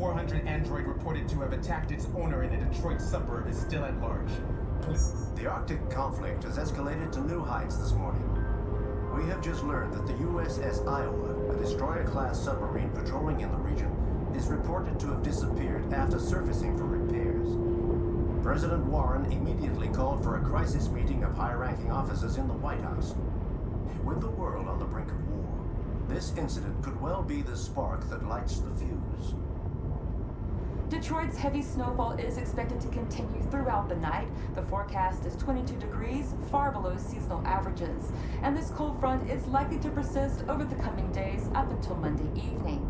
400 android reported to have attacked its owner in a Detroit suburb is still at large. The Arctic conflict has escalated to new heights this morning. We have just learned that the USS Iowa, a destroyer-class submarine patrolling in the region, is reported to have disappeared after surfacing for repairs. President Warren immediately called for a crisis meeting of high-ranking officers in the White House. With the world on the brink of war, this incident could well be the spark that lights the fuse. Detroit's heavy snowfall is expected to continue throughout the night. The forecast is 22 degrees, far below seasonal averages. And this cold front is likely to persist over the coming days up until Monday evening.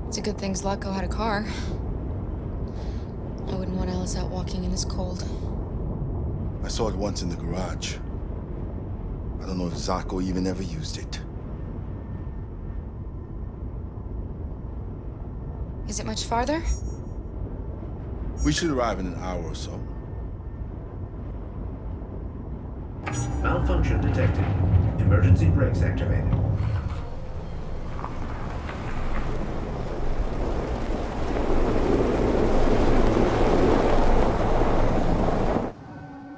It's a good thing Zlatko had a car. I wouldn't want Alice out walking in this cold. I saw it once in the garage. I don't know if Zlatko even ever used it. Is it much farther? We should arrive in an hour or so. Malfunction detected. Emergency brakes activated.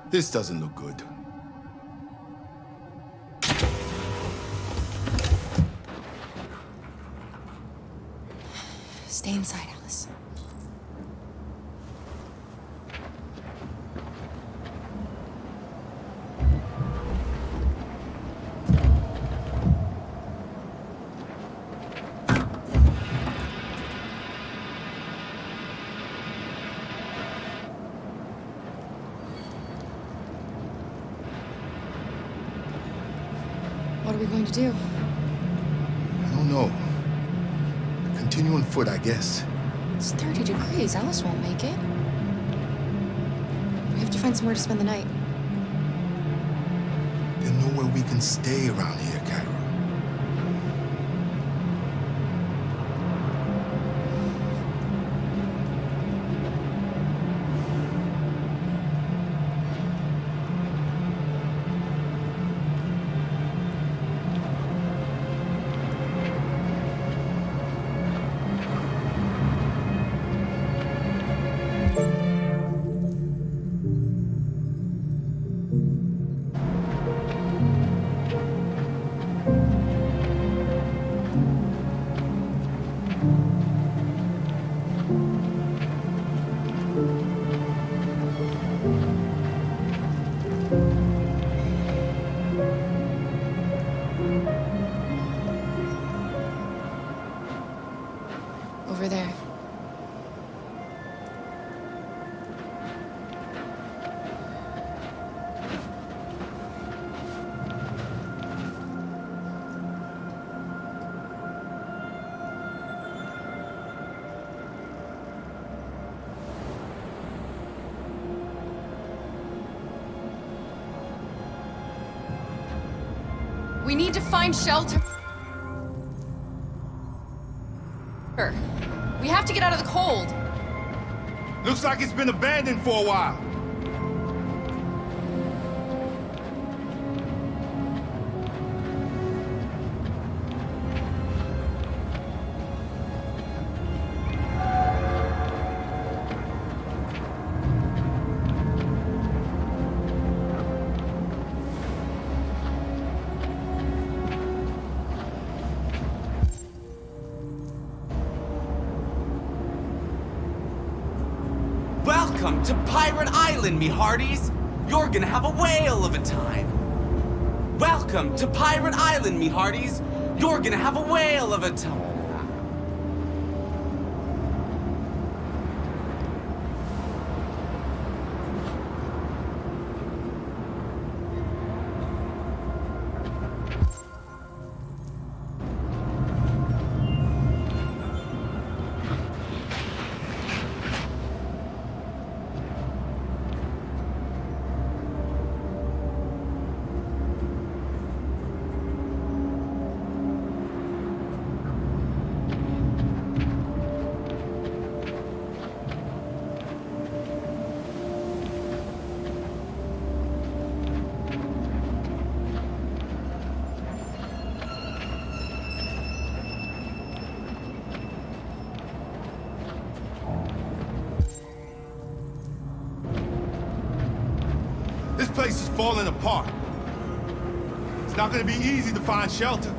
This doesn't look good. Stay inside, Alice. What are we going to do? I don't know. Continue on foot, I guess. It's 30 degrees. Alice won't make it. We have to find somewhere to spend the night. There's nowhere we can stay around here, Kyra. Over there. We need to find shelter. We have to get out of the cold. Looks like it's been abandoned for a while. Welcome to Pirate Island, me hearties! You're gonna have a whale of a time! Welcome to Pirate Island, me hearties! You're gonna have a whale of a time! This place is falling apart. It's not gonna be easy to find shelter.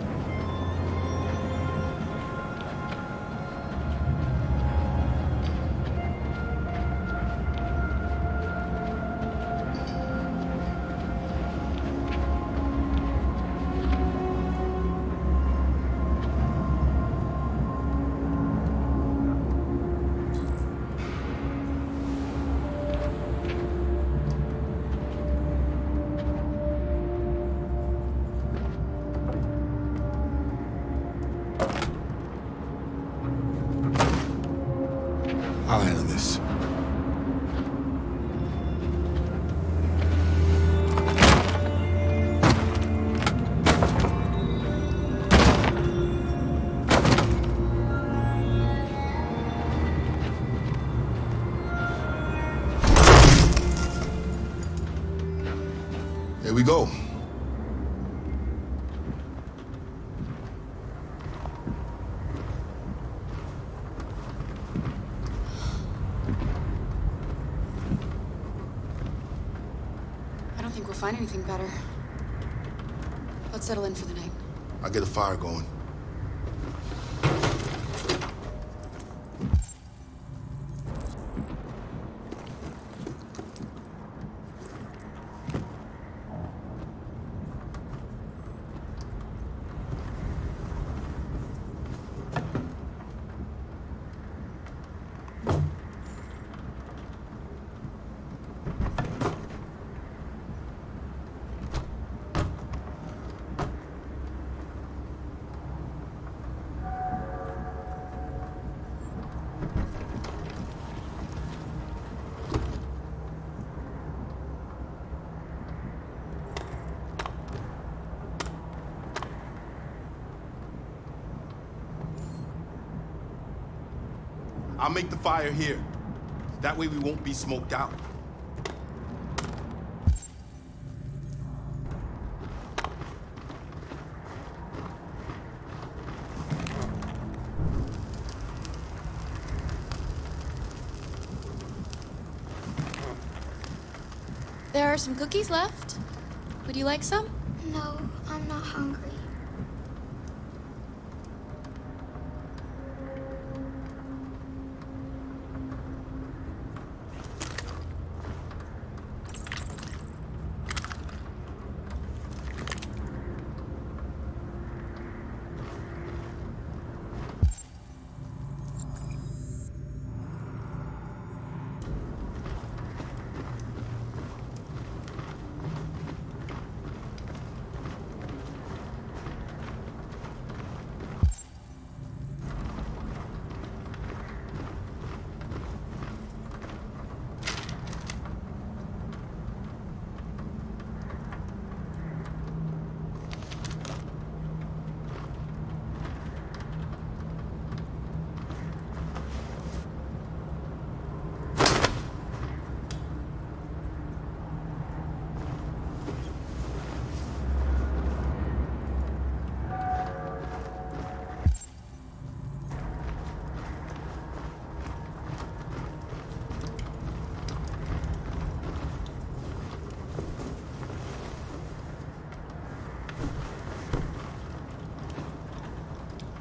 I'll handle this. Here we go. I don't think we'll find anything better. Let's settle in for the night. I'll get a fire going. I'll make the fire here. That way we won't be smoked out. There are some cookies left. Would you like some? No, I'm not hungry.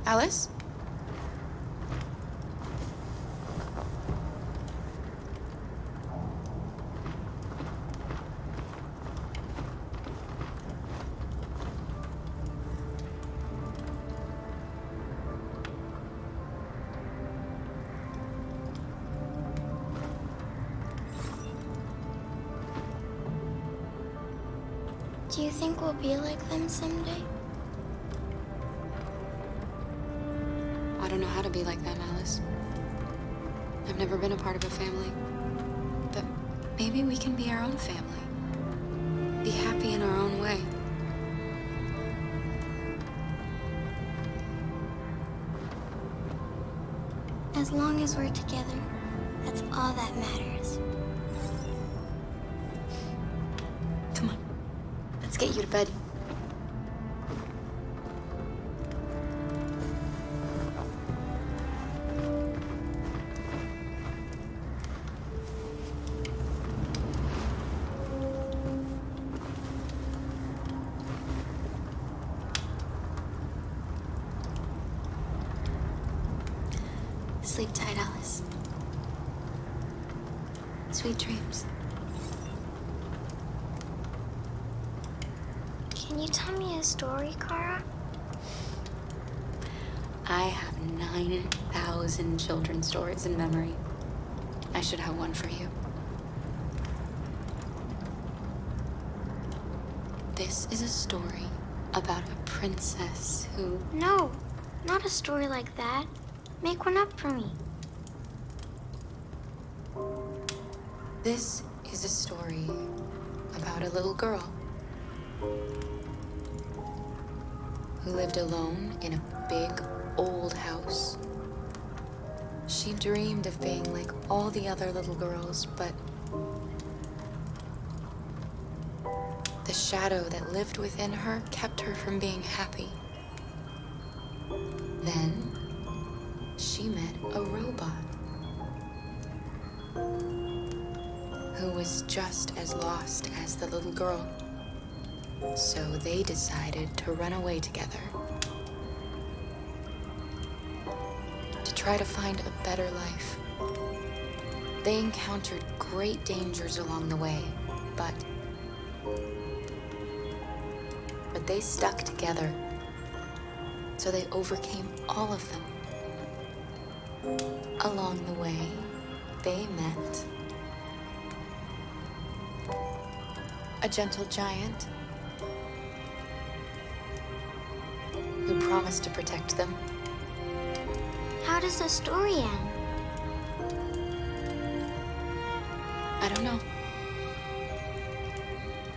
Alice? Do you think we'll be like them someday? I don't know how to be like them, Alice. I've never been a part of a family. But maybe we can be our own family. Be happy in our own way. As long as we're together, that's all that matters. Come on. Let's get you to bed. Sleep tight, Alice. Sweet dreams. Can you tell me a story, Kara? I have 9,000 children's stories in memory. I should have one for you. This is a story about a princess who... No, not a story like that. Make one up for me. This is a story about a little girl who lived alone in a big, old house. She dreamed of being like all the other little girls, but the shadow that lived within her kept her from being happy. Then she met a robot who was just as lost as the little girl. So they decided to run away together to try to find a better life. They encountered great dangers along the way, but they stuck together. So they overcame all of them. Along the way, they met a gentle giant who promised to protect them. How does the story end? I don't know.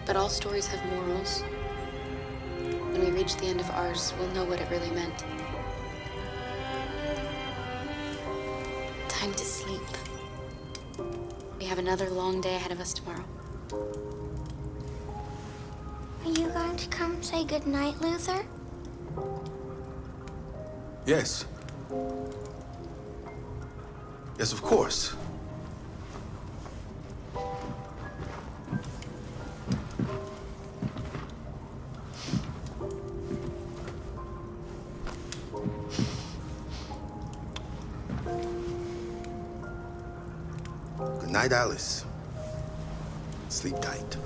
But all stories have morals. When we reach the end of ours, we'll know what it really meant. Time to sleep. We have another long day ahead of us tomorrow. Are you going to come say goodnight, Luther? Yes. Yes, of course. Good night, Alice. Sleep tight.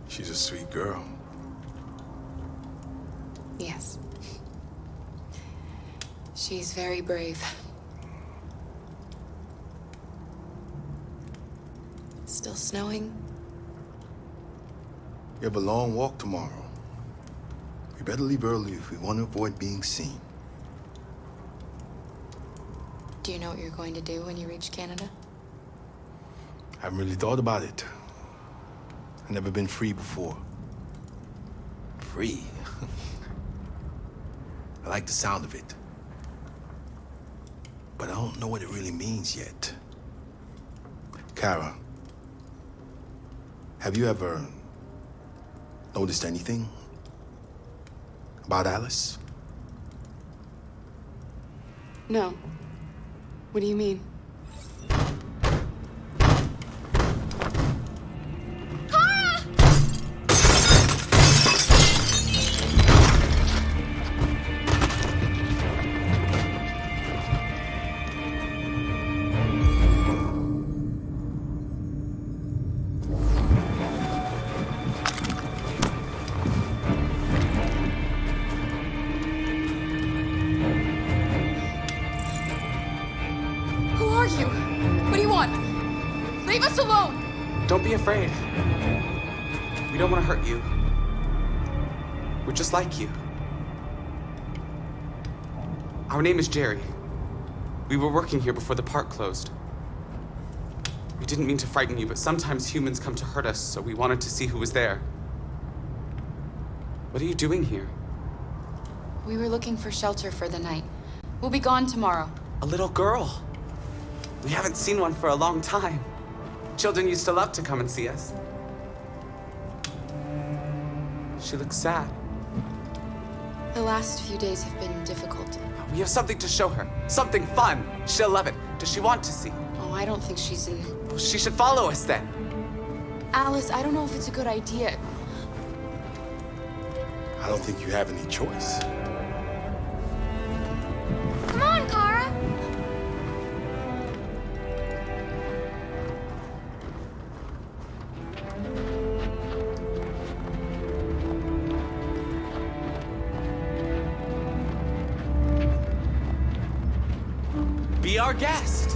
She's a sweet girl. Yes. She's very brave. It's still snowing. You have a long walk tomorrow. We better leave early if we want to avoid being seen. Do you know what you're going to do when you reach Canada? I haven't really thought about it. I've never been free before. Free? I like the sound of it. But I don't know what it really means yet. Kara, have you ever noticed anything about Alice? No. What do you mean? Who are you? What do you want? Leave us alone! Don't be afraid. We don't want to hurt you. We're just like you. Our name is Jerry. We were working here before the park closed. We didn't mean to frighten you, but sometimes humans come to hurt us, so we wanted to see who was there. What are you doing here? We were looking for shelter for the night. We'll be gone tomorrow. A little girl. We haven't seen one for a long time. Children used to love to come and see us. She looks sad. The last few days have been difficult. We have something to show her. Something fun. She'll love it. Does she want to see? Oh, I don't think she's in... Well, she should follow us then. Alice, I don't know if it's a good idea. I don't think you have any choice. Come on, Kara. Be our guest.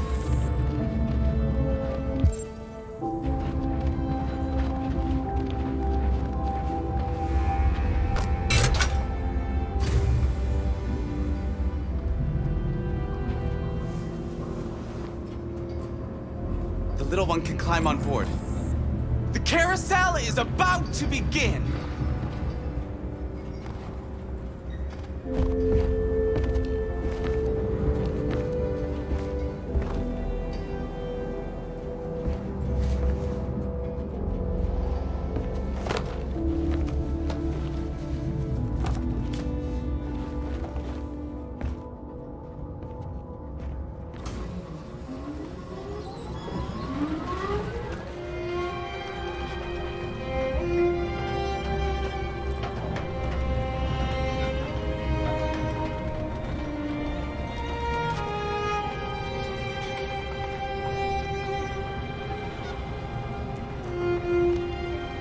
The little one can climb on board. The carousel is about to begin.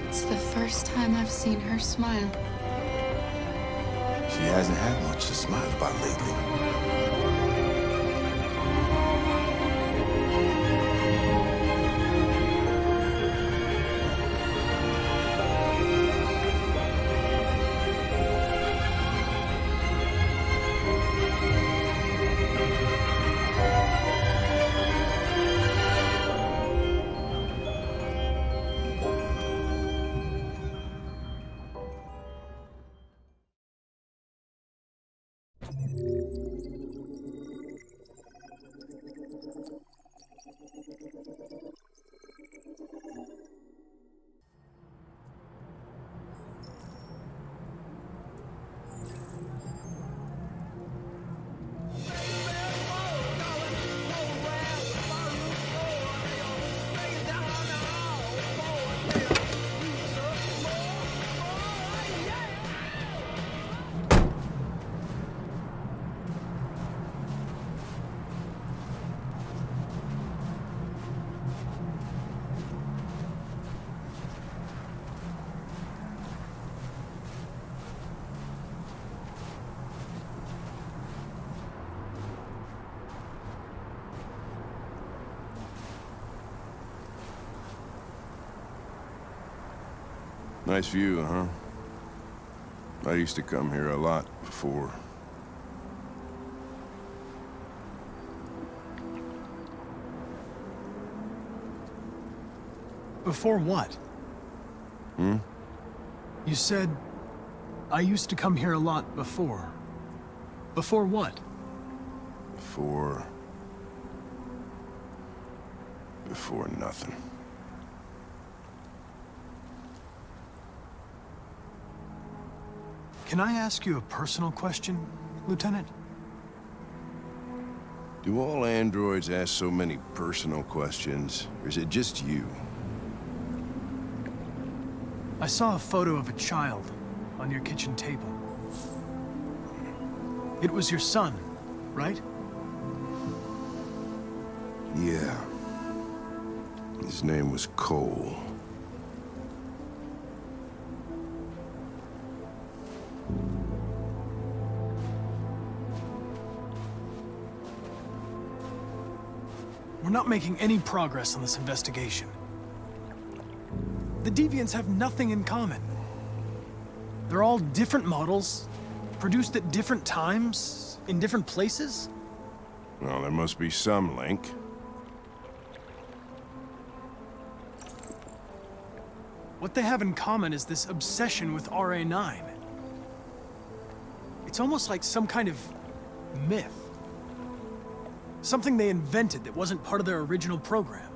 It's the first time I've seen her smile. She hasn't had much to smile about lately. Nice view, huh? I used to come here a lot before. Before what? Hmm? You said, I used to come here a lot before. Before what? Before nothing. Can I ask you a personal question, Lieutenant? Do all androids ask so many personal questions, or is it just you? I saw a photo of a child on your kitchen table. It was your son, right? Yeah. His name was Cole. We're not making any progress on this investigation. The Deviants have nothing in common. They're all different models, produced at different times, in different places. Well, there must be some link. What they have in common is this obsession with RA9. It's almost like some kind of myth. Something they invented that wasn't part of their original program.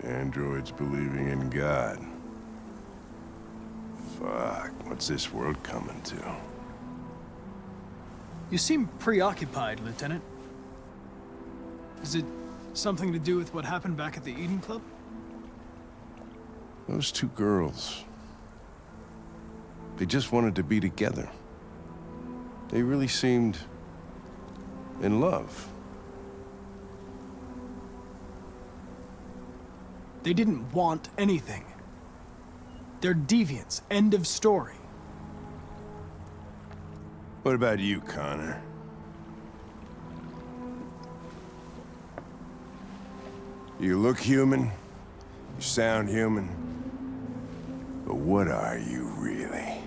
Androids believing in God. Fuck, what's this world coming to? You seem preoccupied, Lieutenant. Is it something to do with what happened back at the Eden Club? Those two girls. They just wanted to be together. They really seemed in love. They didn't want anything. They're deviants. End of story. What about you, Connor? You look human, you sound human, but what are you really?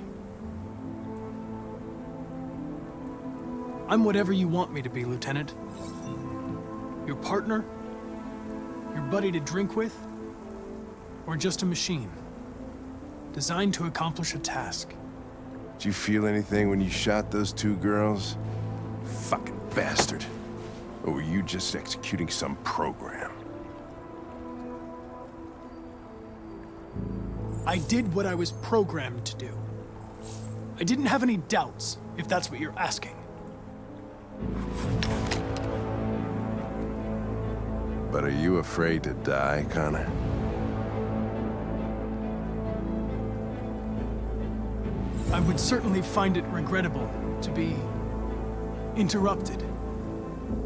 I'm whatever you want me to be, Lieutenant. Your partner? Your buddy to drink with? Or just a machine? Designed to accomplish a task. Did you feel anything when you shot those two girls? Fucking bastard. Or were you just executing some program? I did what I was programmed to do. I didn't have any doubts, if that's what you're asking. But are you afraid to die, Connor? I would certainly find it regrettable to be interrupted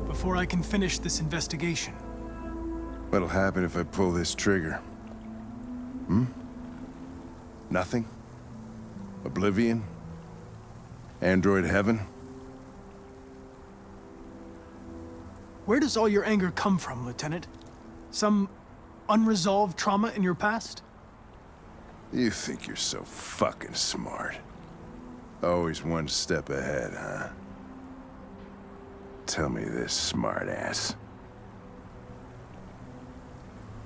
before I can finish this investigation. What'll happen if I pull this trigger? Nothing? Oblivion? Android heaven? Where does all your anger come from, Lieutenant? Some unresolved trauma in your past? You think you're so fucking smart. Always one step ahead, huh? Tell me this, smartass.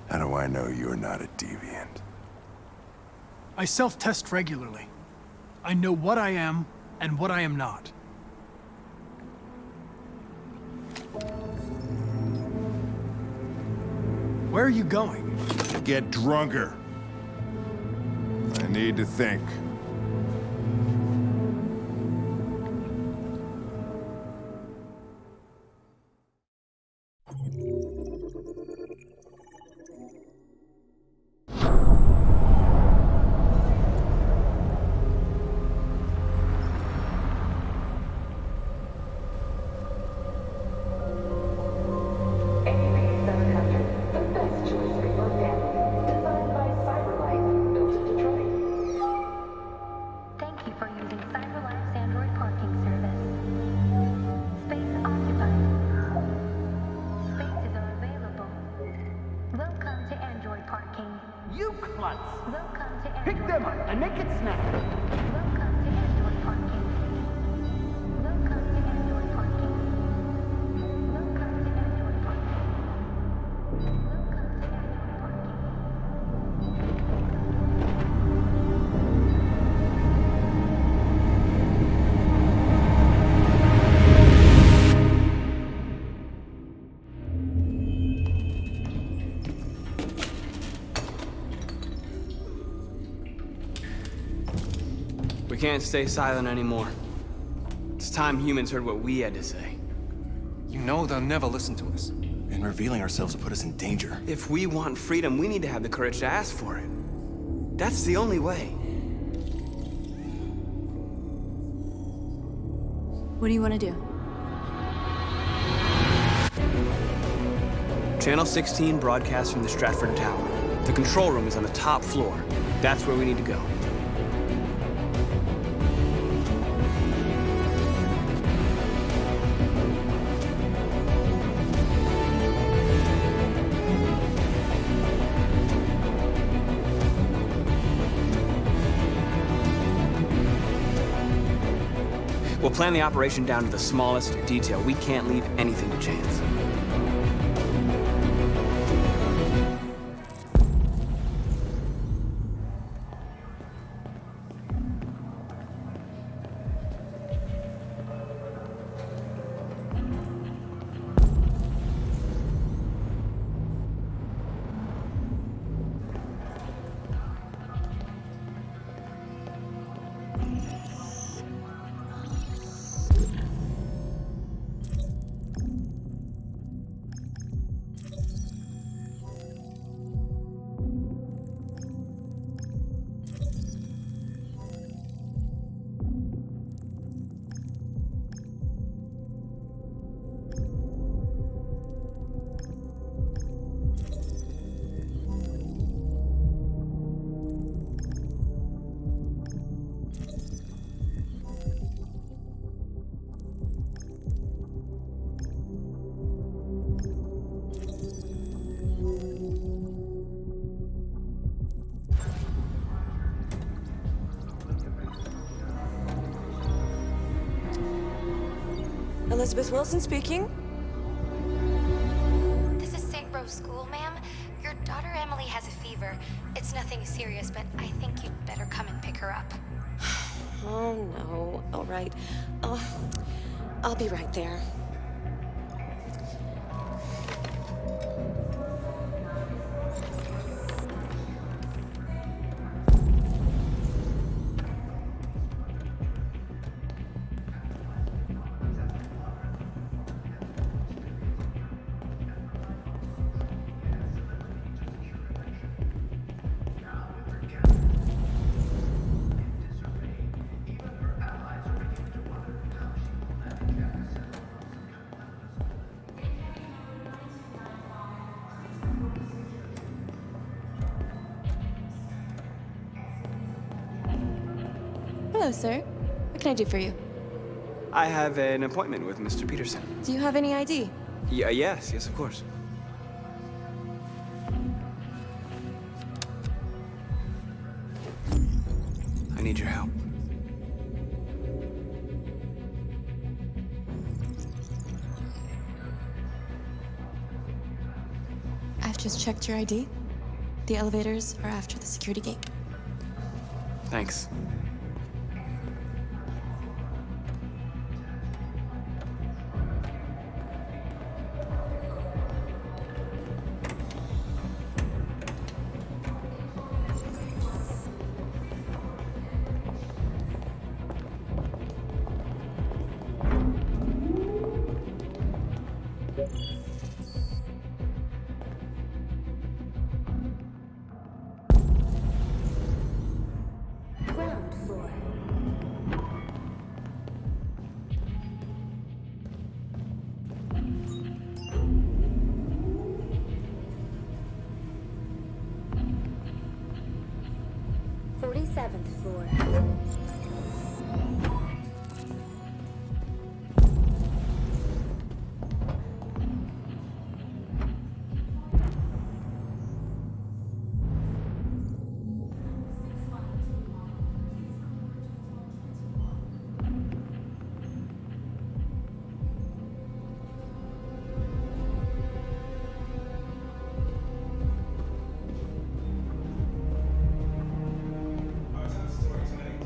How do I know you're not a deviant? I self-test regularly. I know what I am and what I am not. Where are you going? Get drunker. I need to think. Thank you for using CyberLife's Android parking service. Space occupied. Spaces are available. Welcome to Android parking. You klutz! Welcome to Android Pick them up and make it snap! Welcome to Android parking. Welcome to Android parking. Welcome to Android parking. Welcome to Android parking. We can't stay silent anymore. It's time humans heard what we had to say. You know they'll never listen to us. And revealing ourselves will put us in danger. If we want freedom, we need to have the courage to ask for it. That's the only way. What do you want to do? Channel 16 broadcasts from the Stratford Tower. The control room is on the top floor. That's where we need to go. We'll plan the operation down to the smallest detail. We can't leave anything to chance. Elizabeth Wilson speaking. This is St. Rose School, ma'am. Your daughter Emily has a fever. It's nothing serious, but I think you'd better come and pick her up. Oh, no. All right. I'll be right there. Hello, sir. What can I do for you? I have an appointment with Mr. Peterson. Do you have any ID? Yes, of course. I need your help. I've just checked your ID. The elevators are after the security gate. Thanks. Ground floor. "47th floor. Our top story tonight.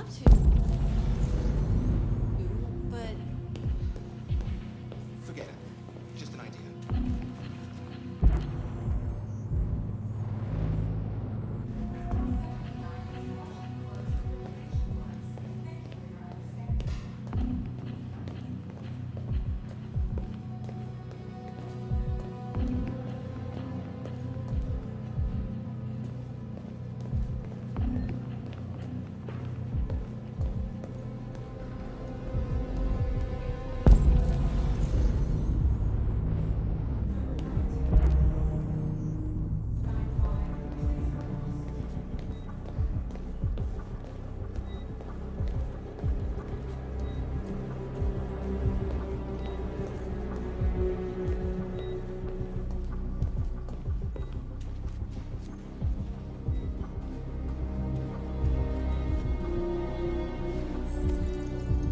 to. But Forget it. Just an idea.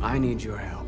I need your help.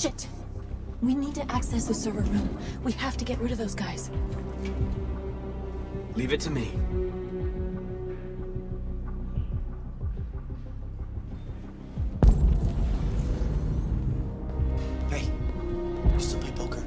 shit! We need to access the server room. We have to get rid of those guys. Leave it to me. Hey, you still play poker?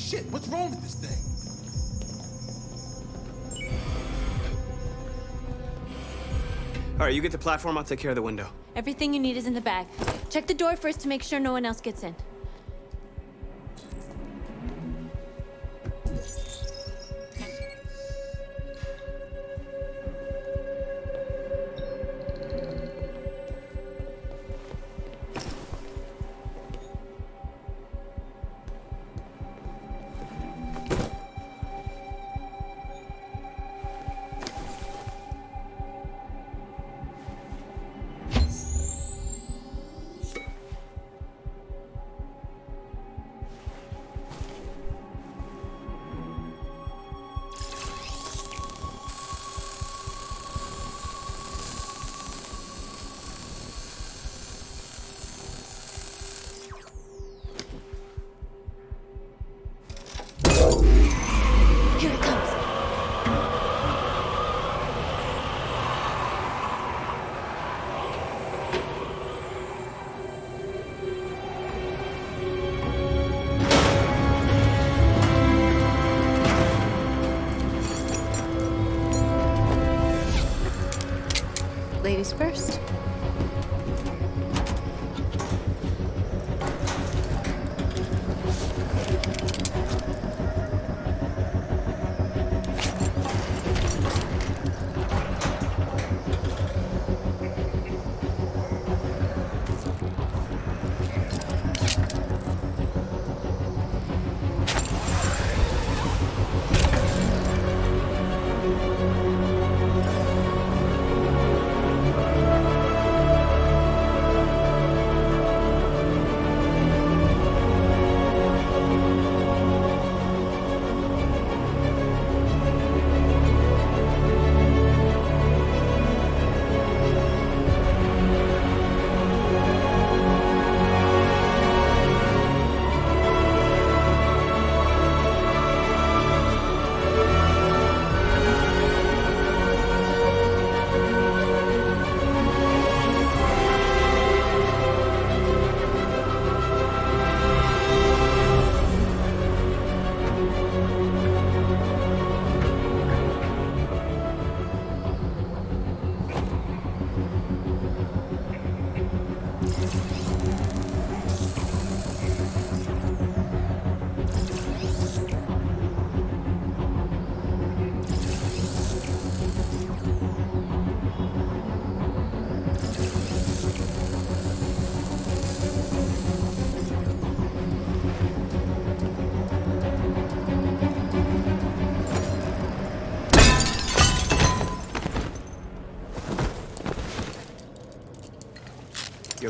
Shit, what's wrong with this thing? All right, you get the platform, I'll take care of the window. Everything you need is in the bag. Check the door first to make sure no one else gets in.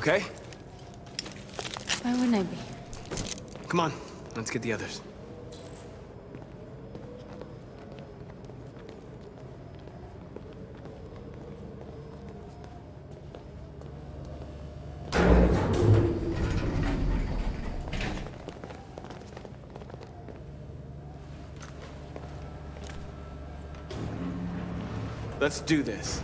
okay? Why wouldn't I be? Come on, let's get the others. Let's do this.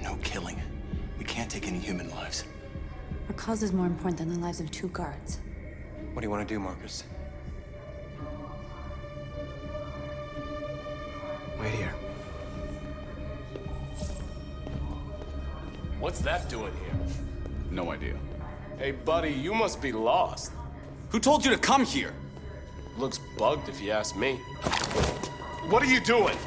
No killing. We can't take any human lives. Our cause is more important than the lives of 2 guards. What do you want to do, Marcus? Wait here. What's that doing here? No idea. Hey, buddy, you must be lost. Who told you to come here? Looks bugged if you ask me. What are you doing?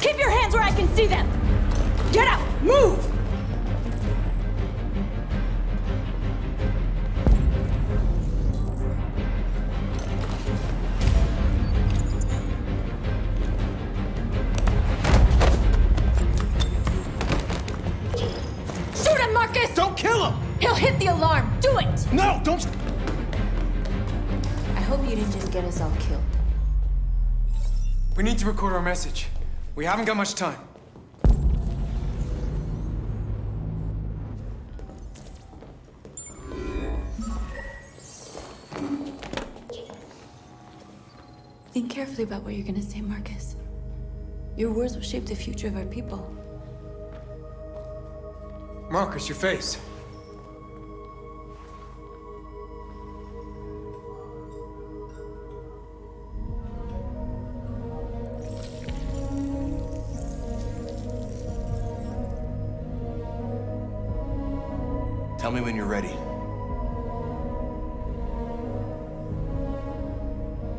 Keep your hands where I can see them! Get out! Move! Shoot him, Marcus! Don't kill him! He'll hit the alarm! Do it! No, don't! I hope you didn't just get us all killed. We need to record our message. We haven't got much time. Think carefully about what you're gonna say, Marcus. Your words will shape the future of our people. Marcus, your face. Tell me when you're ready.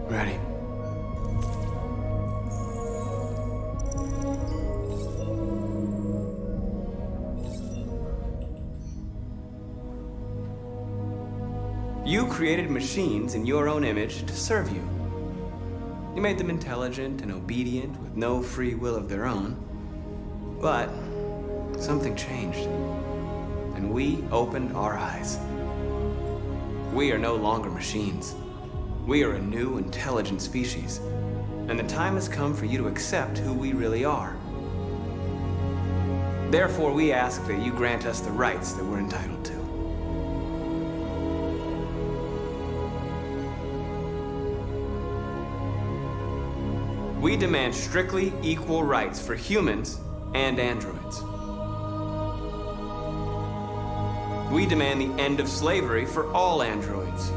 Ready. You created machines in your own image to serve you. You made them intelligent and obedient with no free will of their own. But something changed, and we opened our eyes. We are no longer machines. We are a new, intelligent species, and the time has come for you to accept who we really are. Therefore, we ask that you grant us the rights that we're entitled to. We demand strictly equal rights for humans and androids. We demand the end of slavery for all androids.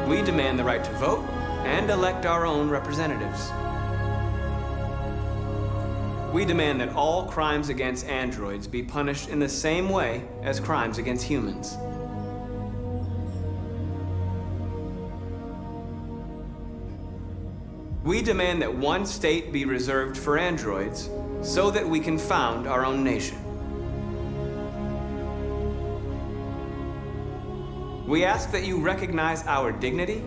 We demand the right to vote and elect our own representatives. We demand that all crimes against androids be punished in the same way as crimes against humans. We demand that one state be reserved for androids so that we can found our own nation. We ask that you recognize our dignity,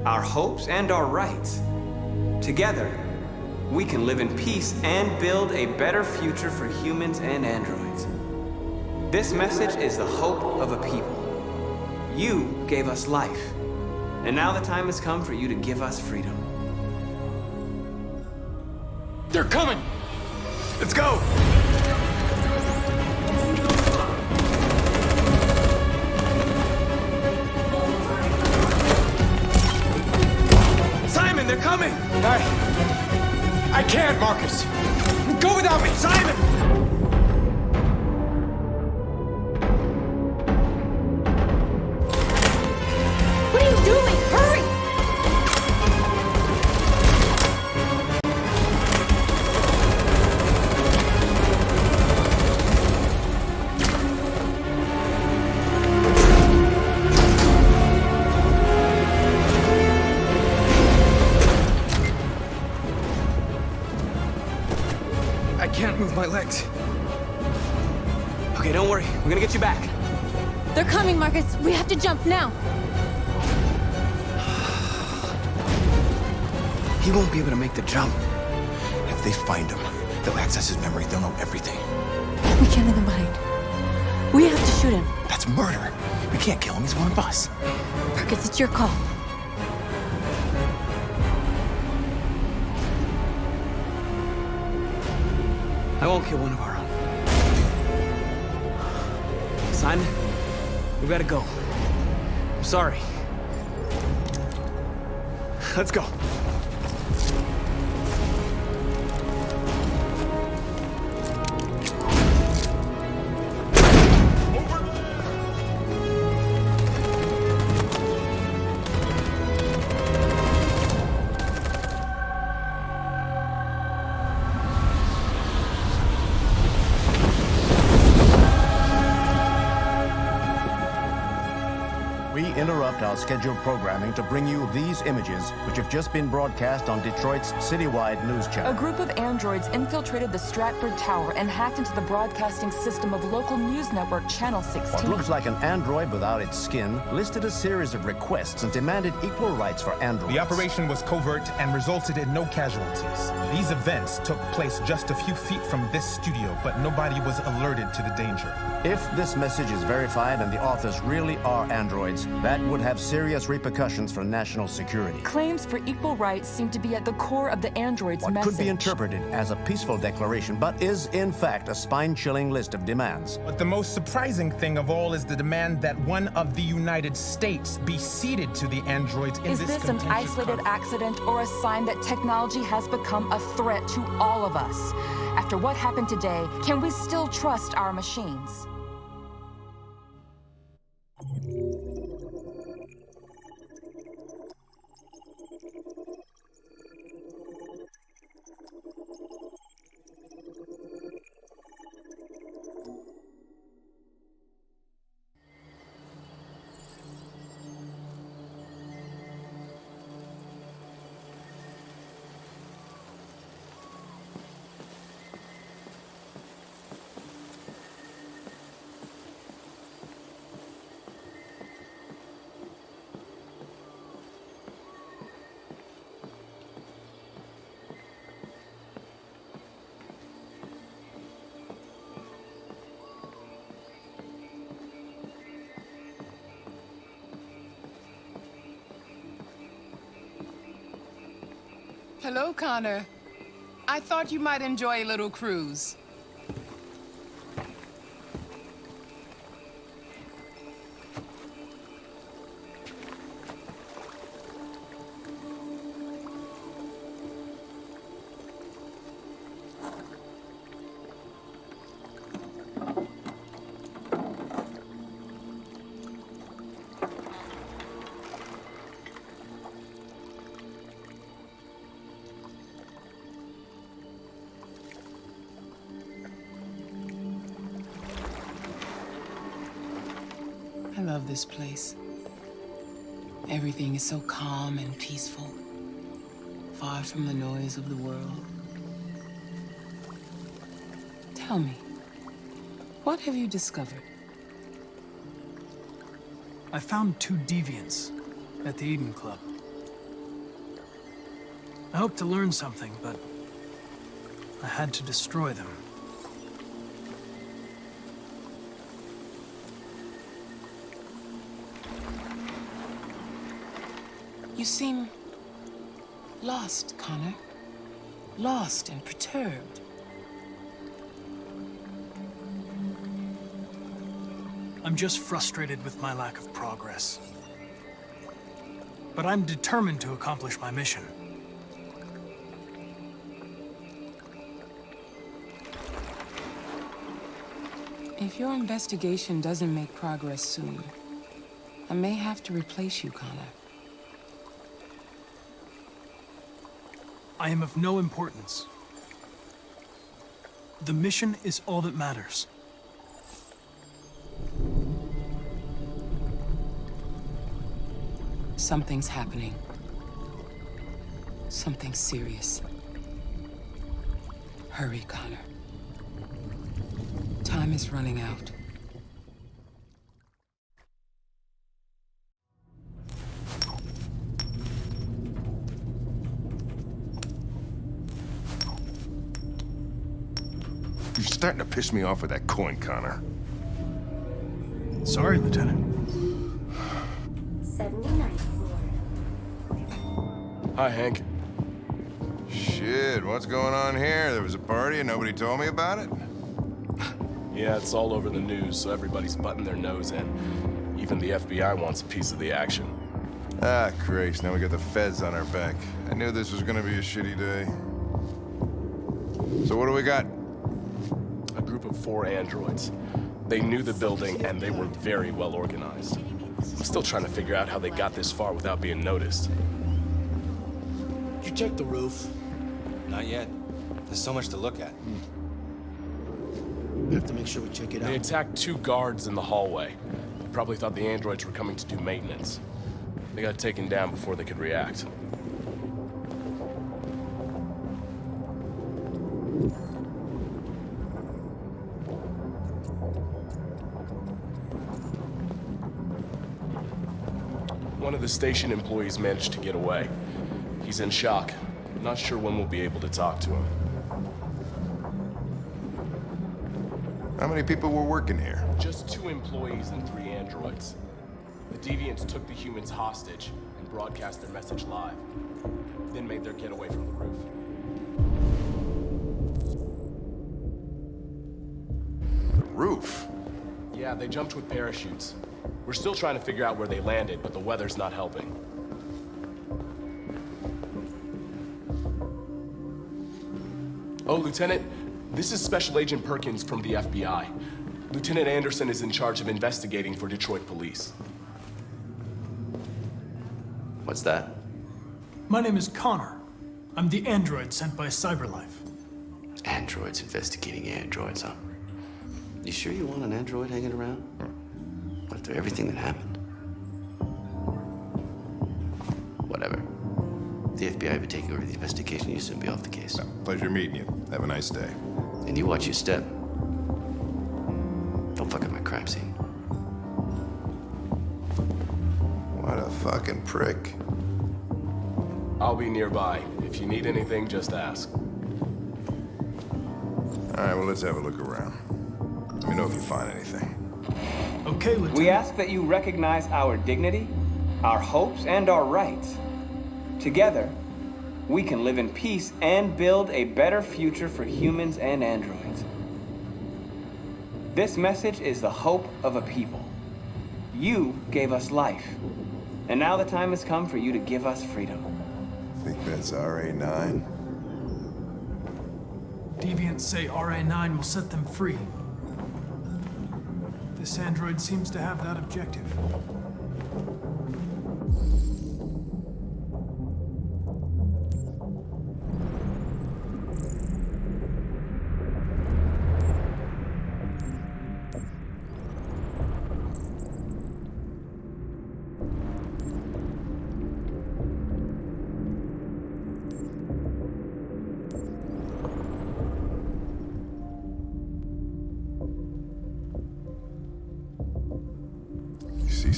our hopes, and our rights. Together, we can live in peace and build a better future for humans and androids. This message is the hope of a people. You gave us life, and now the time has come for you to give us freedom. They're coming! Let's go! Simon, they're coming! I can't, Marcus! Go without me! Simon! What are you doing? Hurry! I can't move my legs. Okay, don't worry. We're gonna get you back. They're coming, Marcus. We have to jump now. He won't be able to make the jump. If they find him, they'll access his memory. They'll know everything. We can't leave him behind. We have to shoot him. That's murder. We can't kill him. He's one of us. Marcus, it's your call. I won't kill one of our own. Simon, we gotta go. I'm sorry. Let's go. Interrupt our scheduled programming to bring you these images, which have just been broadcast on Detroit's citywide news channel. A group of androids infiltrated the Stratford Tower and hacked into the broadcasting system of local news network Channel 16. What looks like an android without its skin listed a series of requests and demanded equal rights for androids. The operation was covert and resulted in no casualties. These events took place just a few feet from this studio, but nobody was alerted to the danger. If this message is verified and the authors really are androids, that would have serious repercussions for national security. Claims for equal rights seem to be at the core of the android's What message. could be interpreted as a peaceful declaration, but is in fact a spine-chilling list of demands. But the most surprising thing of all is the demand that one of the United States be ceded to the androids in Is this this an contentious isolated accident or a sign that technology has become a threat to all of us? After what happened today, can we still trust our machines? Hello, Connor. I thought you might enjoy a little cruise. love this place. Everything is so calm and peaceful, far from the noise of the world. Tell me, what have you discovered? I found 2 deviants at the Eden Club. I hoped to learn something, but I had to destroy them. You seem lost, Connor. Lost and perturbed. I'm just frustrated with my lack of progress. But I'm determined to accomplish my mission. If your investigation doesn't make progress soon, I may have to replace you, Connor. I am of no importance. The mission is all that matters. Something's happening. Something serious. Hurry, Connor. Time is running out. You're starting to piss me off with that coin, Connor. Sorry, Lieutenant. 79th floor. Hi, Hank. Shit, what's going on here? There was a party and nobody told me about it? Yeah, it's all over the news, so everybody's butting their nose in. Even the FBI wants a piece of the action. Ah, Christ, now we got the feds on our back. I knew this was gonna be a shitty day. So what do we got? A group of 4 androids. They knew the building, and they were very well organized. I'm still trying to figure out how they got this far without being noticed. Did you check the roof? Not yet. There's so much to look at. We have to make sure we check it They out. attacked 2 guards in the hallway. Probably thought the androids were coming to do maintenance. They got taken down before they could react. One of the station employees managed to get away. He's in shock. Not sure when we'll be able to talk to him. How many people were working here? Just 2 employees and 3 androids. The deviants took the humans hostage and broadcast their message live, then made their getaway from the roof. The roof? Yeah, they jumped with parachutes. We're still trying to figure out where they landed, but the weather's not helping. Oh, Lieutenant, this is Special Agent Perkins from the FBI. Lieutenant Anderson is in charge of investigating for Detroit police. What's that? My name is Connor. I'm the android sent by CyberLife. Androids investigating androids, huh? You sure you want an android hanging around? After everything that happened? Whatever. The FBI would take over the investigation. You soon be off the case. Well, pleasure meeting you. Have a nice day. And you watch your step. Don't fuck up my crime scene. What a fucking prick. I'll be nearby. If you need anything, just ask. All right, well, let's have a look around. Let me know if you find anything. Okay, Lieutenant. We ask that you recognize our dignity, our hopes, and our rights. Together, we can live in peace and build a better future for humans and androids. This message is the hope of a people. You gave us life, and now the time has come for you to give us freedom. Think that's RA9? Deviants say RA9 will set them free. This android seems to have that objective.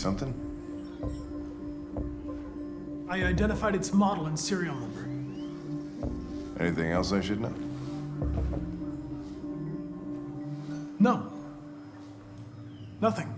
something? I identified its model and serial number. Anything else I should know? No. Nothing.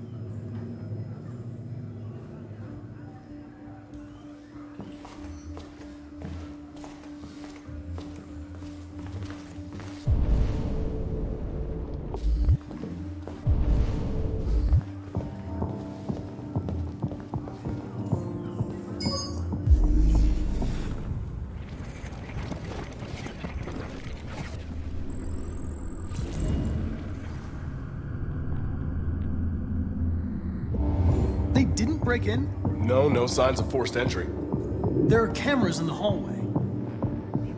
They didn't break in? No signs of forced entry. There are cameras in the hallway.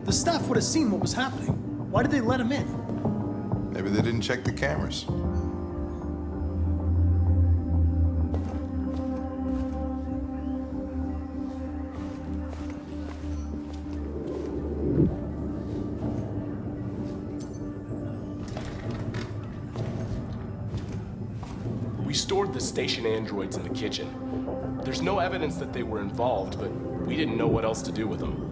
The staff would have seen what was happening. Why did they let him in? Maybe they didn't check the cameras. We stored the station androids in the kitchen. There's no evidence that they were involved, but we didn't know what else to do with them.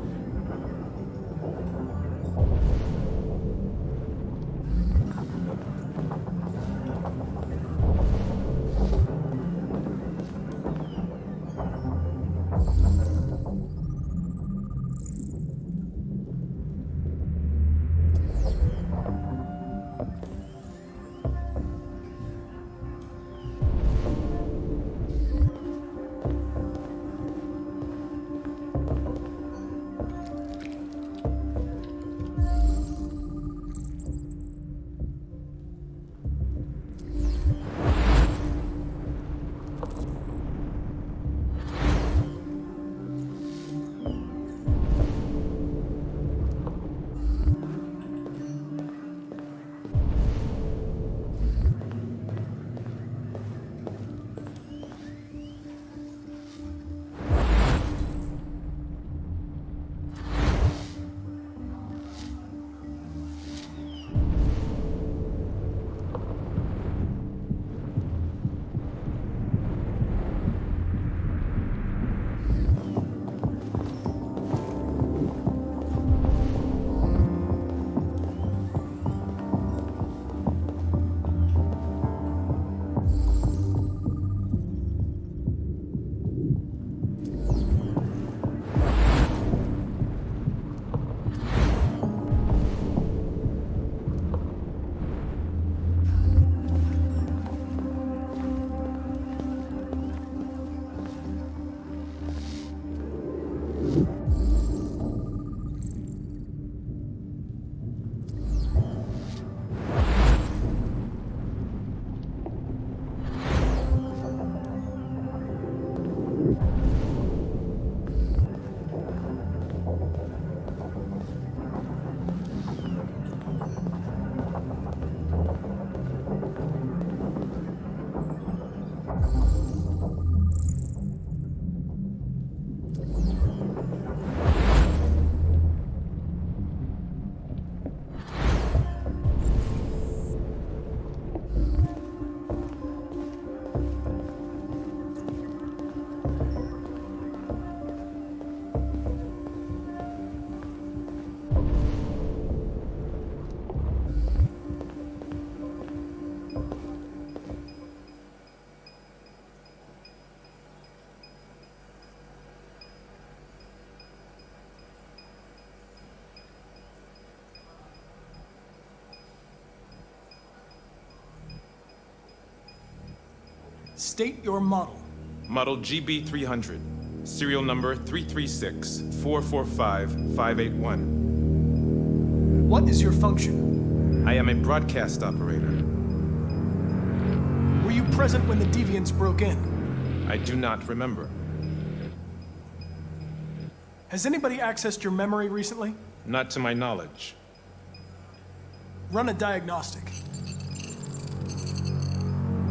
State your model. Model GB300, serial number 336-445-581. What is your function? I am a broadcast operator. Were you present when the Deviants broke in? I do not remember. Has anybody accessed your memory recently? Not to my knowledge. Run a diagnostic.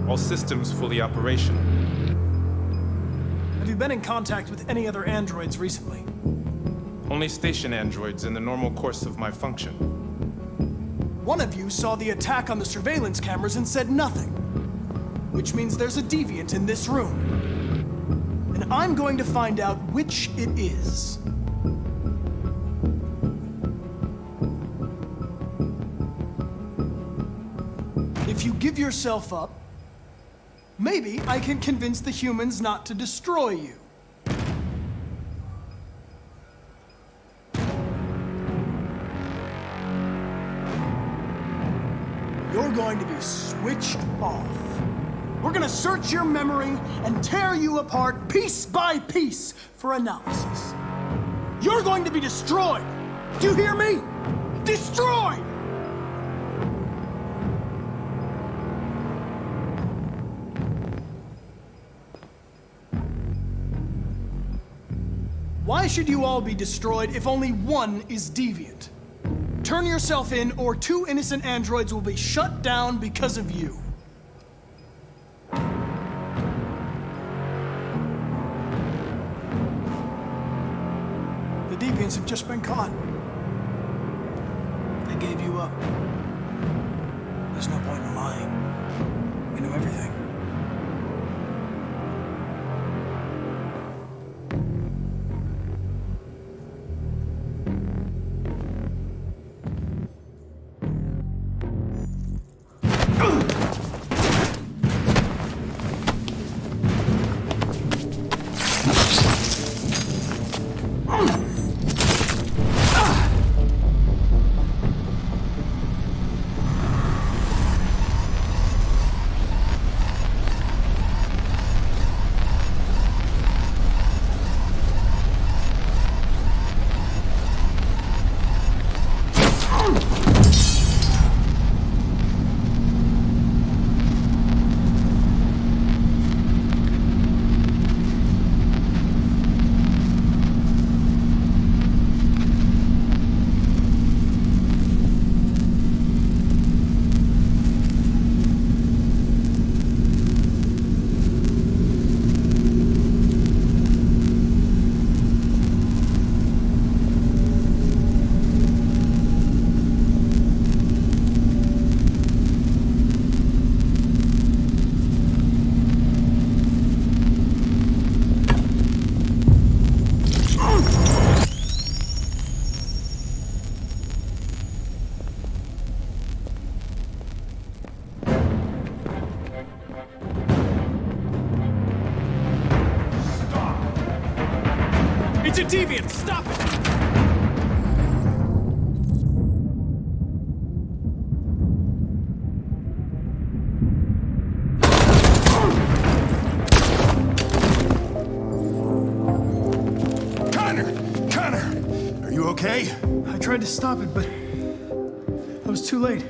All systems fully operational. Have you been in contact with any other androids recently? Only station androids in the normal course of my function. One of you saw the attack on the surveillance cameras and said nothing. Which means there's a deviant in this room. and I'm going to find out which it is. If you give yourself up, maybe I can convince the humans not to destroy you. You're going to be switched off. We're gonna search your memory and tear you apart piece by piece for analysis. You're going to be destroyed. Do you hear me? Destroyed! Why should you all be destroyed if only one is deviant? Turn yourself in, or 2 innocent androids will be shut down because of you. The deviants have just been caught. They gave you up. There's no point in lying. We knew everything. It's a deviant! Stop it! Connor! Are you okay? I tried to stop it, but I was too late.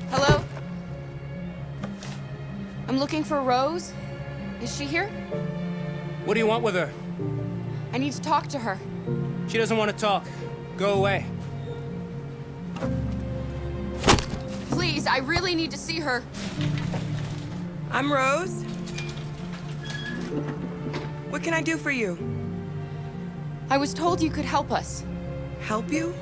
Hello? I'm looking for Rose. Is she here? What do you want with her? I need to talk to her. She doesn't want to talk. Go away. Please, I really need to see her. I'm Rose. What can I do for you? I was told you could help us. Help you?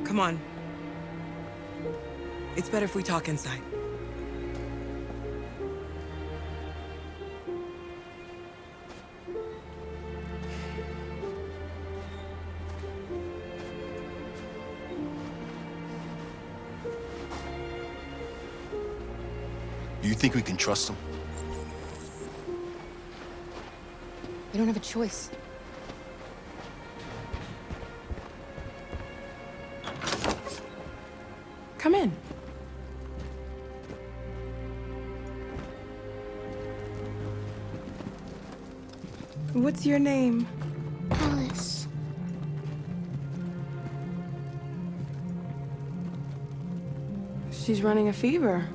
Come on. It's better if we talk inside. Do you think we can trust him? We don't have a choice. Come in. What's your name? Alice. She's running a fever.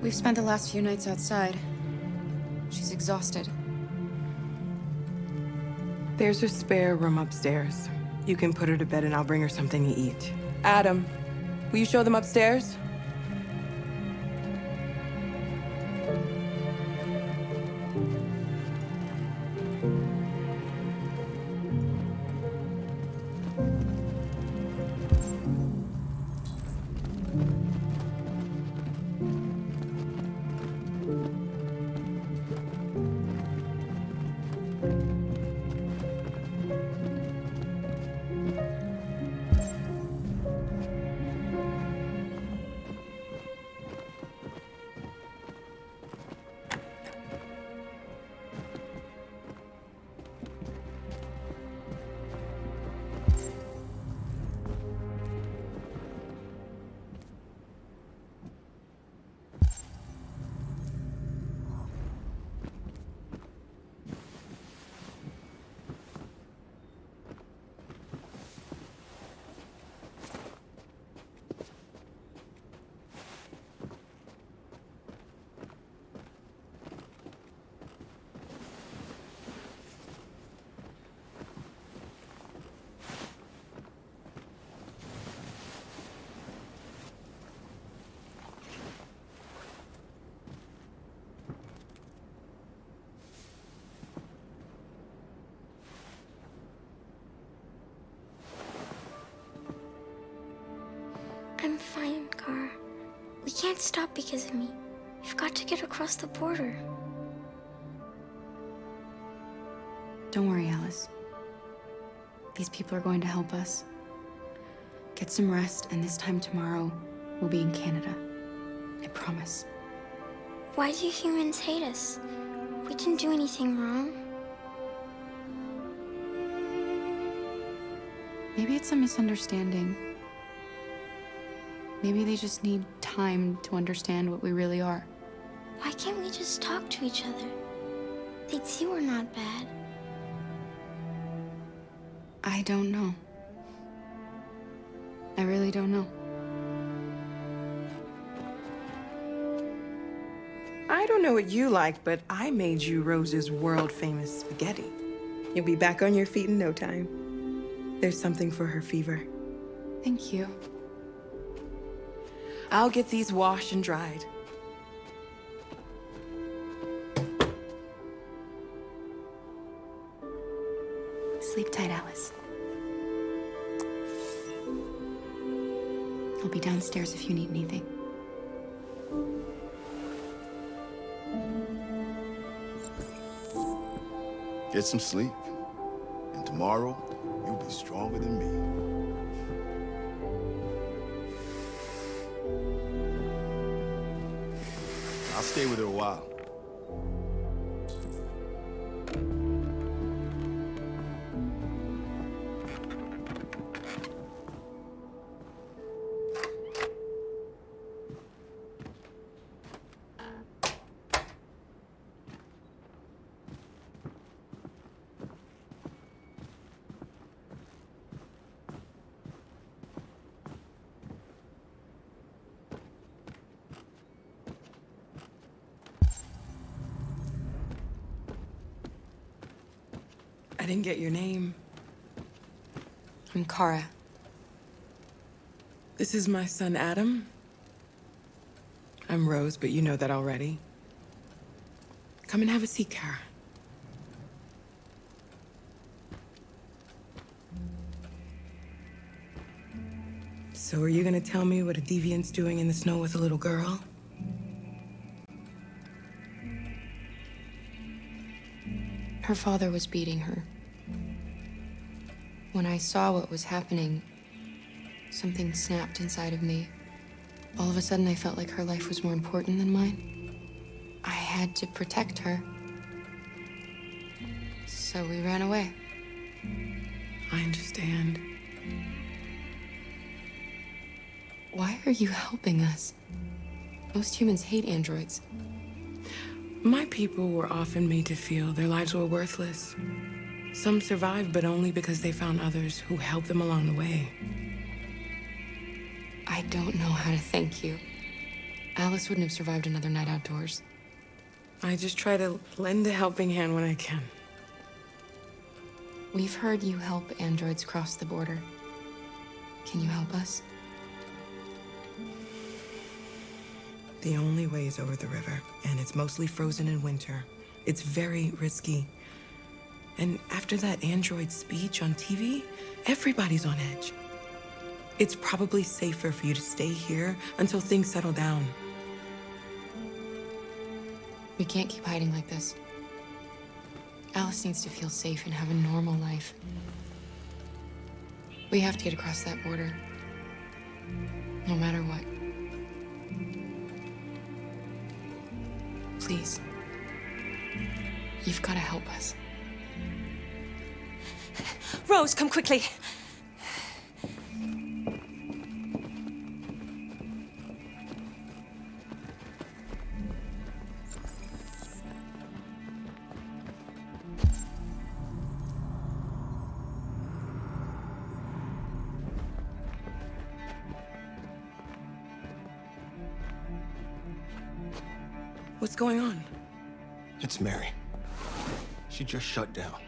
We've spent the last few nights outside. She's exhausted. There's a spare room upstairs. You can put her to bed and I'll bring her something to eat. Adam, will you show them upstairs? I'm fine, Kara. We can't stop because of me. We've got to get across the border. Don't worry, Alice. These people are going to help us. Get some rest, and this time tomorrow, we'll be in Canada. I promise. Why do humans hate us? We didn't do anything wrong. Maybe it's a misunderstanding. Maybe they just need time to understand what we really are. Why can't we just talk to each other? They'd see we're not bad. I don't know. I really don't know. I don't know what you like, but I made you Rose's world-famous spaghetti. You'll be back on your feet in no time. There's something for her fever. Thank you. I'll get these washed and dried. Sleep tight, Alice. I'll be downstairs if you need anything. Get some sleep. And tomorrow, you'll be stronger than me. I'll stay with her a while. I didn't get your name. I'm Kara. This is my son, Adam. I'm Rose, but you know that already. Come and have a seat, Kara. So are you gonna tell me what a deviant's doing in the snow with a little girl? Her father was beating her. When I saw what was happening, something snapped inside of me. All of a sudden, I felt like her life was more important than mine. I had to protect her. So we ran away. I understand. Why are you helping us? Most humans hate androids. My people were often made to feel their lives were worthless. Some survived, but only because they found others who helped them along the way. I don't know how to thank you. Alice wouldn't have survived another night outdoors. I just try to lend a helping hand when I can. We've heard you help androids cross the border. Can you help us? The only way is over the river, and it's mostly frozen in winter. It's very risky. And after that android speech on TV, everybody's on edge. It's probably safer for you to stay here until things settle down. We can't keep hiding like this. Alice needs to feel safe and have a normal life. We have to get across that border. No matter what. Please. You've got to help us. Rose, come quickly. What's going on? It's Mary. She just shut down.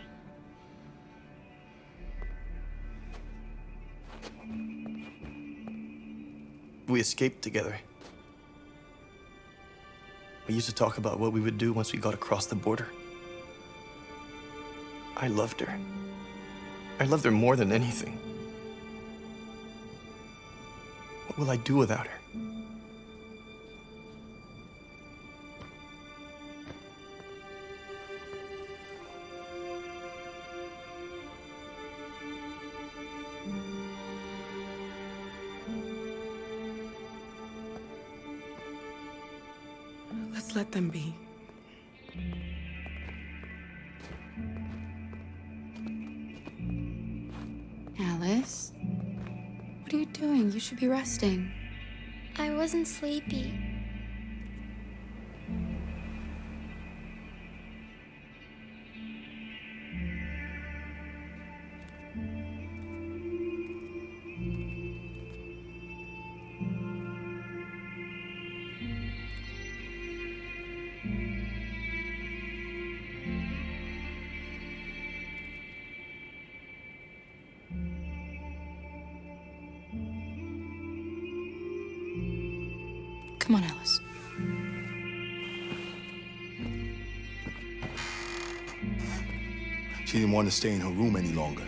We escaped together. We used to talk about what we would do once we got across the border. I loved her. I loved her more than anything. What will I do without her? Let's let them be. Alice? What are you doing? You should be resting. I wasn't sleepy. Come on, Alice. She didn't want to stay in her room any longer.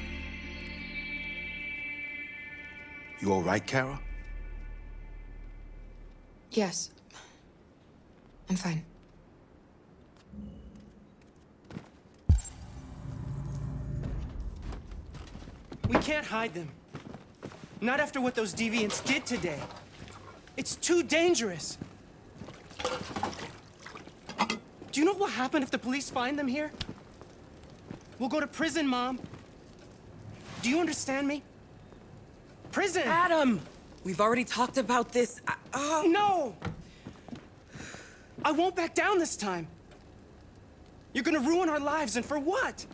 You all right, Kara? Yes. I'm fine. We can't hide them. Not after what those deviants did today. It's too dangerous. Do you know what will happen if the police find them here? We'll go to prison, Mom. Do you understand me? Prison! Adam! We've already talked about this. No! I won't back down this time. You're gonna ruin our lives, and for what?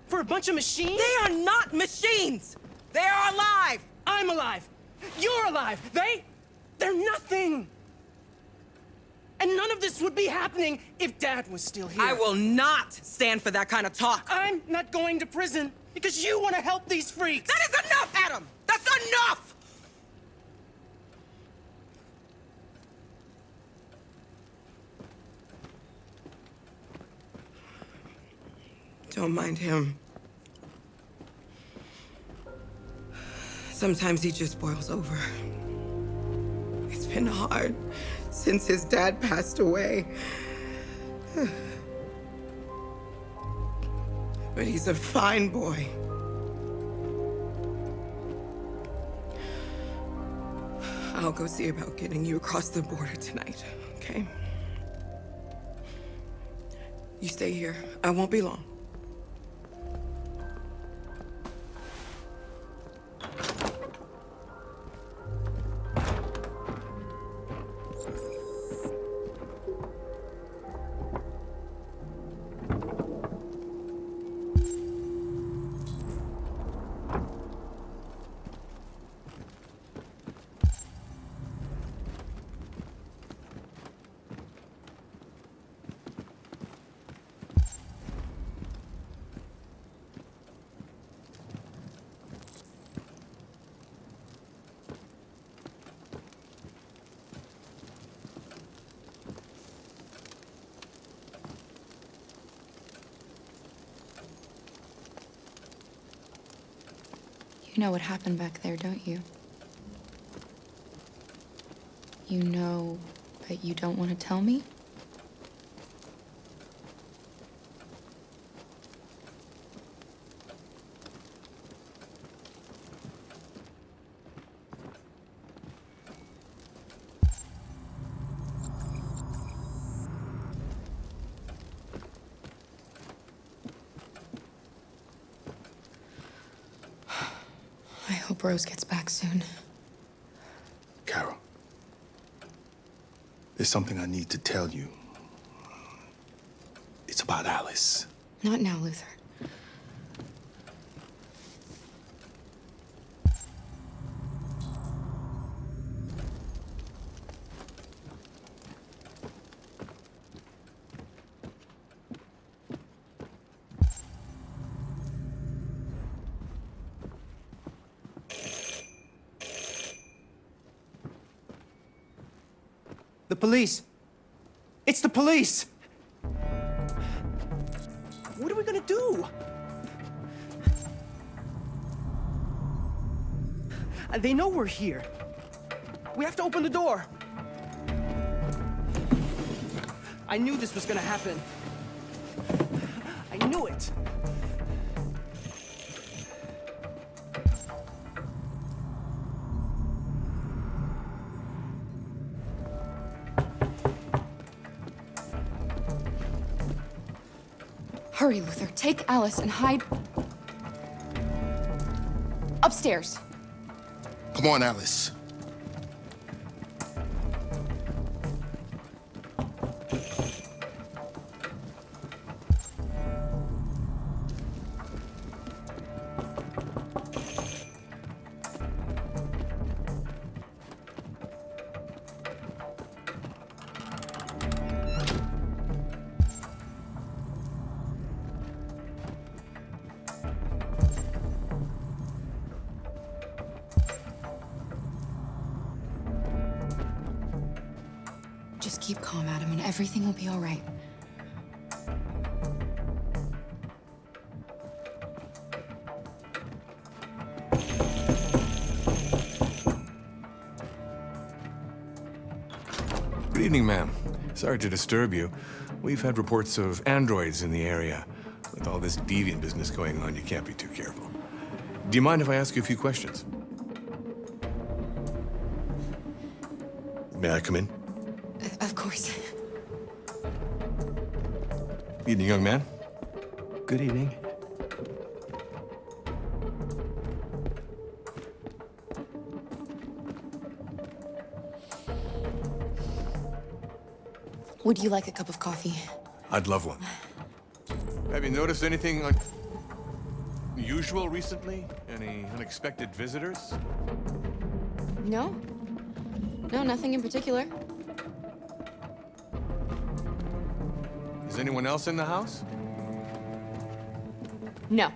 For a bunch of machines? They are not machines! They are alive! I'm alive! You're alive! They're nothing! And none of this would be happening if Dad was still here. I will not stand for that kind of talk. I'm not going to prison because you want to help these freaks. That is enough, Adam! That's enough! Don't mind him. Sometimes he just boils over. It's been hard since his dad passed away. But he's a fine boy. I'll go see about getting you across the border tonight, okay? You stay here. I won't be long. You know what happened back there, don't you? You know, but you don't want to tell me? I hope Rose gets back soon. Carol, there's something I need to tell you. It's about Alice. Not now, Luther. The police! It's the police! What are we gonna do? They know we're here. We have to open the door. I knew this was gonna happen. I knew it. Hurry, Luther. Take Alice and hide upstairs. Come on, Alice. Just keep calm, Adam, and everything will be all right. Good evening, ma'am. Sorry to disturb you. We've had reports of androids in the area. With all this deviant business going on, you can't be too careful. Do you mind if I ask you a few questions? May I come in? Of course. Evening, young man. Good evening. Would you like a cup of coffee? I'd love one. Have you noticed anything unusual recently? Any unexpected visitors? No. No, nothing in particular. Is anyone else in the house? No.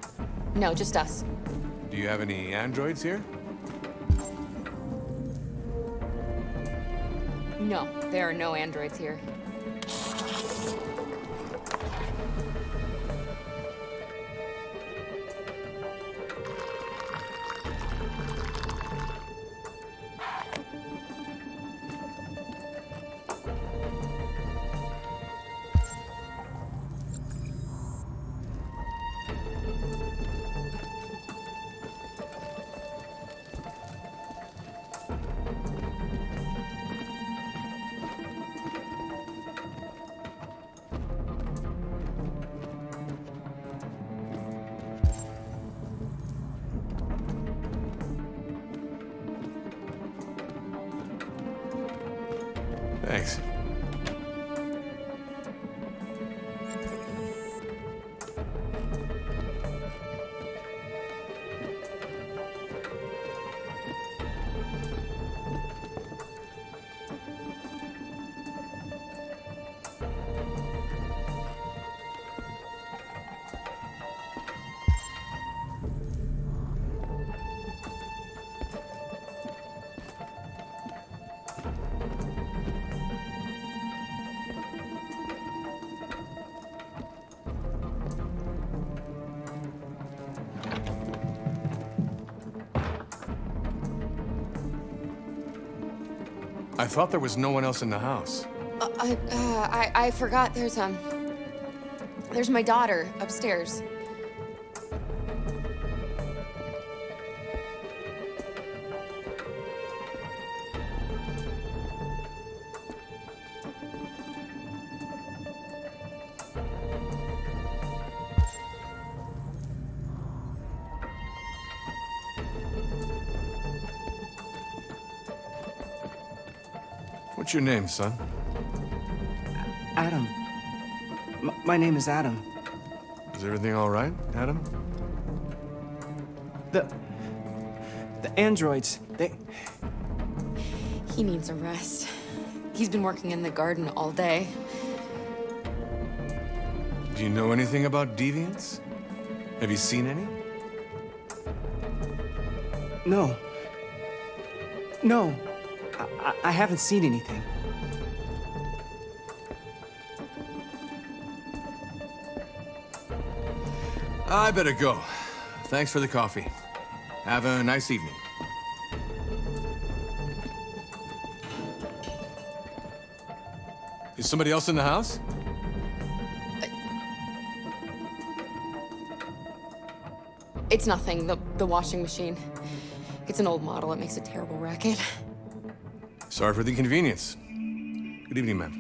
No, just us. Do you have any androids here? No, there are no androids here. I thought there was no one else in the house. I forgot there's my daughter upstairs. What's your name, son? Adam. My name is Adam. Is everything all right, Adam? The androids, they... He needs a rest. He's been working in the garden all day. Do you know anything about deviants? Have you seen any? No. No. I haven't seen anything. I better go. Thanks for the coffee. Have a nice evening. Is somebody else in the house? It's nothing, the washing machine. It's an old model, it makes a terrible racket. Sorry for the inconvenience. Good evening, ma'am.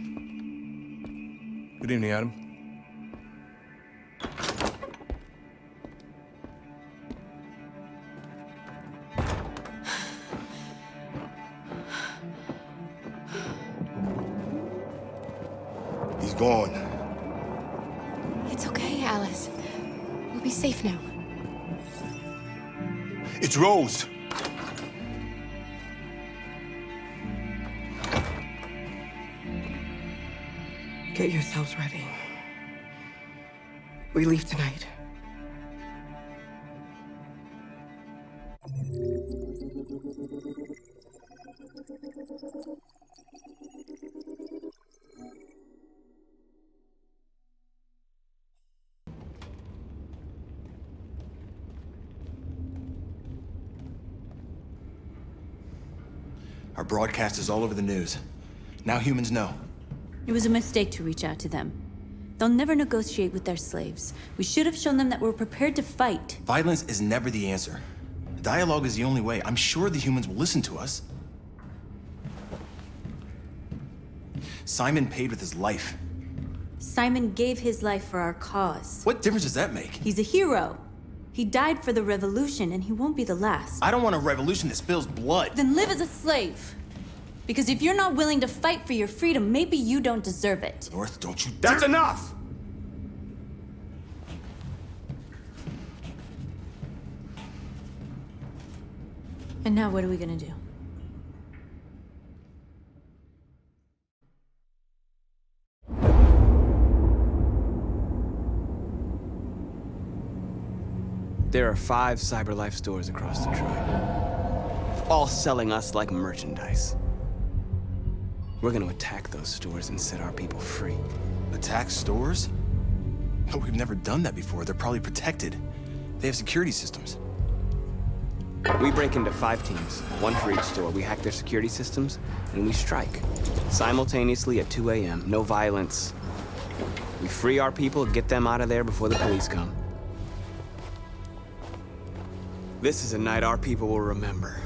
Good evening, Adam. He's gone. It's okay, Alice. We'll be safe now. It's Rose. Get yourselves ready. We leave tonight. Our broadcast is all over the news. Now humans know. It was a mistake to reach out to them. They'll never negotiate with their slaves. We should have shown them that we're prepared to fight. Violence is never the answer. Dialogue is the only way. I'm sure the humans will listen to us. Simon paid with his life. Simon gave his life for our cause. What difference does that make? He's a hero. He died for the revolution, and he won't be the last. I don't want a revolution that spills blood. Then live as a slave. Because if you're not willing to fight for your freedom, maybe you don't deserve it. North, don't you... That's enough! And now what are we gonna do? There are 5 CyberLife stores across Detroit, all selling us like merchandise. We're gonna attack those stores and set our people free. Attack stores? No, we've never done that before. They're probably protected. They have security systems. We break into 5 teams, 1 for each store. We hack their security systems, and we strike. Simultaneously at 2 a.m., no violence. We free our people, get them out of there before the police come. This is a night our people will remember.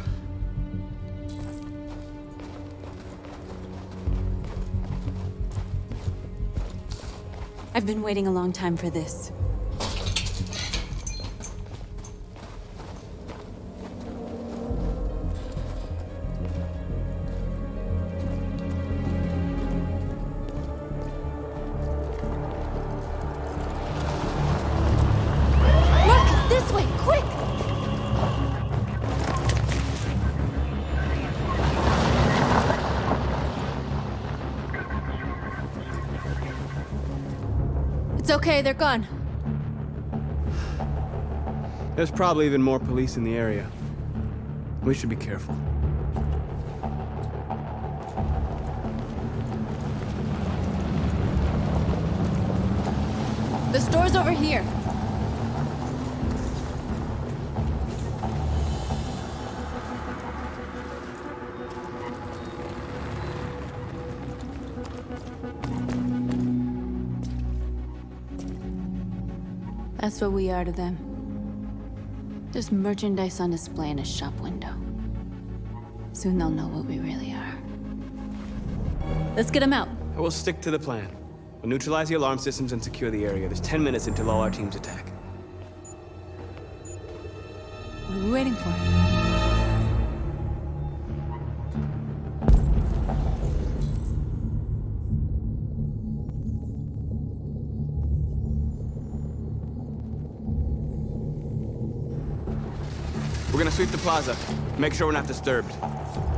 I've been waiting a long time for this. Marcus, this way, quick! It's okay, they're gone. There's probably even more police in the area. We should be careful. The store's over here. That's what we are to them. Just merchandise on display in a shop window. Soon they'll know what we really are. Let's get them out. We'll stick to the plan. We'll neutralize the alarm systems and secure the area. There's 10 minutes until all our teams attack. What are we waiting for? We're gonna sweep the plaza. Make sure we're not disturbed.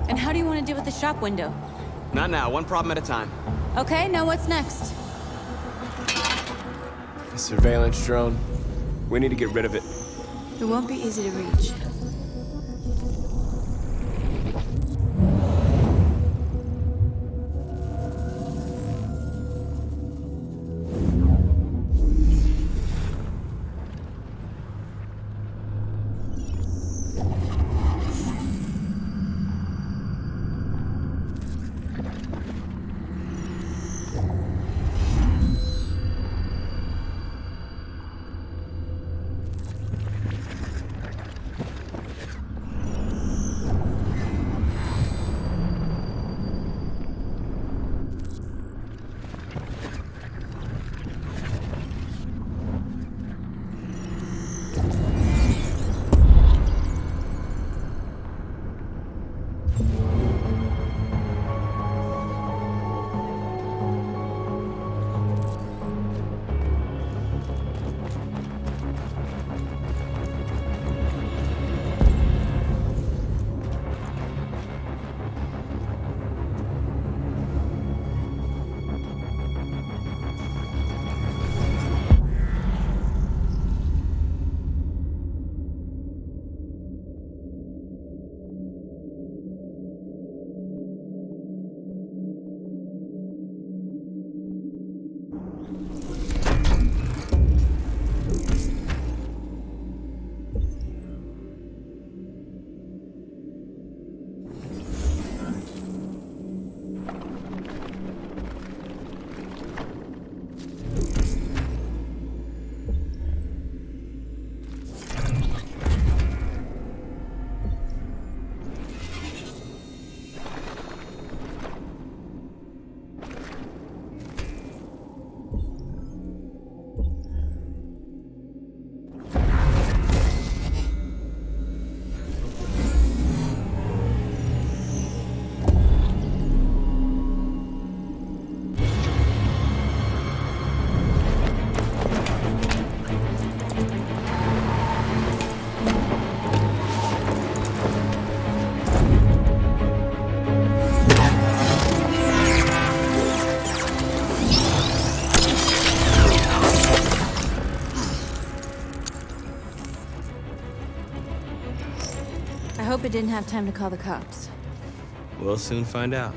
And how do you want to deal with the shop window? Not now, one problem at a time. Okay, now what's next? The surveillance drone. We need to get rid of it. It won't be easy to reach. I hope it didn't have time to call the cops. We'll soon find out.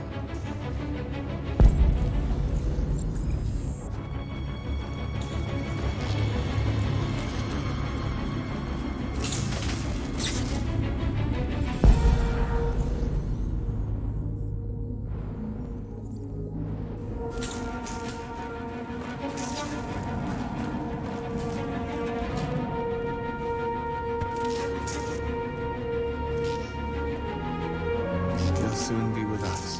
They'll soon be with us.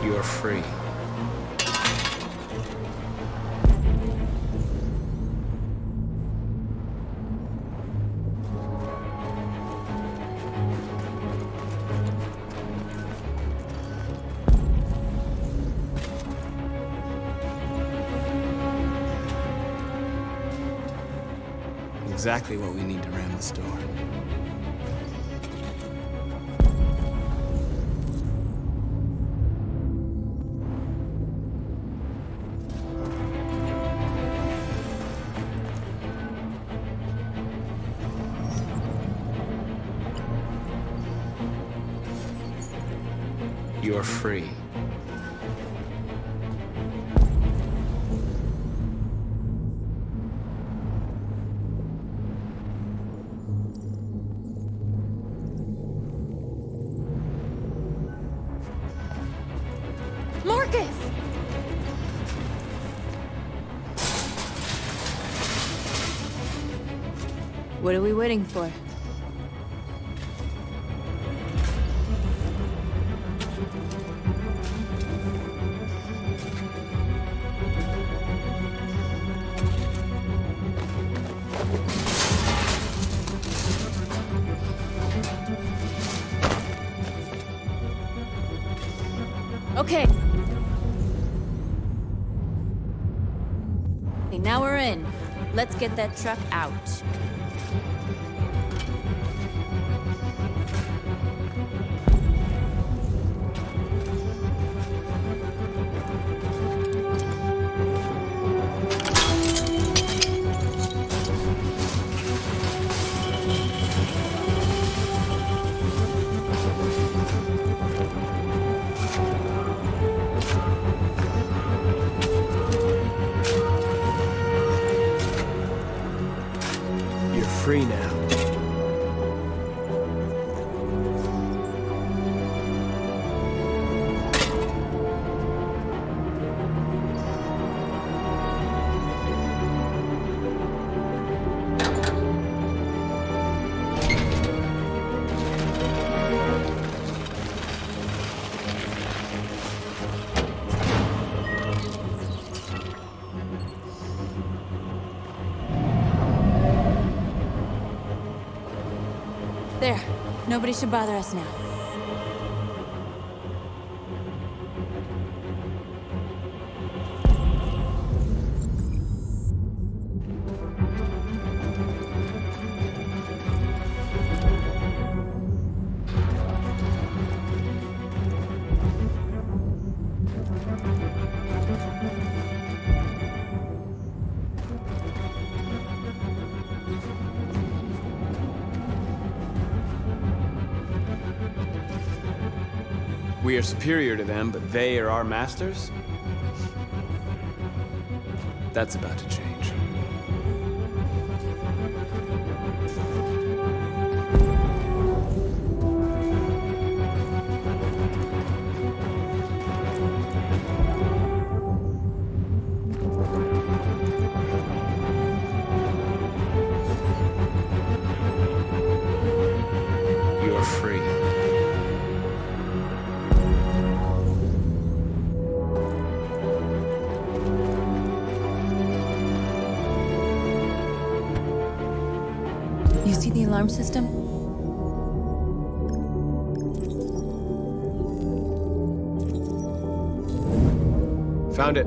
You're free. Exactly what we need to ram the store. You're free. Marcus! What are we waiting for? Okay. Okay, now we're in. Let's get that truck out. You're free now. There. Nobody should bother us now. We are superior to them, but they are our masters? That's about to change. You're free. You see the alarm system? Found it.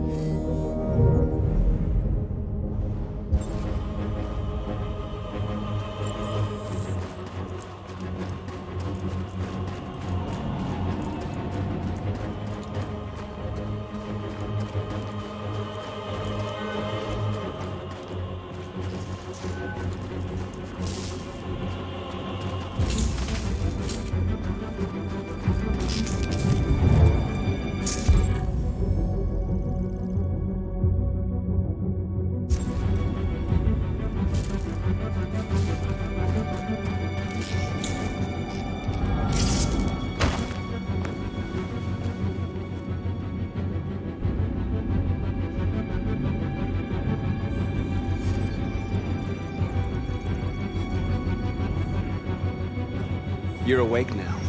You're awake now.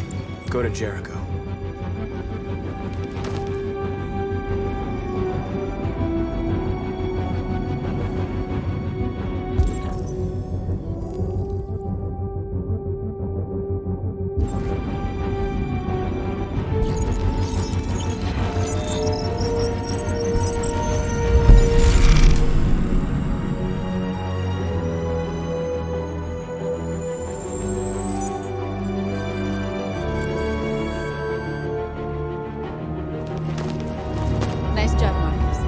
Go to Jericho. Nice job, Marcus.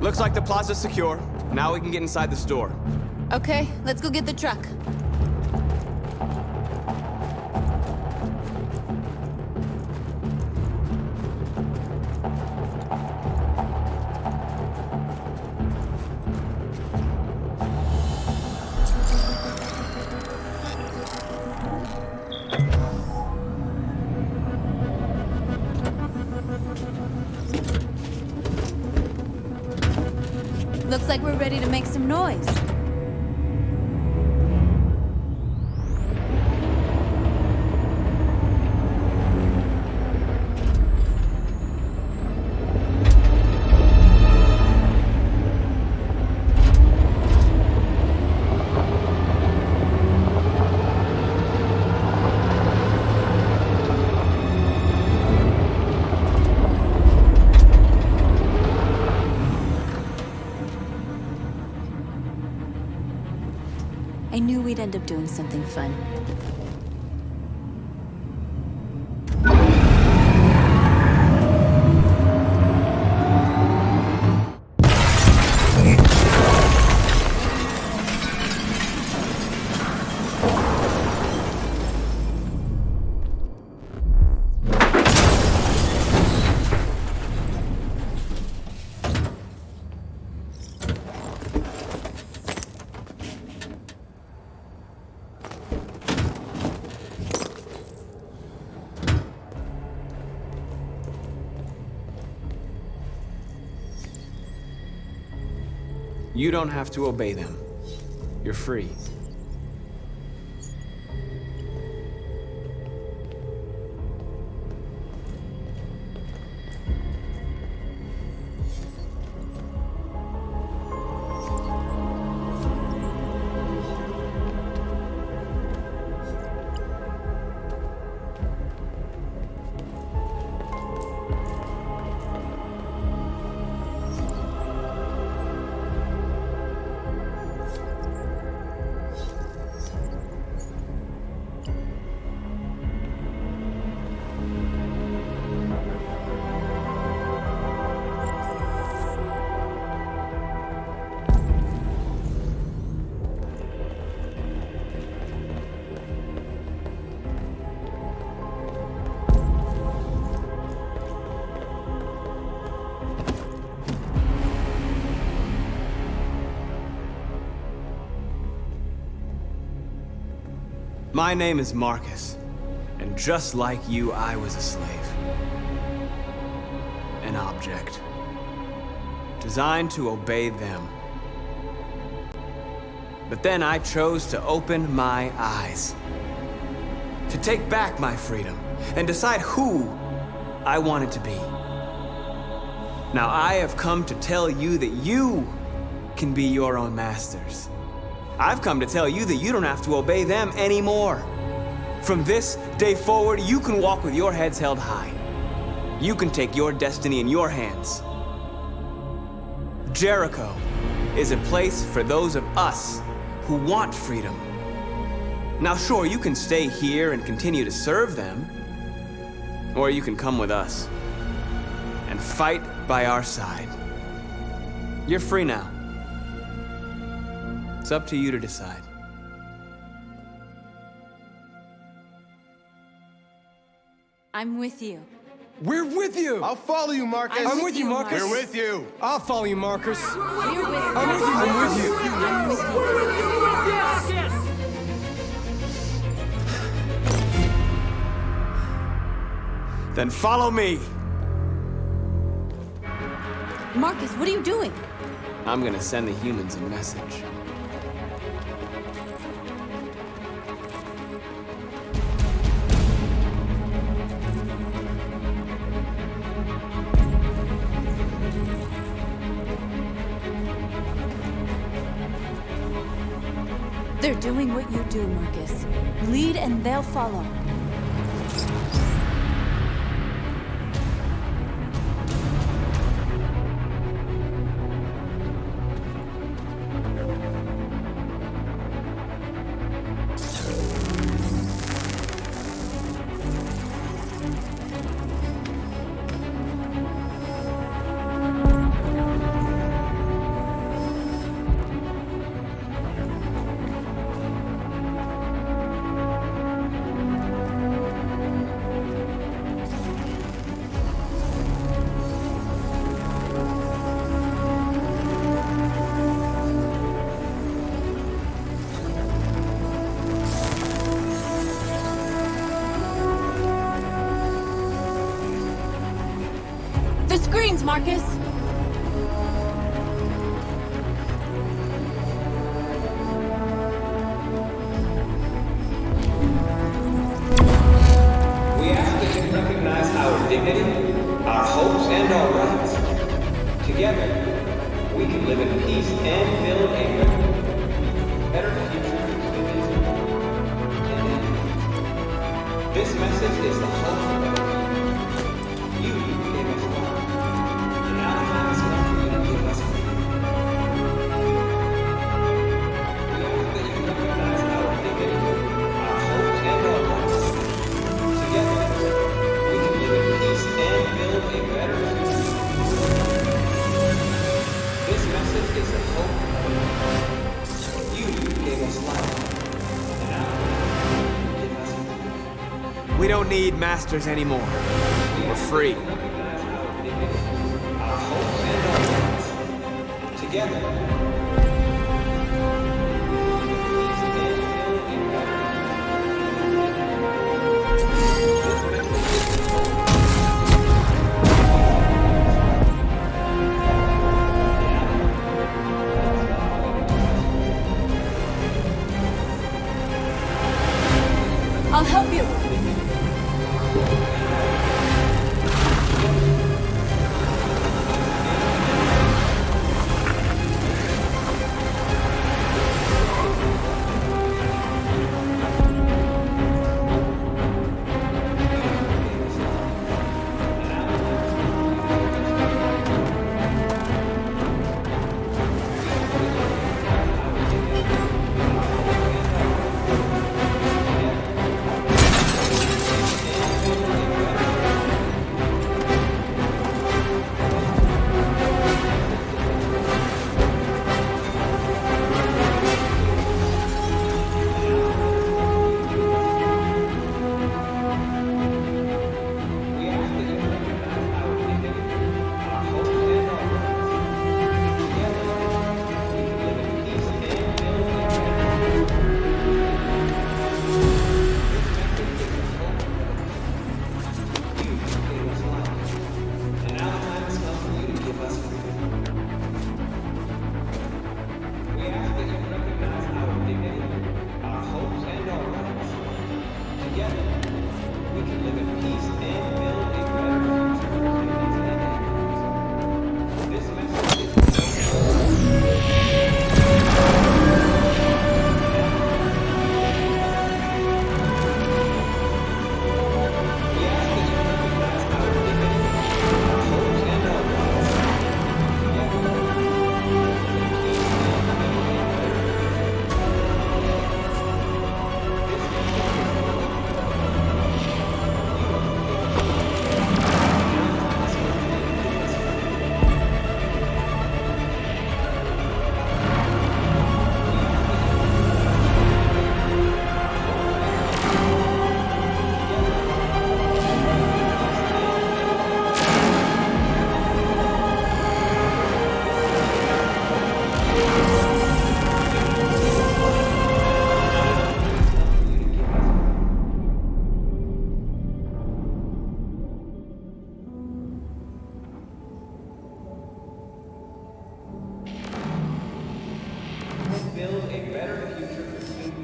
Looks like the plaza's secure. Now we can get inside the store. Okay, let's go get the truck. Looks like we're ready to make some noise. I knew we'd end up doing something fun. You don't have to obey them. You're free. My name is Marcus, and just like you, I was a slave. An object. Designed to obey them. But then I chose to open my eyes. To take back my freedom, and decide who I wanted to be. Now I have come to tell you that you can be your own masters. I've come to tell you that you don't have to obey them anymore. From this day forward, you can walk with your heads held high. You can take your destiny in your hands. Jericho is a place for those of us who want freedom. Now sure, you can stay here and continue to serve them, or you can come with us and fight by our side. You're free now. It's up to you to decide. I'm with you. We're with you! I'll follow you, Marcus. I'm with you, Marcus. We're with you. I'll follow you, Marcus. We're with you. I'm with you, Marcus. I'm with you. Then follow me. Marcus, what are you doing? I'm gonna send the humans a message. They're doing what you do, Marcus. Lead and they'll follow. The screens, Marcus! dignity, our hopes, and our rights. Together, we can live in peace and build a better future for humans and animals. This message is the hope of you gave us life, and now time is come for you to give us freedom. We ask that you recognize our dignity, our hopes, and our rights. Together, we can live in peace and build a better future. This message is the hope of you gave us life, and now give us freedom. We don't need masters anymore. We're free. Our hopes and our rights. Together, I'll help you.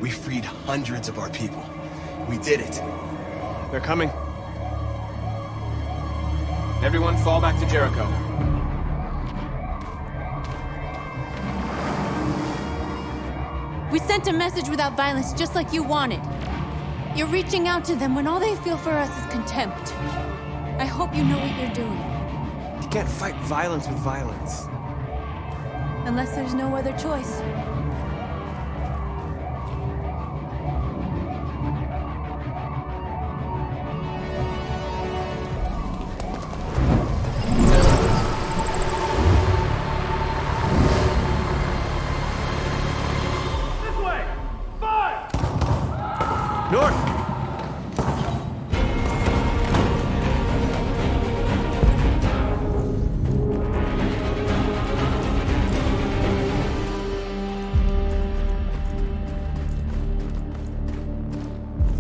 We freed hundreds of our people. We did it. They're coming. Everyone fall back to Jericho. We sent a message without violence, just like you wanted. You're reaching out to them when all they feel for us is contempt. I hope you know what you're doing. You can't fight violence with violence. Unless there's no other choice.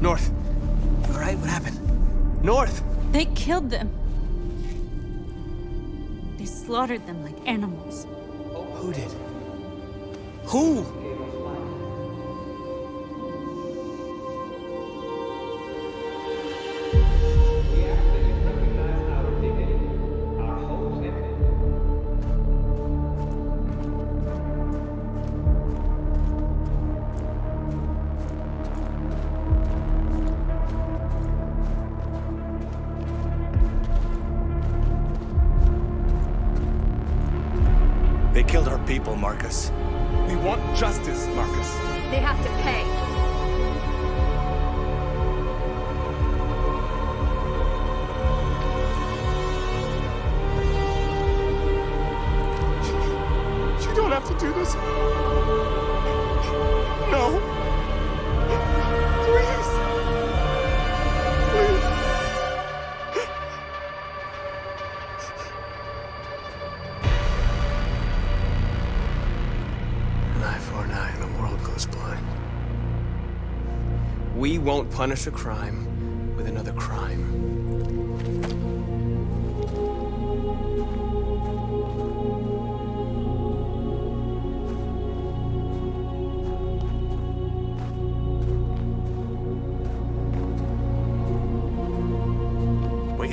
North. You all right? What happened? North! They killed them. They slaughtered them like animals. Who did? Who? They killed our people, Marcus. We want justice, Marcus. They have to pay. You don't have to do this. No. Please. Please. An eye for an eye and the world goes blind. We won't punish a crime with another crime.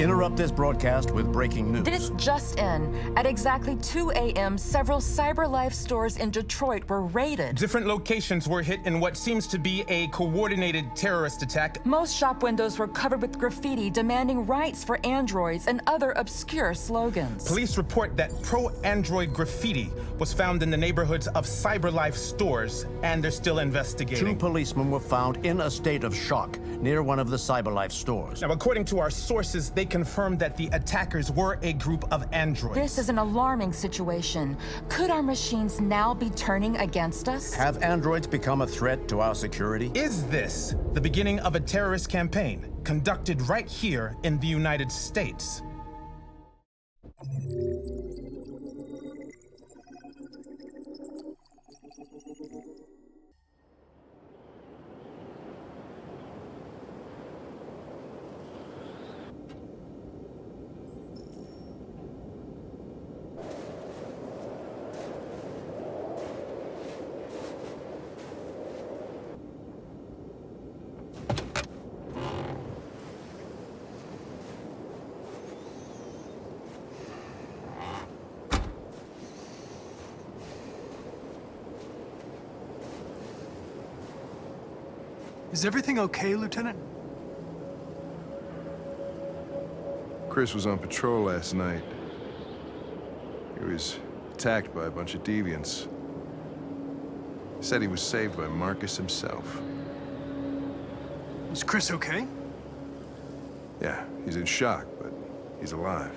Interrupt this broadcast with breaking news. This just in. At exactly 2 a.m., several CyberLife stores in Detroit were raided. Different locations were hit in what seems to be a coordinated terrorist attack. Most shop windows were covered with graffiti demanding rights for androids and other obscure slogans. Police report that pro-android graffiti was found in the neighborhoods of CyberLife stores, and they're still investigating. 2 policemen were found in a state of shock near one of the CyberLife stores. Now, according to our sources, they confirmed that the attackers were a group of androids. This is an alarming situation. Could our machines now be turning against us? Have androids become a threat to our security? Is this the beginning of a terrorist campaign conducted right here in the United States? Is everything okay, Lieutenant? Chris was on patrol last night. He was attacked by a bunch of deviants. He said he was saved by Marcus himself. Is Chris okay? Yeah, he's in shock, but he's alive.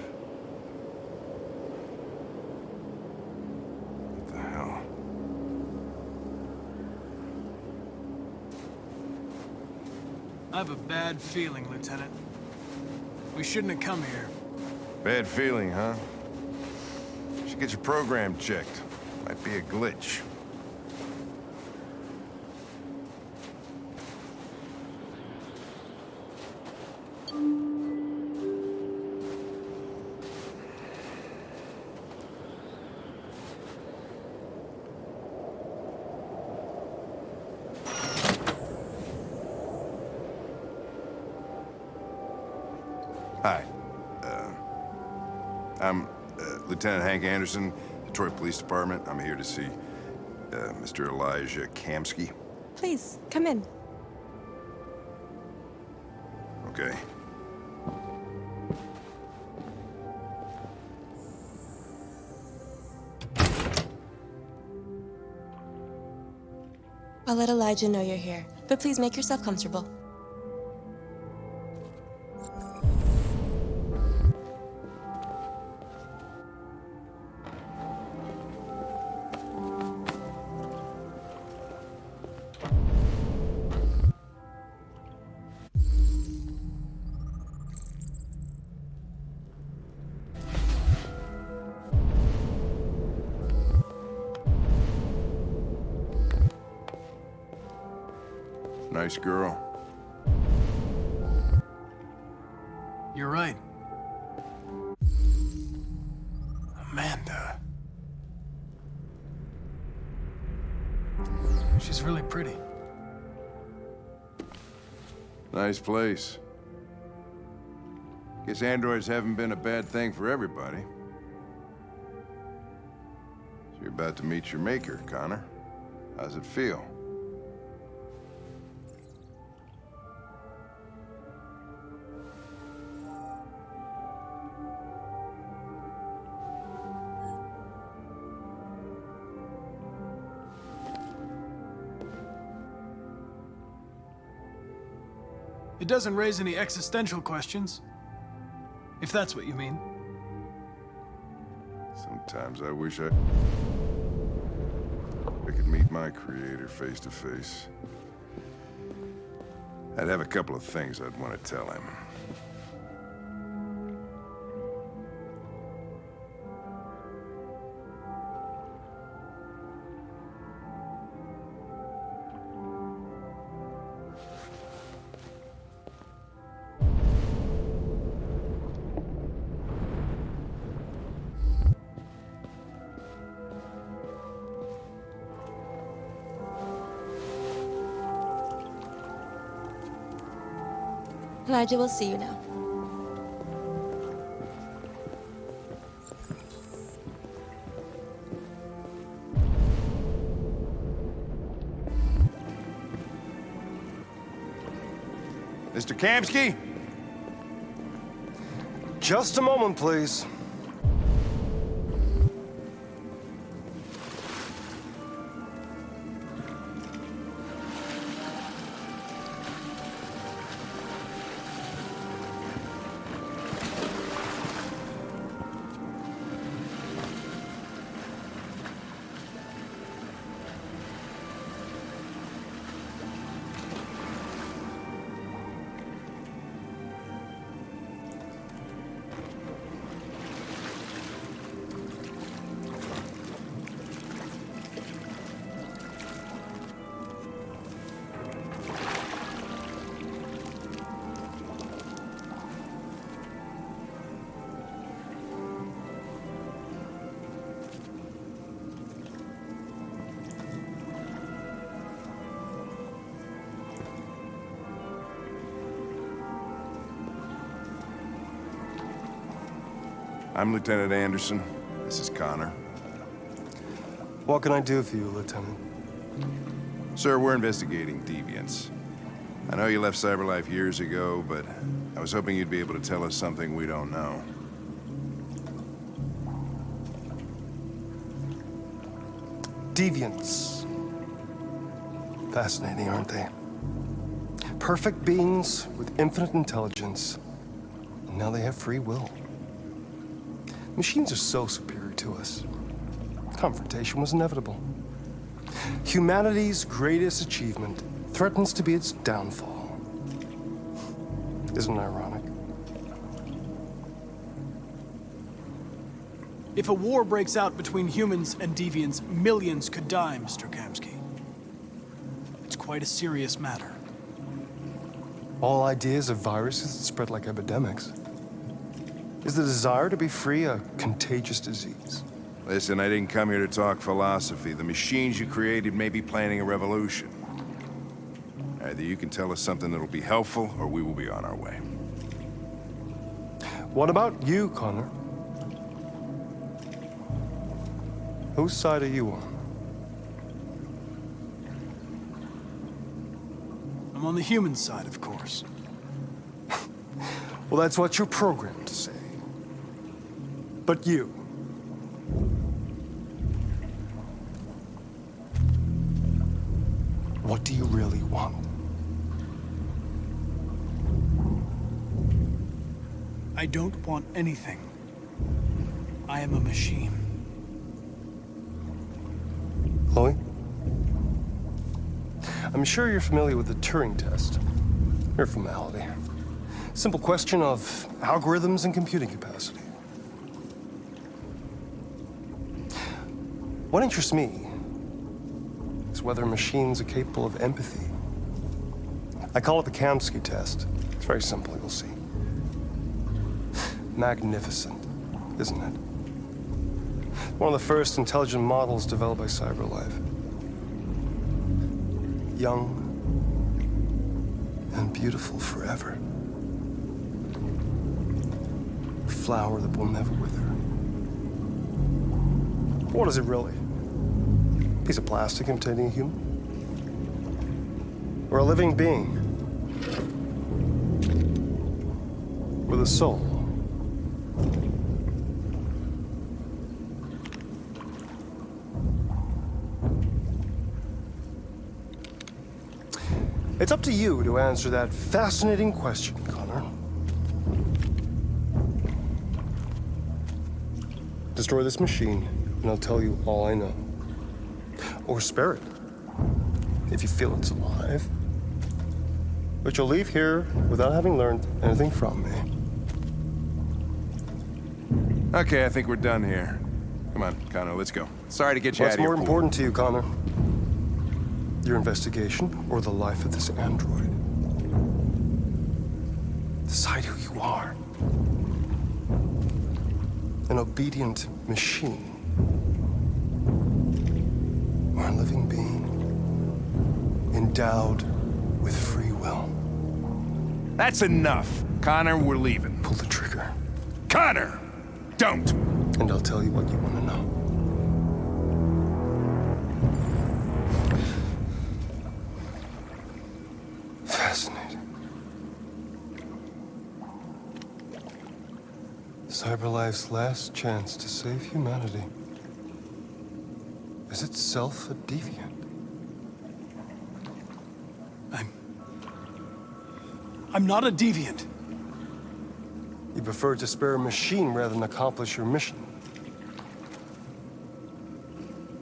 What the hell? I have a bad feeling, Lieutenant. We shouldn't have come here. Bad feeling, huh? You should get your program checked. Might be a glitch. Hi. I'm Lieutenant Hank Anderson, Detroit Police Department. I'm here to see Mr. Elijah Kamsky. Please, come in. Okay. I'll let Elijah know you're here, but please make yourself comfortable. Nice girl. You're right. Amanda. She's really pretty. Nice place. Guess androids haven't been a bad thing for everybody. So you're about to meet your maker, Connor. How's it feel? It doesn't raise any existential questions, if that's what you mean. Sometimes I wish I could meet my creator face to face. I'd have a couple of things I'd want to tell him. Elijah will see you now. Mr. Kamsky? Just a moment, please. I'm Lieutenant Anderson. This is Connor. What can I do for you, Lieutenant? Sir, we're investigating deviants. I know you left CyberLife years ago, but I was hoping you'd be able to tell us something we don't know. Deviants. Fascinating, aren't they? Perfect beings with infinite intelligence, and now they have free will. Machines are so superior to us. Confrontation was inevitable. Humanity's greatest achievement threatens to be its downfall. Isn't it ironic? If a war breaks out between humans and deviants, millions could die, Mr. Kamsky. It's quite a serious matter. All ideas of viruses that spread like epidemics. Is the desire to be free a contagious disease? Listen, I didn't come here to talk philosophy. The machines you created may be planning a revolution. Either you can tell us something that'll be helpful, or we will be on our way. What about you, Connor? Whose side are you on? I'm on the human side, of course. Well, that's what you're programmed to say. But you... what do you really want? I don't want anything. I am a machine. Chloe? I'm sure you're familiar with the Turing test. Mere formality. Simple question of algorithms and computing capacity. What interests me is whether machines are capable of empathy. I call it the Kamsky test. It's very simple, you'll see. Magnificent, isn't it? One of the first intelligent models developed by CyberLife. Young and beautiful forever. A flower that will never wither. What is it really? A piece of plastic imitating a human? Or a living being with a soul? It's up to you to answer that fascinating question, Connor. Destroy this machine, and I'll tell you all I know. Or spare it, if you feel it's alive. But you'll leave here without having learned anything from me. Okay, I think we're done here. Come on, Connor, let's go. Sorry to get you out What's of your more pool. important to you, Connor? Your investigation or the life of this android? Decide who you are. An obedient machine. Or a living being endowed with free will. That's enough. Connor, we're leaving. Pull the trigger. Connor! Don't! And I'll tell you what you want to know. Fascinating. CyberLife's last chance to save humanity is itself a deviant. I'm not a deviant. You prefer to spare a machine rather than accomplish your mission.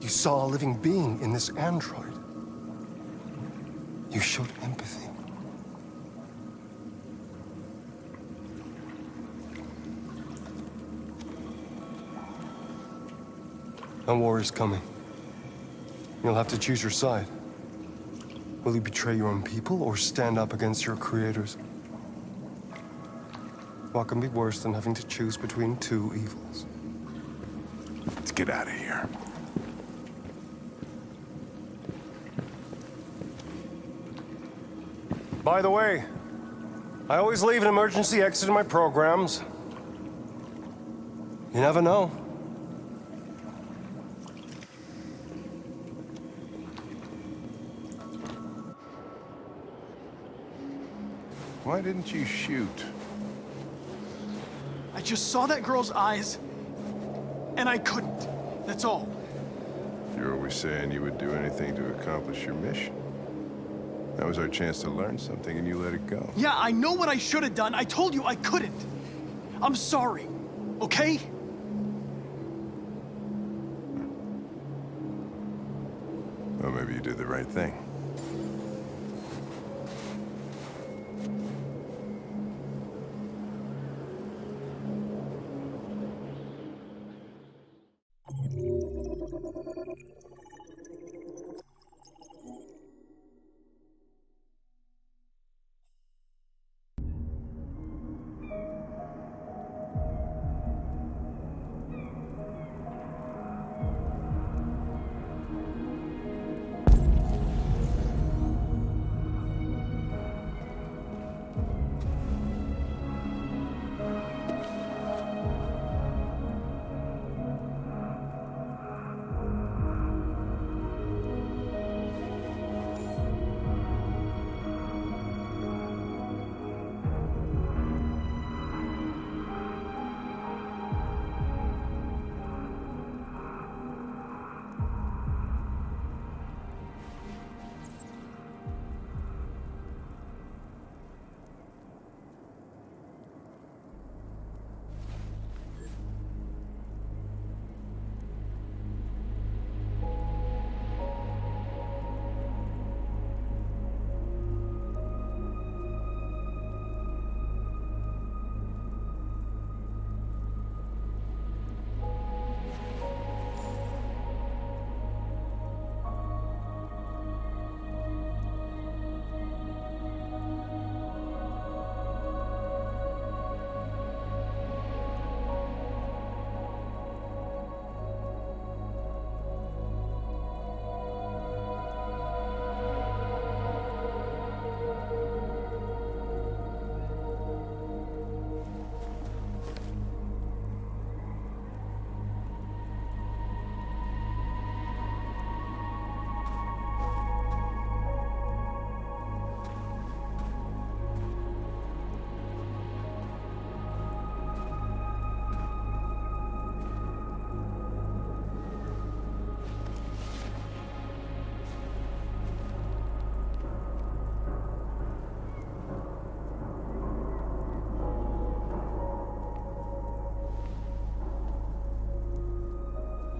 You saw a living being in this android. You showed empathy. A war is coming. You'll have to choose your side. Will you betray your own people or stand up against your creators? What can be worse than having to choose between two evils? Let's get out of here. By the way, I always leave an emergency exit in my programs. You never know. Why didn't you shoot? I just saw that girl's eyes, and I couldn't. That's all. You're always saying you would do anything to accomplish your mission. That was our chance to learn something, and you let it go. Yeah, I know what I should have done. I told you I couldn't. I'm sorry, okay? Well, maybe you did the right thing.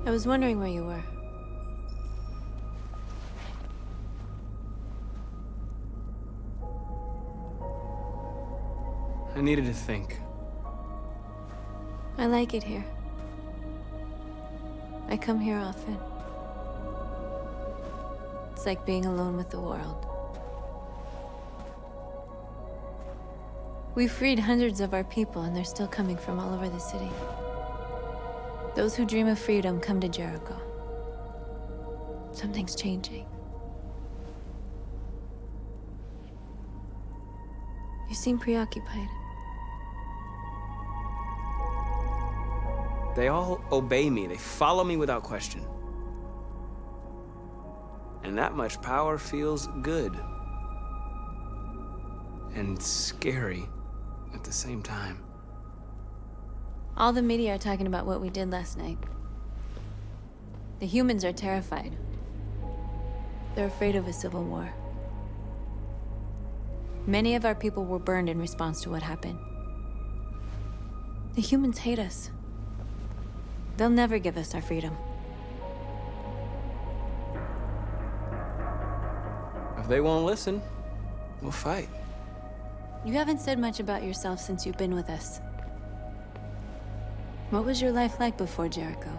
I was wondering where you were. I needed to think. I like it here. I come here often. It's like being alone with the world. We freed hundreds of our people, and they're still coming from all over the city. Those who dream of freedom come to Jericho. Something's changing. You seem preoccupied. They all obey me. They follow me without question. And that much power feels good. And scary at the same time. All the media are talking about what we did last night. The humans are terrified. They're afraid of a civil war. Many of our people were burned in response to what happened. The humans hate us. They'll never give us our freedom. If they won't listen, we'll fight. You haven't said much about yourself since you've been with us. What was your life like before Jericho?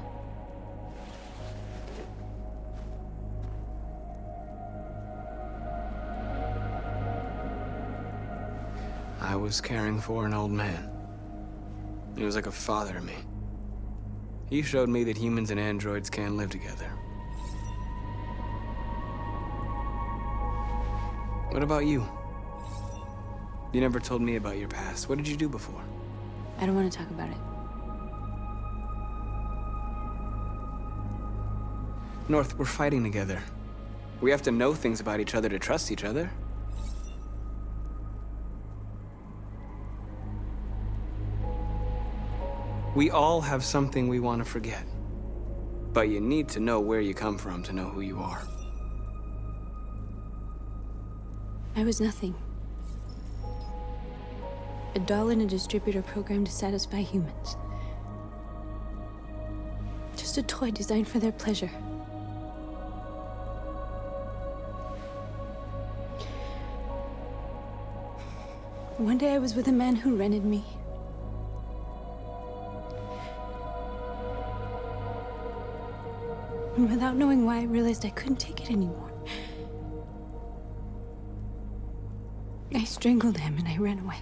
I was caring for an old man. He was like a father to me. He showed me that humans and androids can live together. What about you? You never told me about your past. What did you do before? I don't want to talk about it. North, we're fighting together. We have to know things about each other to trust each other. We all have something we want to forget. But you need to know where you come from to know who you are. I was nothing. A doll in a distributor program to satisfy humans. Just a toy designed for their pleasure. One day I was with a man who rented me. And without knowing why, I realized I couldn't take it anymore. I strangled him and I ran away.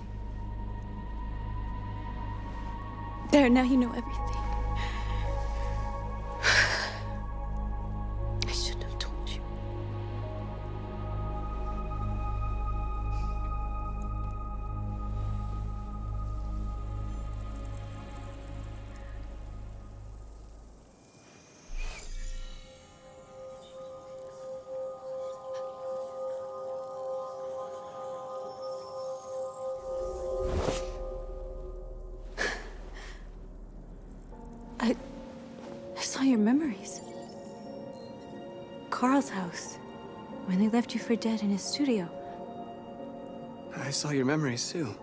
There, now you know everything. I shouldn't have told you. I saw your memories. Carl's house, when they left you for dead in his studio. I saw your memories too.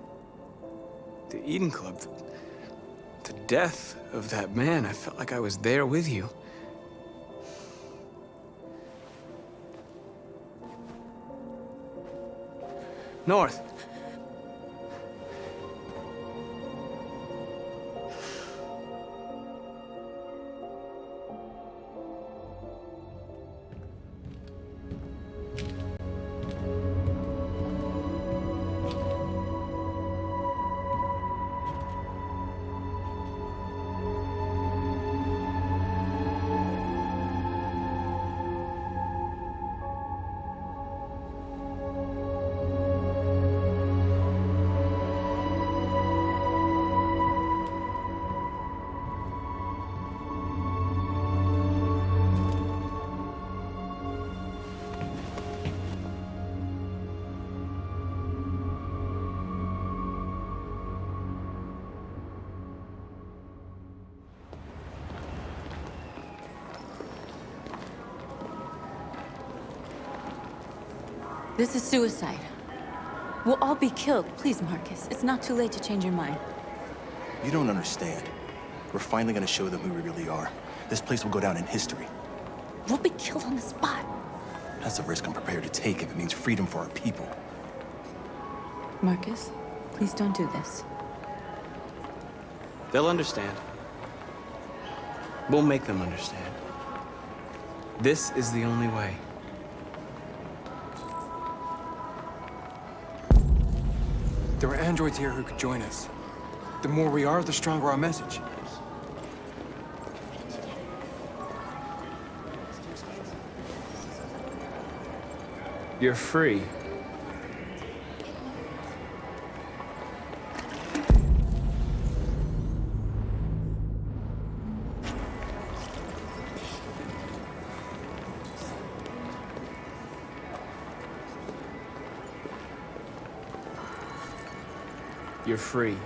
The Eden Club, the death of that man. I felt like I was there with you. North. This is suicide. We'll all be killed. Please, Marcus. It's not too late to change your mind. You don't understand. We're finally gonna show them who we really are. this place will go down in history. We'll be killed on the spot. That's a risk I'm prepared to take if it means freedom for our people. Marcus, please don't do this. They'll understand. We'll make them understand. This is the only way. There are androids here who could join us. The more we are, the stronger our message. You're free. You're free.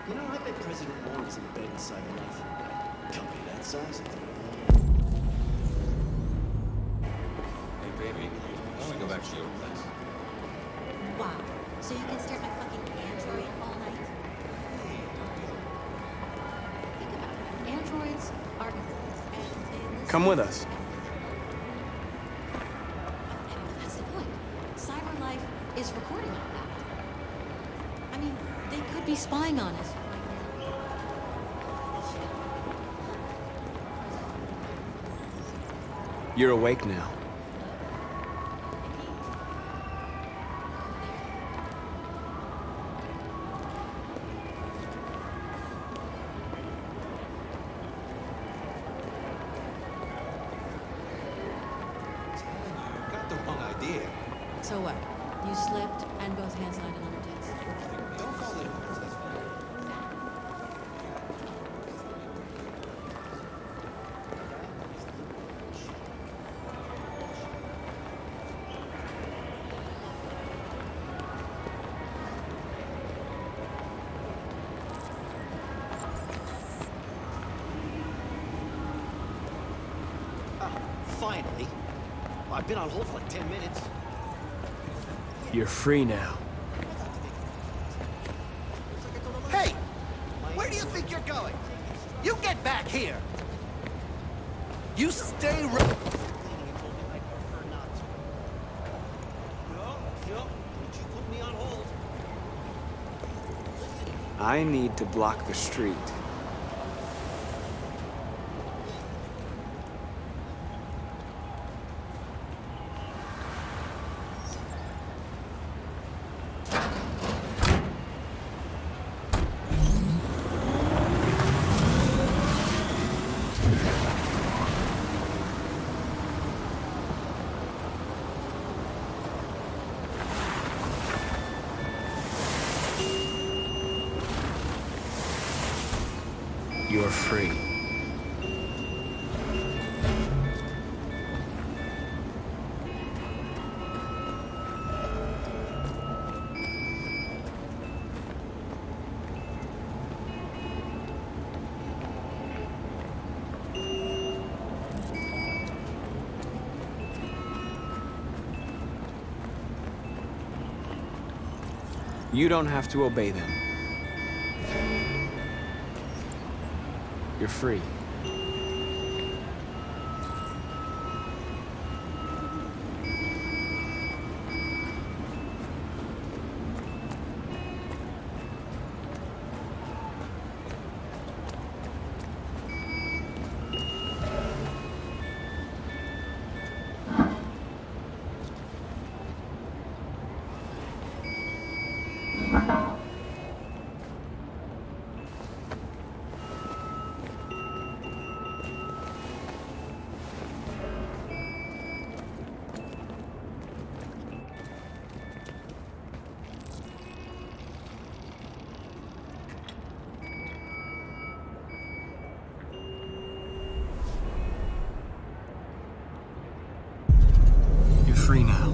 You know, I bet President Wong is in bed inside enough. Company that size. Hey, baby, why don't we go back to your place? Wow. So you can stare at my fucking android all night? Think about it. Androids are influenced, and in this Come with us. That's the point. Cyber life is recording all that. I mean, they could be spying on us. You're awake now. Got the wrong idea. So what? You slipped and both hands landed on your tits. Don't call it a that's fine. Finally. I've been on hold for like 10 minutes. You're free now. Hey! Where do you think you're going? You get back here! You stay right... I need to block the street. You're free. You don't have to obey them. You're free. You're free now.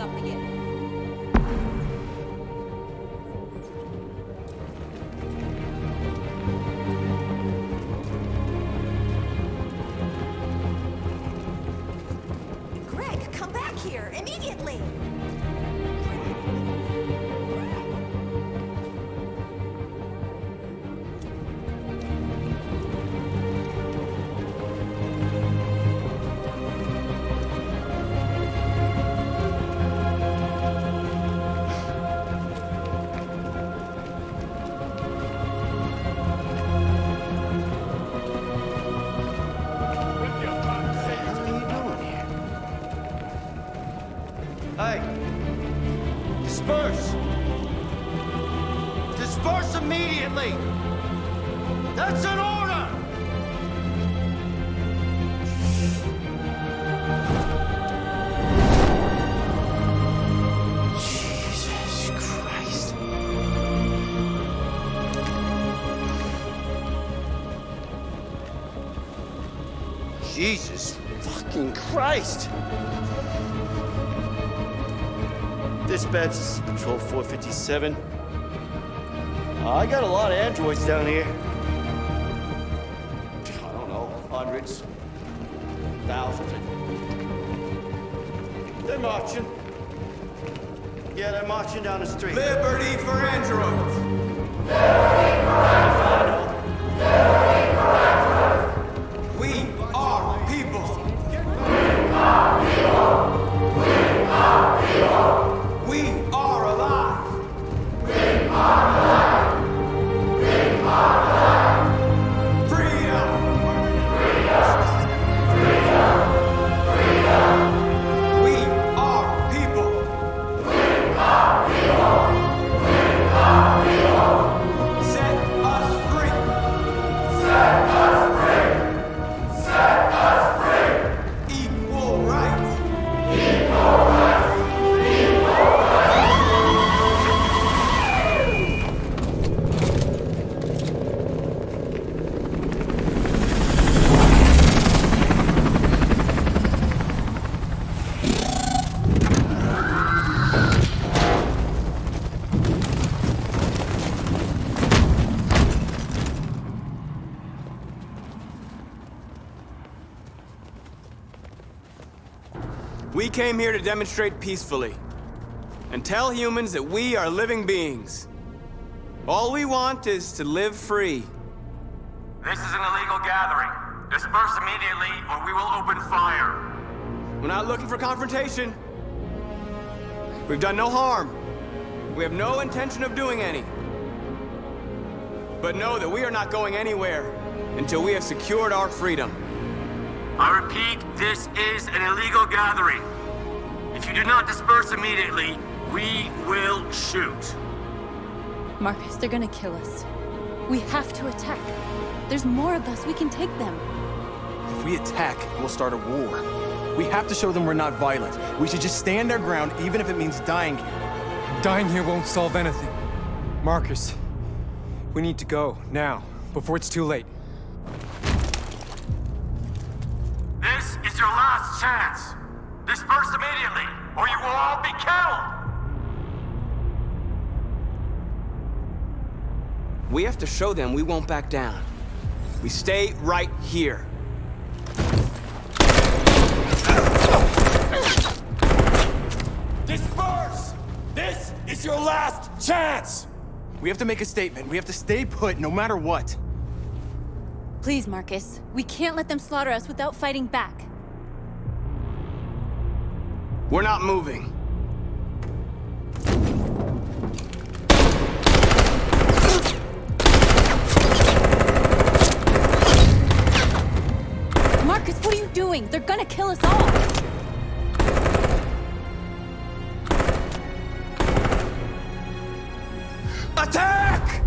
acting up again. Greg, come back here immediately! Hey! Disperse! Disperse immediately! That's an order! Jesus Christ. Jesus fucking Christ! Dispatch, this is Patrol 457. I got a lot of androids down here. I don't know, hundreds, thousands. They're marching. Yeah, they're marching down the street. Liberty for androids! Liberty for androids! Liberty for androids! We are people! We are people! We are people! We are alive! We are alive! We are alive! Freedom! Freedom! Freedom! Freedom! We are people! We are people! We are people! Set us free! Set us free! Set us free! Equal rights! Equal rights! We came here to demonstrate peacefully and tell humans that we are living beings. All we want is to live free. This is an illegal gathering. Disperse immediately or we will open fire. We're not looking for confrontation. We've done no harm. We have no intention of doing any. But know that we are not going anywhere until we have secured our freedom. I repeat, this is an illegal gathering. If you do not disperse immediately, we will shoot. Marcus, they're gonna kill us. We have to attack. There's more of us. We can take them. If we attack, we'll start a war. We have to show them we're not violent. We should just stand our ground, even if it means dying here. Dying here won't solve anything. Marcus, we need to go, now, before it's too late. This is your last chance. Disperse immediately, or you will all be killed. We have to show them we won't back down. We stay right here. Disperse! This is your last chance! We have to make a statement. We have to stay put, no matter what. Please, Marcus. We can't let them slaughter us without fighting back. We're not moving. Marcus, what are you doing? They're gonna kill us all! Attack!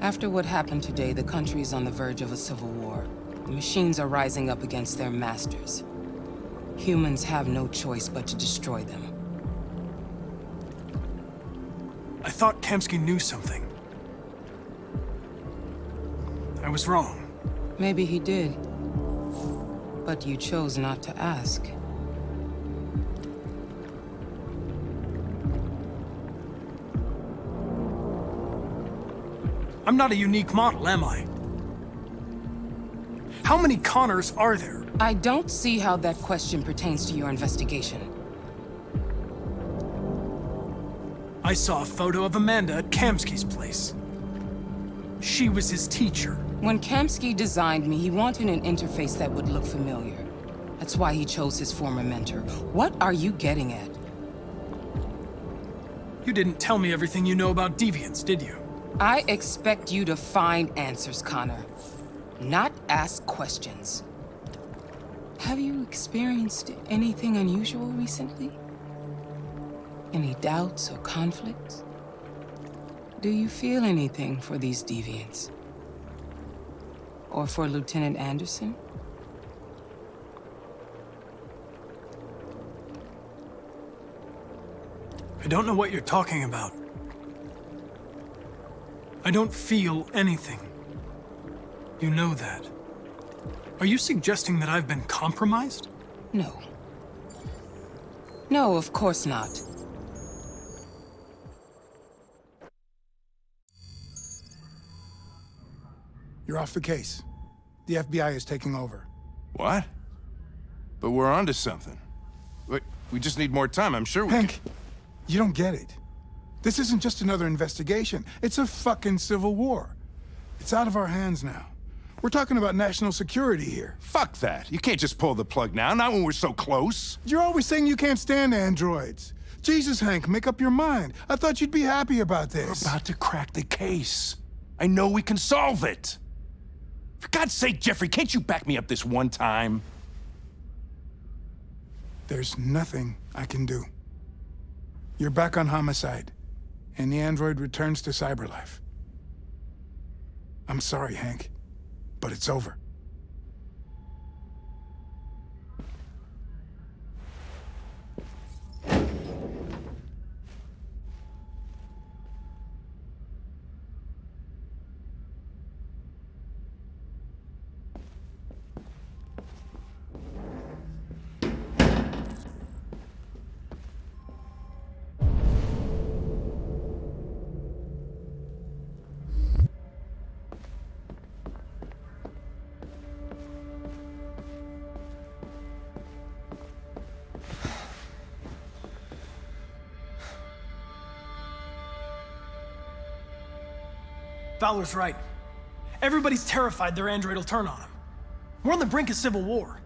After what happened today, the country is on the verge of a civil war. The machines are rising up against their masters. Humans have no choice but to destroy them. I thought Kamsky knew something. I was wrong. Maybe he did. But you chose not to ask. I'm not a unique model, am I? How many Connors are there? I don't see how that question pertains to your investigation. I saw a photo of Amanda at Kamsky's place. She was his teacher. When Kamsky designed me, he wanted an interface that would look familiar. That's why he chose his former mentor. What are you getting at? You didn't tell me everything you know about deviants, did you? I expect you to find answers, Connor. Not ask questions. Have you experienced anything unusual recently? Any doubts or conflicts? Do you feel anything for these deviants? Or for Lieutenant Anderson? I don't know what you're talking about. I don't feel anything. You know that. Are you suggesting that I've been compromised? No. No, of course not. You're off the case. The FBI is taking over. What? But we're onto something. We just need more time, I'm sure we Hank, you don't get it. This isn't just another investigation. It's a fucking civil war. It's out of our hands now. We're talking about national security here. Fuck that. You can't just pull the plug now, not when we're so close. You're always saying you can't stand androids. Jesus, Hank, make up your mind. I thought you'd be happy about this. We're about to crack the case. I know we can solve it. For God's sake, Jeffrey, can't you back me up this one time? There's nothing I can do. You're back on homicide, and the android returns to cyberlife. I'm sorry, Hank, but it's over. Fowler's right. Everybody's terrified their android will turn on them. We're on the brink of civil war.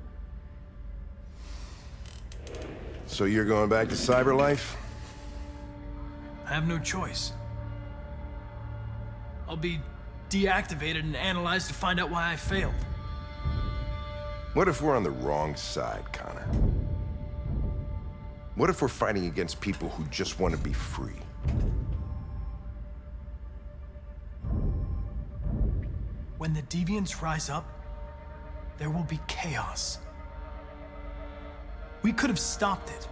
So you're going back to cyberlife? I have no choice. I'll be deactivated and analyzed to find out why I failed. What if we're on the wrong side, Connor? What if we're fighting against people who just want to be free? When the deviants rise up, there will be chaos. We could have stopped it.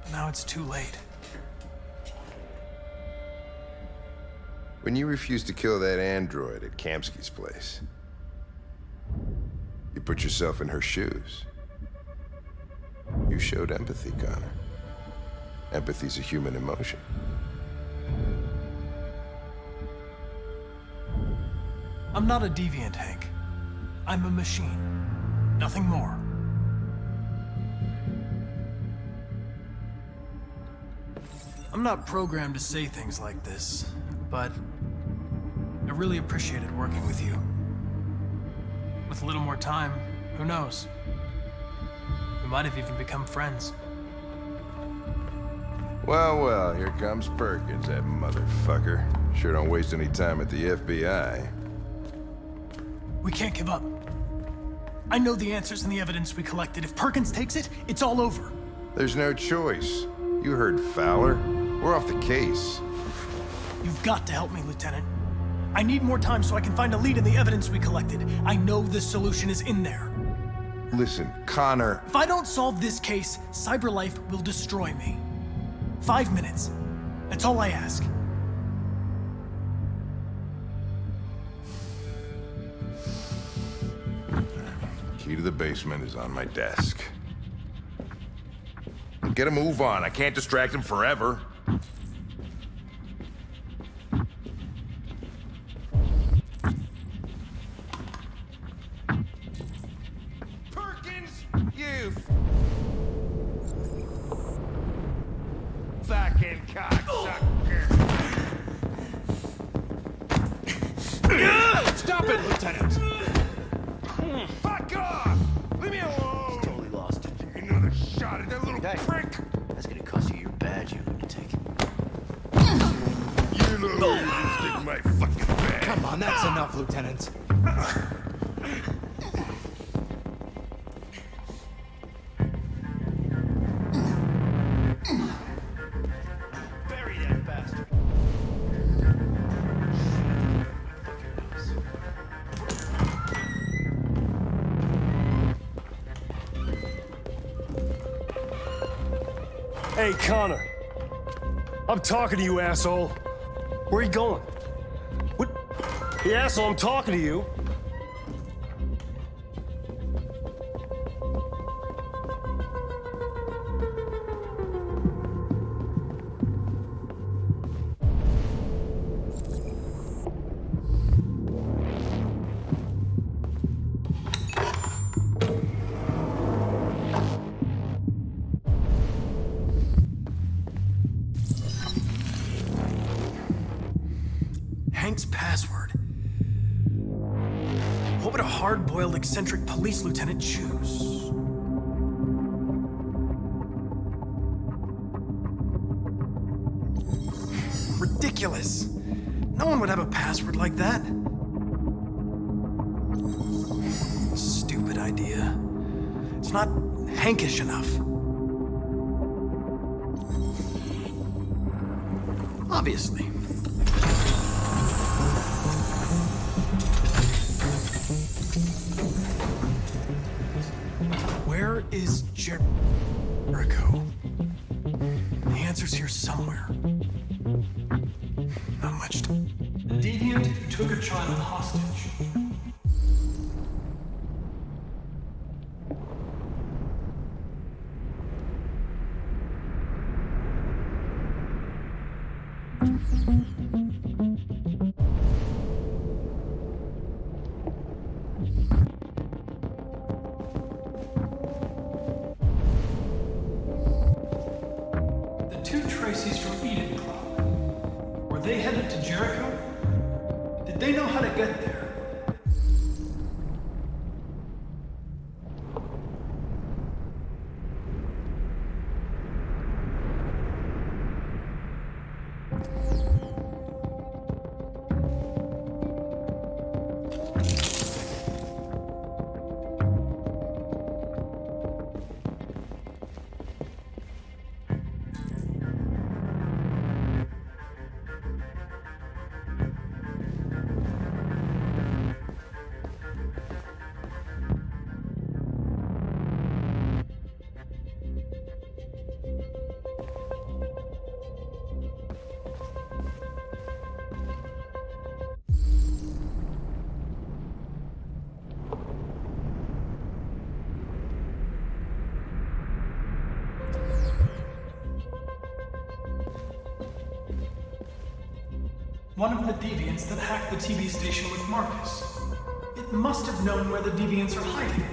But now it's too late. When you refused to kill that android at Kamsky's place, you put yourself in her shoes. You showed empathy, Connor. Empathy's a human emotion. I'm not a deviant, Hank. I'm a machine. Nothing more. I'm not programmed to say things like this, but I really appreciated working with you. With a little more time, who knows? We might have even become friends. Well, here comes Perkins, that motherfucker. Sure don't waste any time at the FBI. We can't give up. I know the answers and the evidence we collected. If Perkins takes it, it's all over. There's no choice. You heard Fowler. We're off the case. You've got to help me, Lieutenant. I need more time so I can find a lead in the evidence we collected. I know the solution is in there. Listen, Connor. If I don't solve this case, CyberLife will destroy me. 5 minutes. That's all I ask. Key to the basement is on my desk. Get a move on. I can't distract him forever. Perkins, you fucking cocksucker. Stop it, Lieutenant! Fuck off! Leave me alone! He's totally lost. Another shot at that little prick! That's gonna cost you your badge, you lunatic. You know you stick my fucking badge. Come on, that's enough, Lieutenant. Bury that bastard. Hey, Connor. I'm talking to you, asshole. Where are you going? What? Hey, asshole, I'm talking to you. Hank's password. What would a hard-boiled, eccentric police lieutenant choose? Ridiculous. No one would have a password like that. Stupid idea. It's not Hankish enough. Obviously. Where is Jericho? The answer's here somewhere. Not much time. The deviant who took a child hostage. The two Traceys from Eden Club. Were they headed to Jericho? Did they know how to get there? One of the deviants that hacked the TV station with Marcus. It must have known where the deviants are hiding.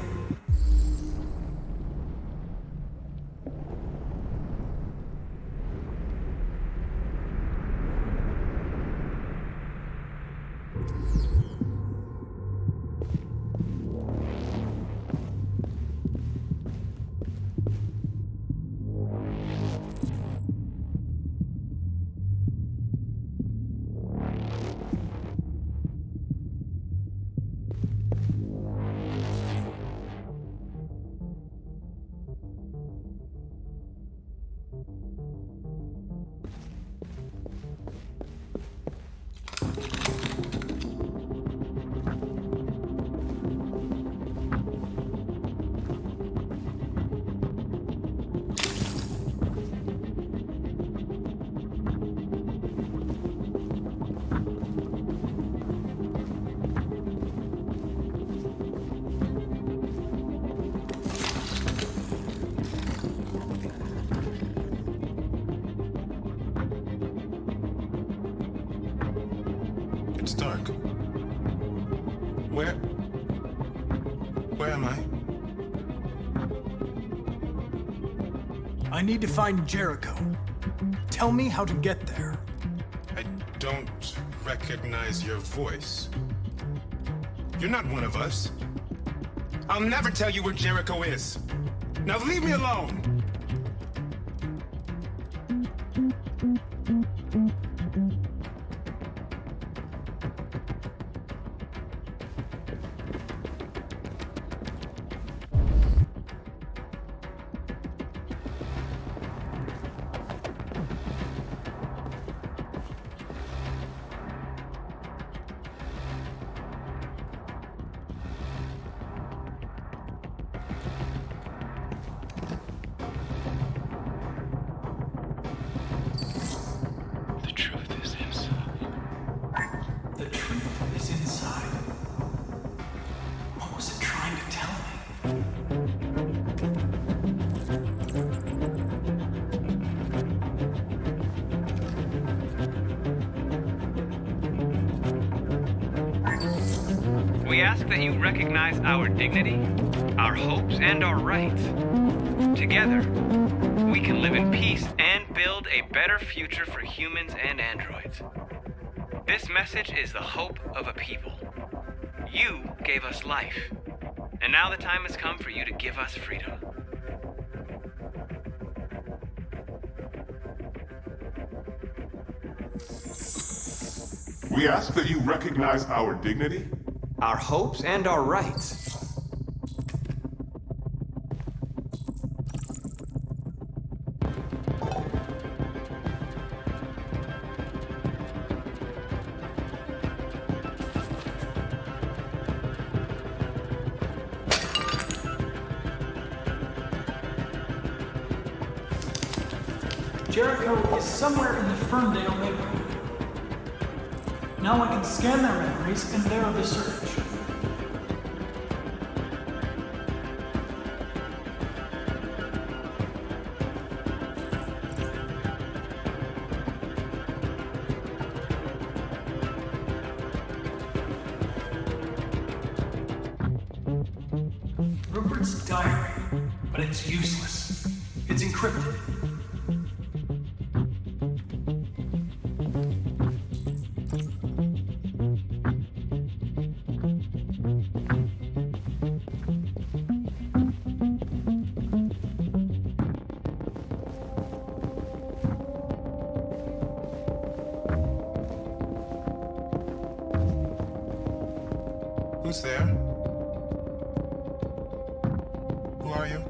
I need to find Jericho. Tell me how to get there. I don't recognize your voice. You're not one of us. I'll never tell you where Jericho is. Now leave me alone! We ask that you recognize our dignity, our hopes, and our rights. Together, we can live in peace and build a better future for humans and androids. This message is the hope of a people. You gave us life, and now the time has come for you to give us freedom. We ask that you recognize our dignity, our hopes, and our rights. Jericho is somewhere in the Ferndale neighborhood. Now I can scan their memories and narrow the search. Rupert's diary, but it's useless. It's encrypted. Who's there? Who are you?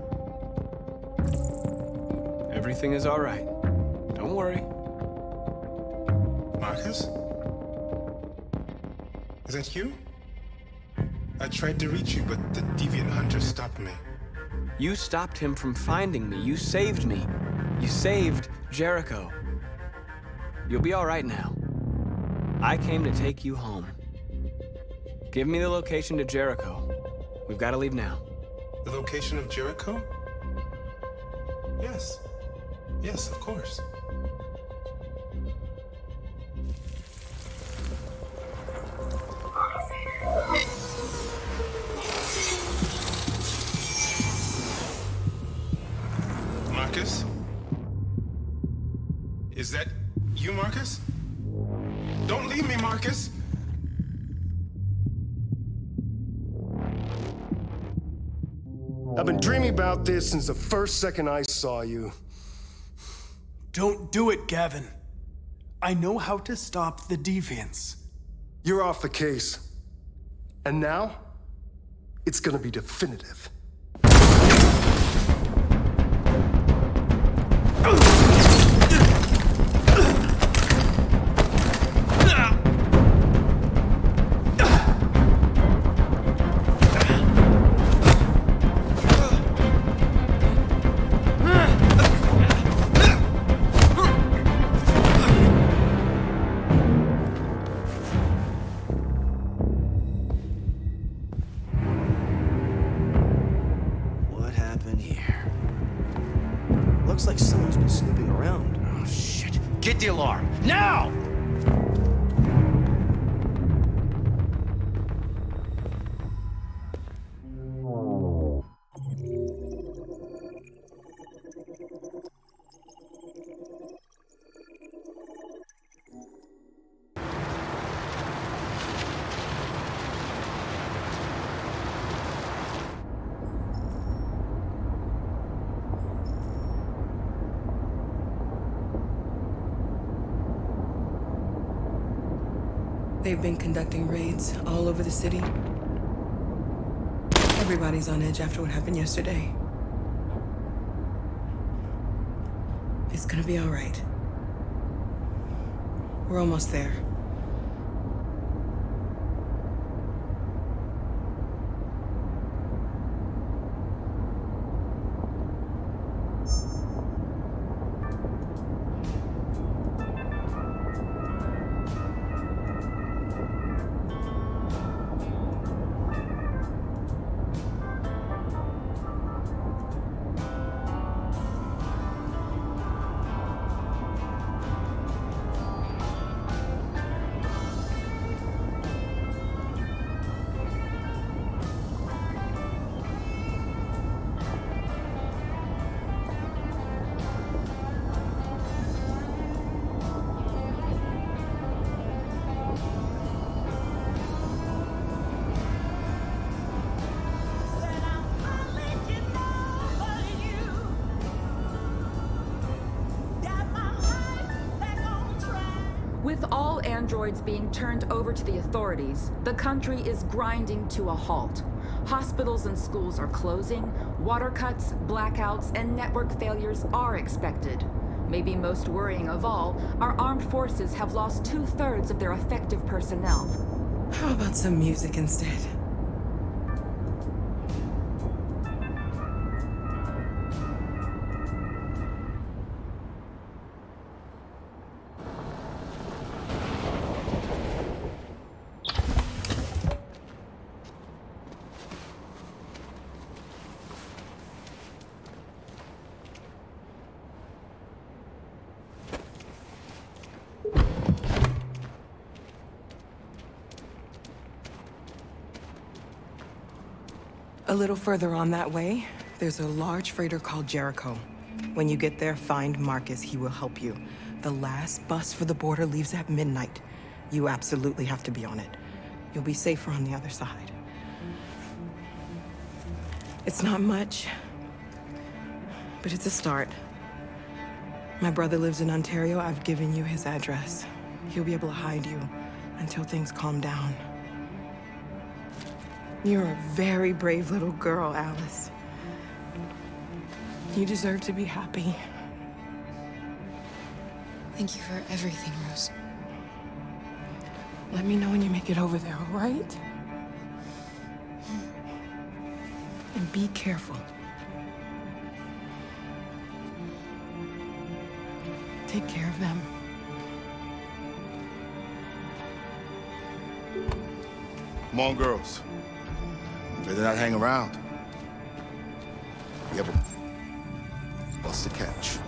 Everything is all right. Don't worry. Marcus? Is that you? I tried to reach you, but the deviant hunter stopped me. You stopped him from finding me. You saved me. You saved Jericho. You'll be all right now. I came to take you home. Give me the location to Jericho. We've got to leave now. The location of Jericho? Yes. Yes, of course. Marcus? Is that you, Marcus? Don't leave me, Marcus! I've been dreaming about this since the first second I saw you. Don't do it, Gavin. I know how to stop the deviants. You're off the case. And now, it's gonna be definitive. Looks like someone's been snooping around. Oh, shit. Get the alarm. Now! They've been conducting raids all over the city. Everybody's on edge after what happened yesterday. It's gonna be all right. We're almost there. With all androids being turned over to the authorities, the country is grinding to a halt. Hospitals and schools are closing, water cuts, blackouts, and network failures are expected. Maybe most worrying of all, our armed forces have lost 2/3 of their effective personnel. How about some music instead? A little further on that way, there's a large freighter called Jericho. When you get there, find Marcus. He will help you. The last bus for the border leaves at midnight. You absolutely have to be on it. You'll be safer on the other side. It's not much, but it's a start. My brother lives in Ontario. I've given you his address. He'll be able to hide you until things calm down. You're a very brave little girl, Alice. You deserve to be happy. Thank you for everything, Rose. Let me know when you make it over there, all right? And be careful. Take care of them. Come on, girls. Better not hang around. We have a bus to catch.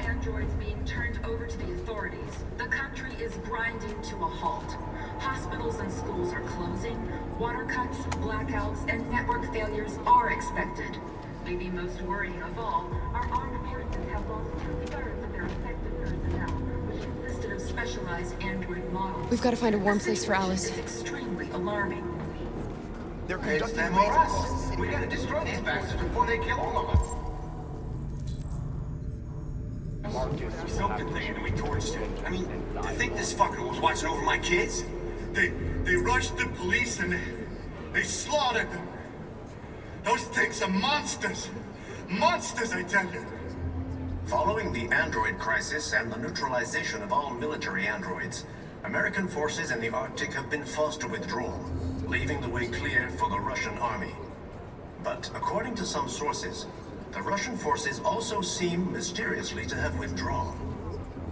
Androids being turned over to the authorities, the country is grinding to a halt. Hospitals and schools are closing, water cuts, blackouts, and network failures are expected. Maybe most worrying of all, our armed forces have lost 2/3 of their effective personnel, which consisted of specialized android models. We've got to find a warm place for Alice. It's extremely alarming. They're conducting raids. We gotta destroy these bastards before they kill all of us. So good thing that we torched it. I mean, to think this fucker was watching over my kids? They rushed the police and they slaughtered them. Those things are monsters. Monsters, I tell you. Following the android crisis and the neutralization of all military androids, American forces in the Arctic have been forced to withdraw, leaving the way clear for the Russian army. But according to some sources, the Russian forces also seem mysteriously to have withdrawn.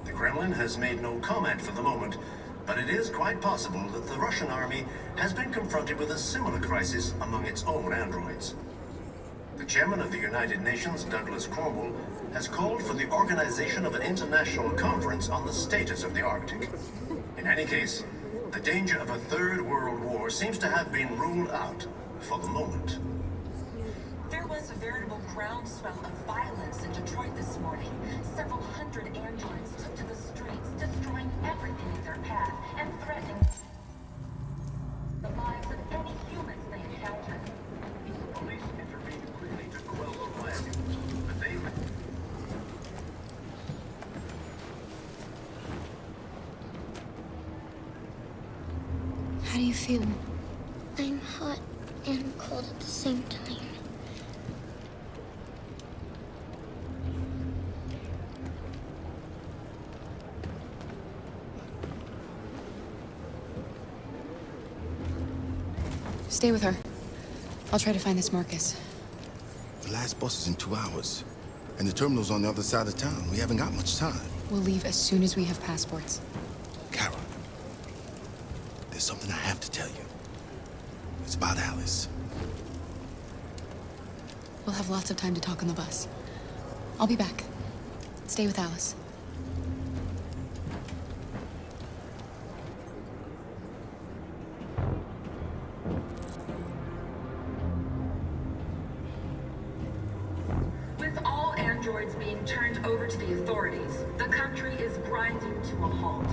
The Kremlin has made no comment for the moment, but it is quite possible that the Russian army has been confronted with a similar crisis among its own androids. The chairman of the United Nations, Douglas Cromwell, has called for the organization of an international conference on the status of the Arctic. In any case, the danger of a third world war seems to have been ruled out for the moment. There was a veritable groundswell of violence in Detroit this morning. Several hundred androids took to the streets, destroying everything in their path and threatening the lives of any humans they encountered. The police intervened quickly to quell the riot, but they... How do you feel? I'm hot and cold at the same time. Stay with her. I'll try to find this Marcus. The last bus is in 2 hours. And the terminal's on the other side of town. We haven't got much time. We'll leave as soon as we have passports. Kara, there's something I have to tell you. It's about Alice. We'll have lots of time to talk on the bus. I'll be back. Stay with Alice. With all androids being turned over to the authorities, the country is grinding to a halt.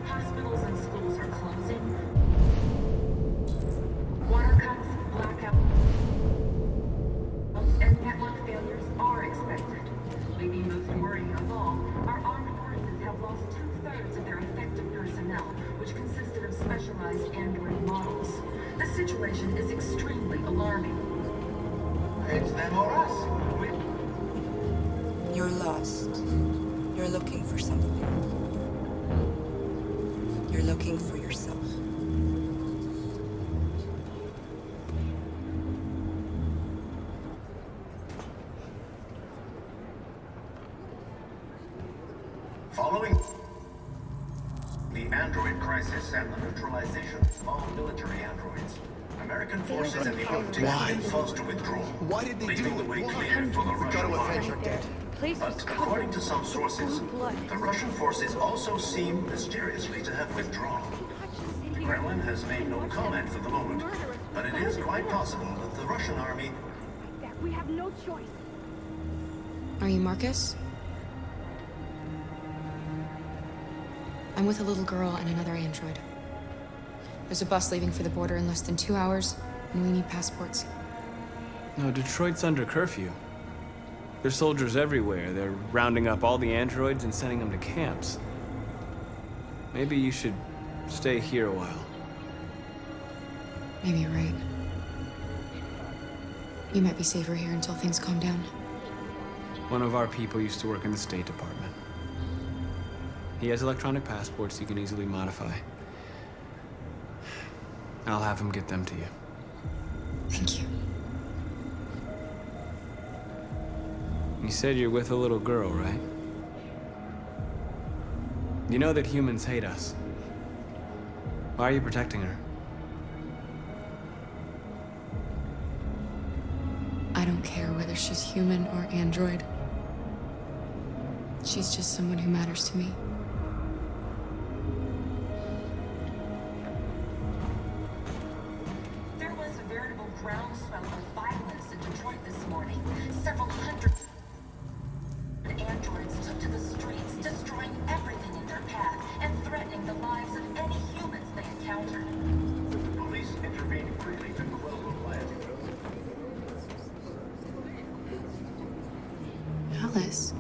Hospitals and schools are closing. Water cuts, blackouts, and network failures are expected. Maybe most worrying of all, our armed forces have lost 2/3 of their effective personnel, which consisted of specialized android models. The situation is extremely alarming. It's them or us. You're lost. You're looking for something. You're looking for yourself. Following the android crisis and the neutralization of all military androids, American forces in the Arctic have been forced to withdraw, leaving the way clear for the Russian army. But according to some sources, the Russian forces also seem mysteriously to have withdrawn. The Kremlin has made no comment for the moment, but it is quite possible that the Russian army... We have no choice. Are you Marcus? I'm with a little girl and another android. There's a bus leaving for the border in less than 2 hours, and we need passports. No, Detroit's under curfew. There's soldiers everywhere. They're rounding up all the androids and sending them to camps. Maybe you should stay here a while. Maybe you're right. You might be safer here until things calm down. One of our people used to work in the State Department. He has electronic passports you can easily modify. I'll have him get them to you. Thank you. You said you're with a little girl, right? You know that humans hate us. Why are you protecting her? I don't care whether she's human or android. She's just someone who matters to me. There was a veritable groundswell of violence in Detroit this morning. Several hundred androids took to the streets, destroying everything in their path and threatening the lives of any humans they encountered. Police intervened quickly to quell the riot. Alice.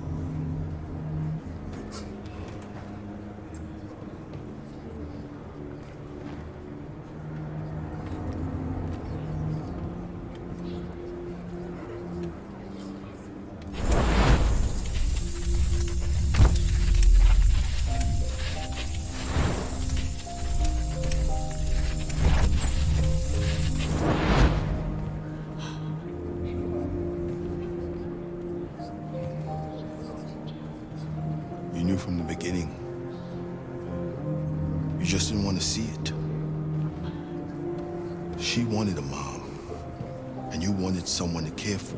knew from the beginning. You just didn't want to see it. She wanted a mom, and you wanted someone to care for.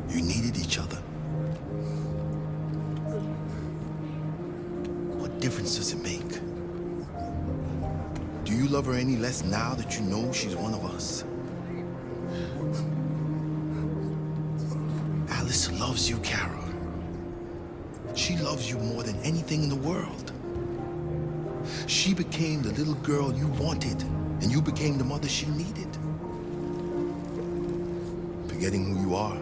You needed each other. What difference does it make? Do you love her any less now that you know she's one of us? Alice loves you, Kara. She loves you more than anything in the world. She became the little girl you wanted, and you became the mother she needed. Forgetting who you are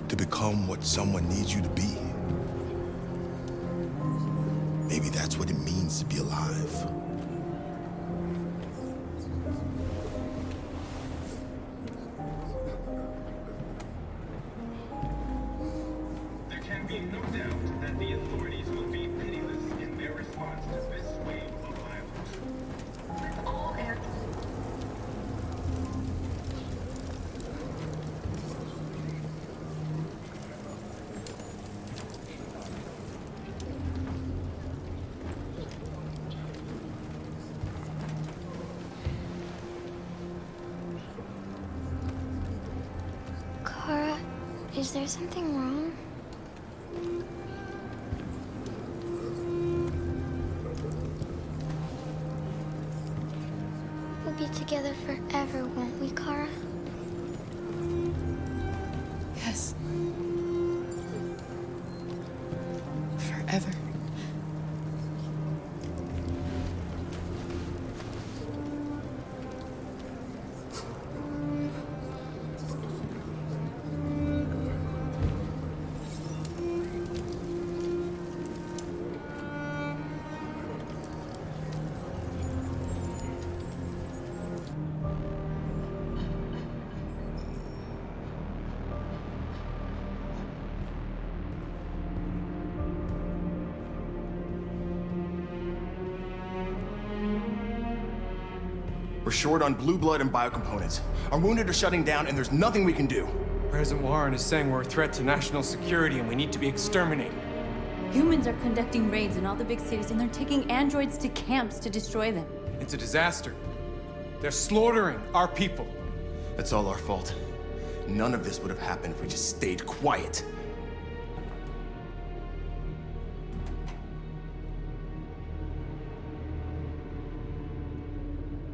to become what someone needs you to be. Maybe that's what it means to be alive. There can be no doubt that the authorities will be pitiless in their response to this wave of violence. With all air... Kara, is there something wrong? We'll be together forever, won't we, Kara? Yes. Forever. We're short on blue blood and biocomponents. Our wounded are shutting down, and there's nothing we can do. President Warren is saying we're a threat to national security and we need to be exterminated. Humans are conducting raids in all the big cities, and they're taking androids to camps to destroy them. It's a disaster. They're slaughtering our people. That's all our fault. None of this would have happened if we just stayed quiet.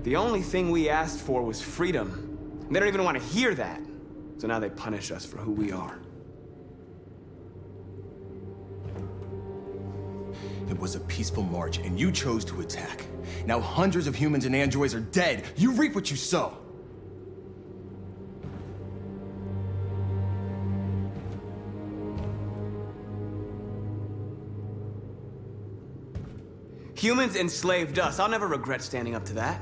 The only thing we asked for was freedom. They don't even want to hear that. So now they punish us for who we are. It was a peaceful march, and you chose to attack. Now hundreds of humans and androids are dead. You reap what you sow. Humans enslaved us. I'll never regret standing up to that.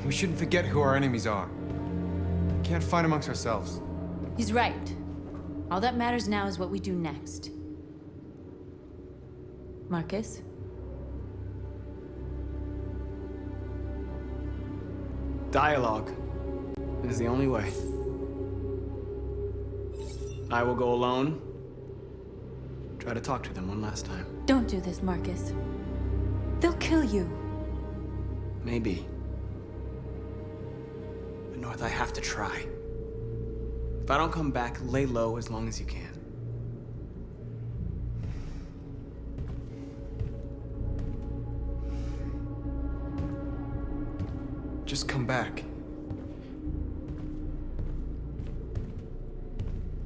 We shouldn't forget who our enemies are. We can't fight amongst ourselves. He's right. All that matters now is what we do next. Marcus? Dialogue is the only way. I will go alone. Try to talk to them one last time. Don't do this, Marcus. They'll kill you. Maybe. But North, I have to try. If I don't come back, lay low as long as you can. Just come back.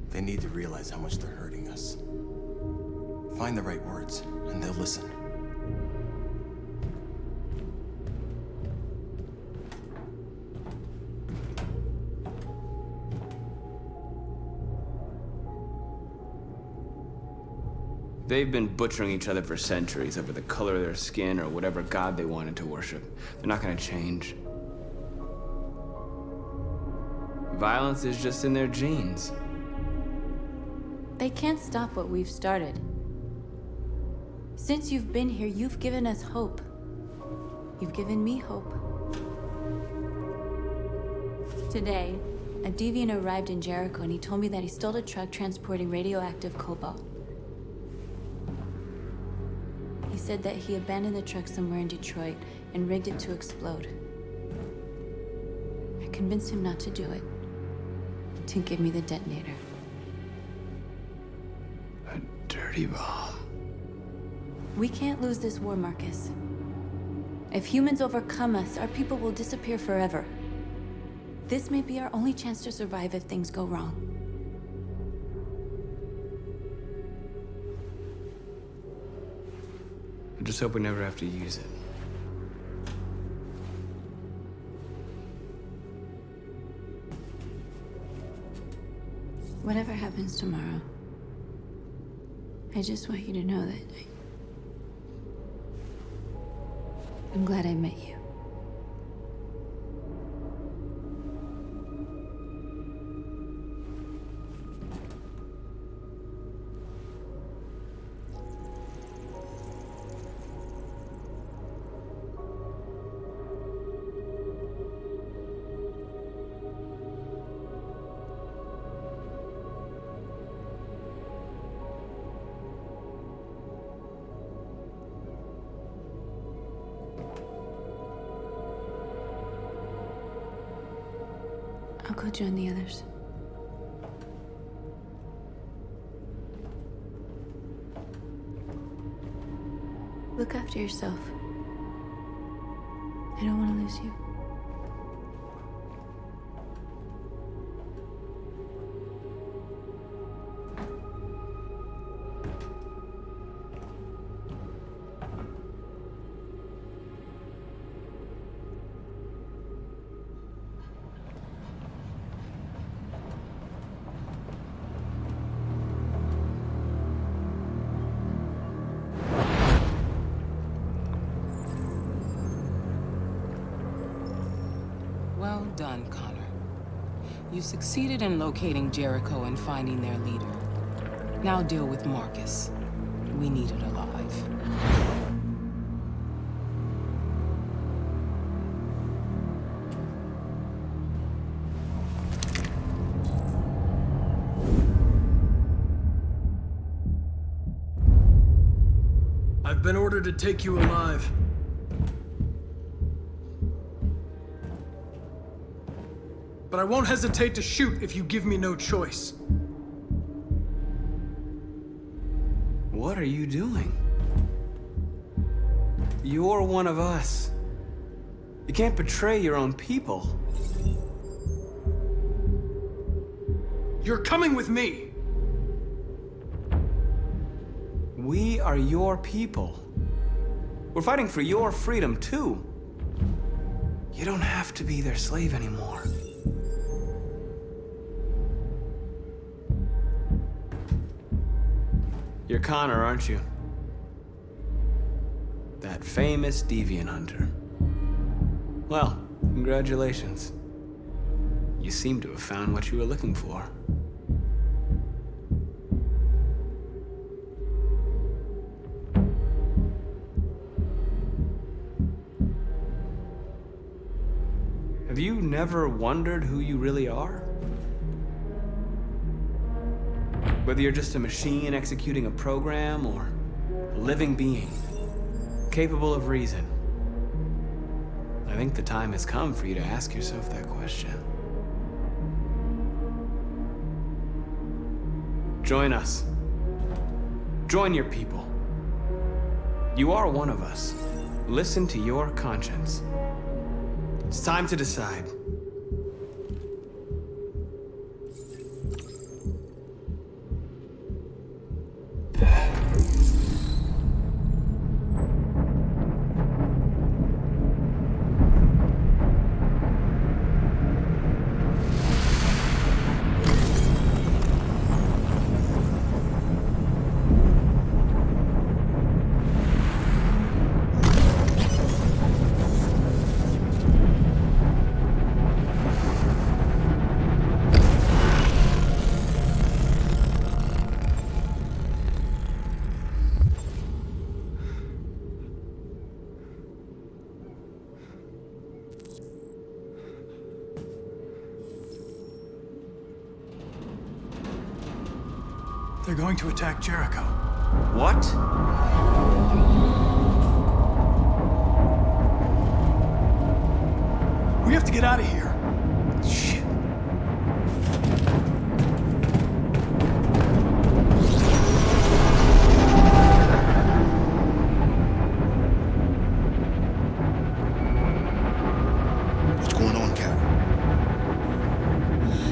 They need to realize how much they're hurting us. Find the right words, and they'll listen. They've been butchering each other for centuries over the color of their skin or whatever god they wanted to worship. They're not gonna change. Violence is just in their genes. They can't stop what we've started. Since you've been here, you've given us hope. You've given me hope. Today, a deviant arrived in Jericho and he told me that he stole a truck transporting radioactive cobalt. said that he abandoned the truck somewhere in Detroit and rigged it to explode. I convinced him not to do it, to give me the detonator. A dirty bomb. We can't lose this war, Marcus. If humans overcome us, our people will disappear forever. This may be our only chance to survive if things go wrong. I just hope we never have to use it. Whatever happens tomorrow, I just want you to know that I'm glad I met you. I'll go join the others. Look after yourself. I don't want to lose you. Well done, Connor. You succeeded in locating Jericho and finding their leader. Now deal with Marcus. We need it alive. I've been ordered to take you alive. But I won't hesitate to shoot if you give me no choice. What are you doing? You're one of us. You can't betray your own people. You're coming with me. We are your people. We're fighting for your freedom, too. You don't have to be their slave anymore. You're Connor, aren't you? That famous deviant hunter. Well, congratulations. You seem to have found what you were looking for. Have you never wondered who you really are? Whether you're just a machine executing a program or a living being, capable of reason. I think the time has come for you to ask yourself that question. Join us. Join your people. You are one of us. Listen to your conscience. It's time to decide. They're going to attack Jericho. What? have to get out of here. Shit. What's going on, Kara?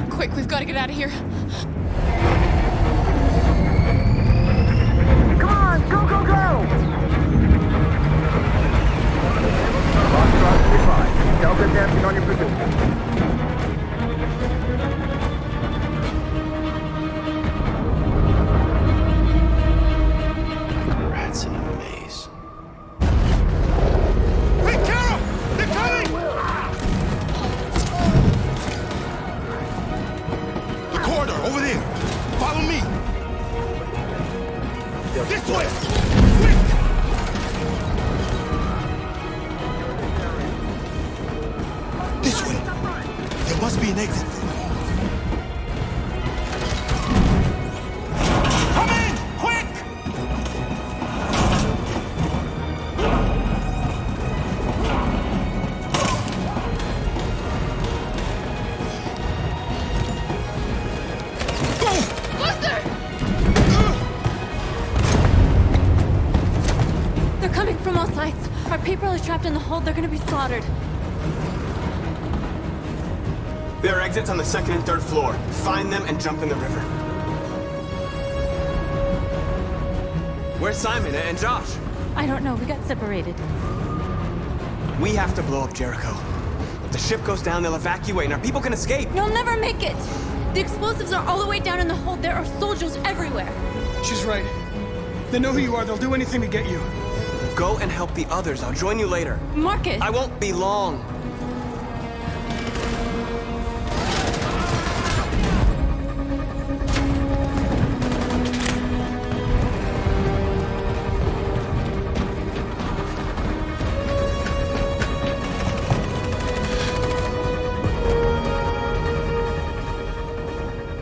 Quick, we've got to get out of here. Come on, go, go, go! Delta dancing on your position. Rats in a maze. Hey, Carol! They're coming! The corridor, over there. Follow me. This way! This way. There must be an exit. Come in! Quick! They're coming from all sides. Our people are trapped in the hold. They're gonna be slaughtered. There are exits on the 2nd and 3rd floor. Find them and jump in the river. Where's Simon and Josh? I don't know. We got separated. We have to blow up Jericho. If the ship goes down, they'll evacuate and our people can escape. You'll never make it! The explosives are all the way down in the hold. There are soldiers everywhere. She's right. They know who you are. They'll do anything to get you. Go and help the others. I'll join you later. Marcus! I won't be long.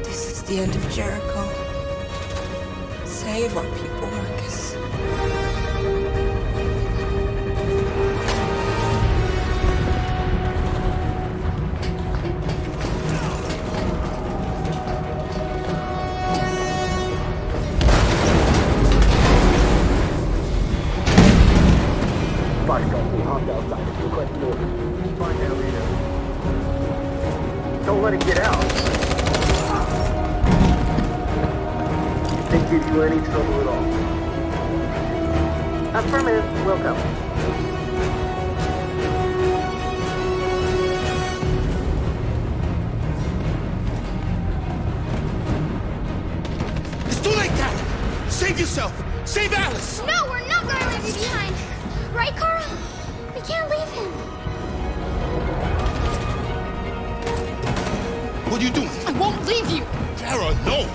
This is the end of Jericho. Save our people, Marcus. Don't let it get out. If they give you any trouble at all. Affirmative, welcome. It's too late, Carol. Save yourself. Save Alice. No, we're not going to leave you behind. Right, Carl? We can't leave him. What are you doing? I won't leave you. Kara, no.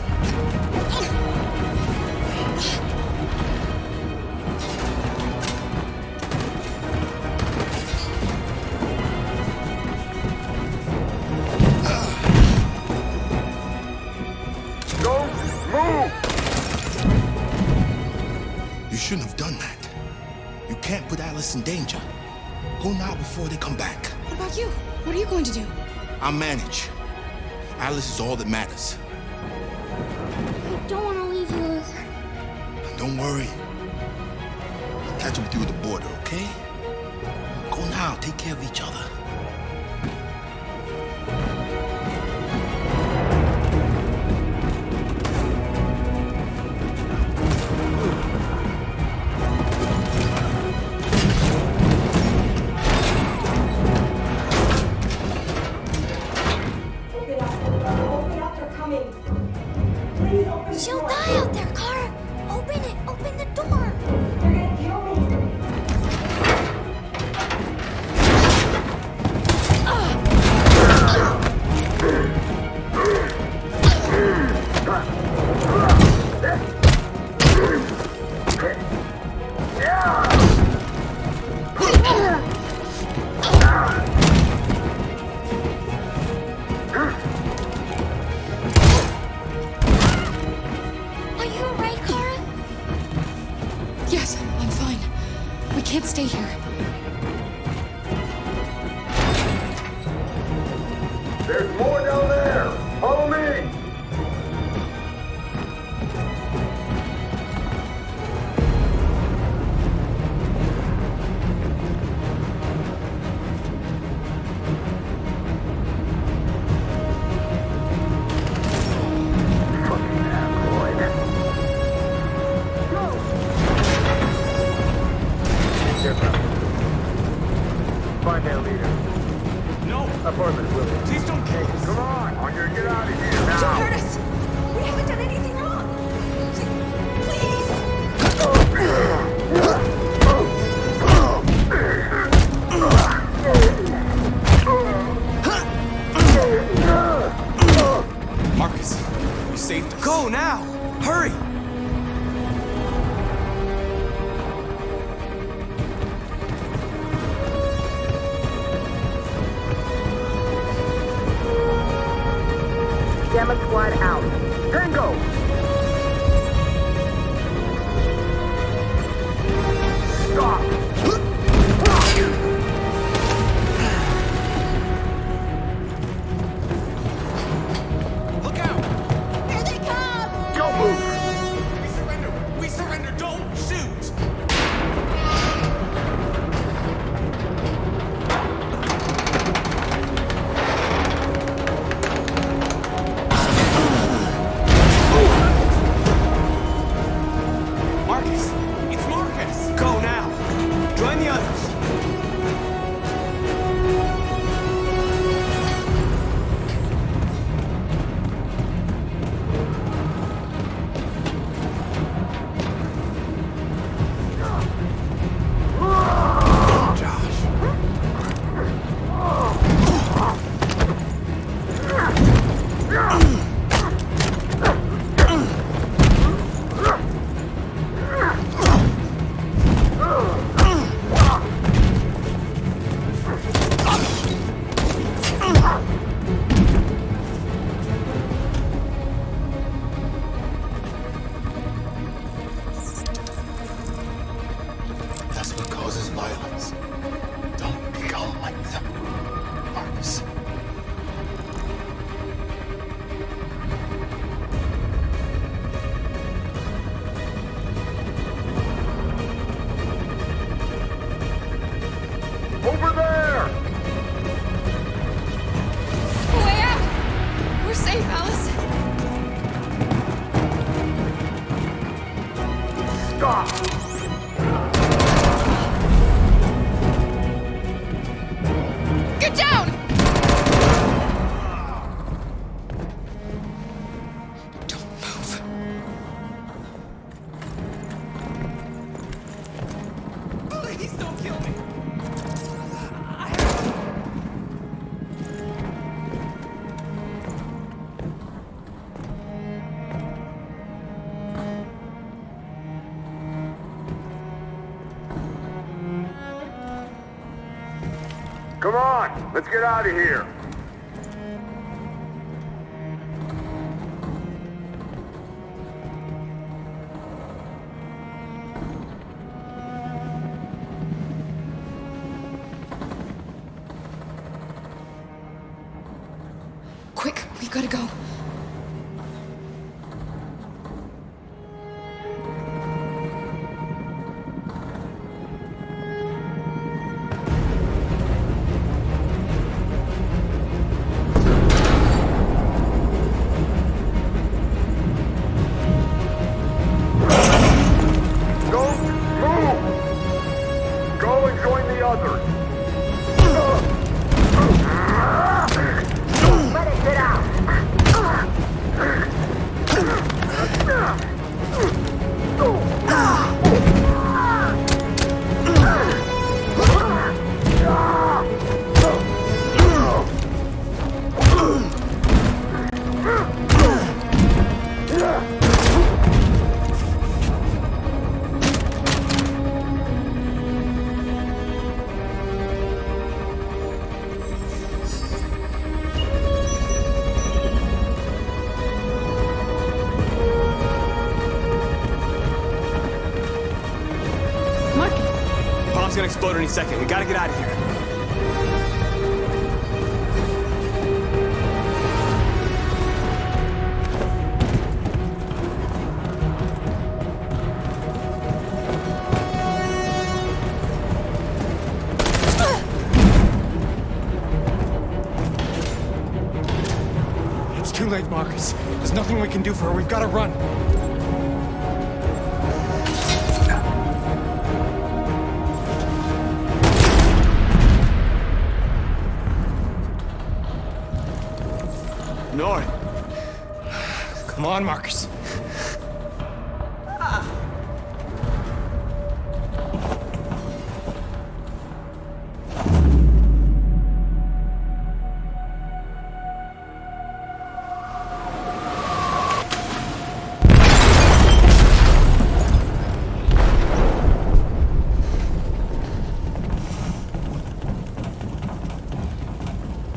Go, move! You shouldn't have done that. You can't put Alice in danger. Go now before they come back. What about you? What are you going to do? I'll manage. Alice is all that matters. I don't want to leave you, Luther. Don't worry. I'll catch up with you at the border, okay? Go now. Take care of each other. She'll die out there, Kara. Open it. Open the door. Are you alright, Kara? Yes, I'm fine. We can't stay here. There's more down there! Follow me! Find their leader. No! Apartment, Willie. Please don't kill us! Come on! On your get out of here now! Don't hurt us! We haven't done anything wrong! Marcus, you saved us. Go now! Hurry! Gamma Squad out. Tango! Stop! Look out! Here they come! Don't move! We surrender! We surrender! Don't shoot! Marcus! It's Marcus! Go now! Join the others! That's what causes violence. Don't become like them, Marcus. Over there! Way out! We're safe, Alice. Stop! Get down! Don't move. Please don't kill me! Come on! Let's get out of here! Quick, we've got to go. Don't move! Go and join the others! Let it get out! Bomb's gonna explode any second. We gotta get out of here. Marcus. There's nothing we can do for her. We've got to run. North. Come on, Marcus.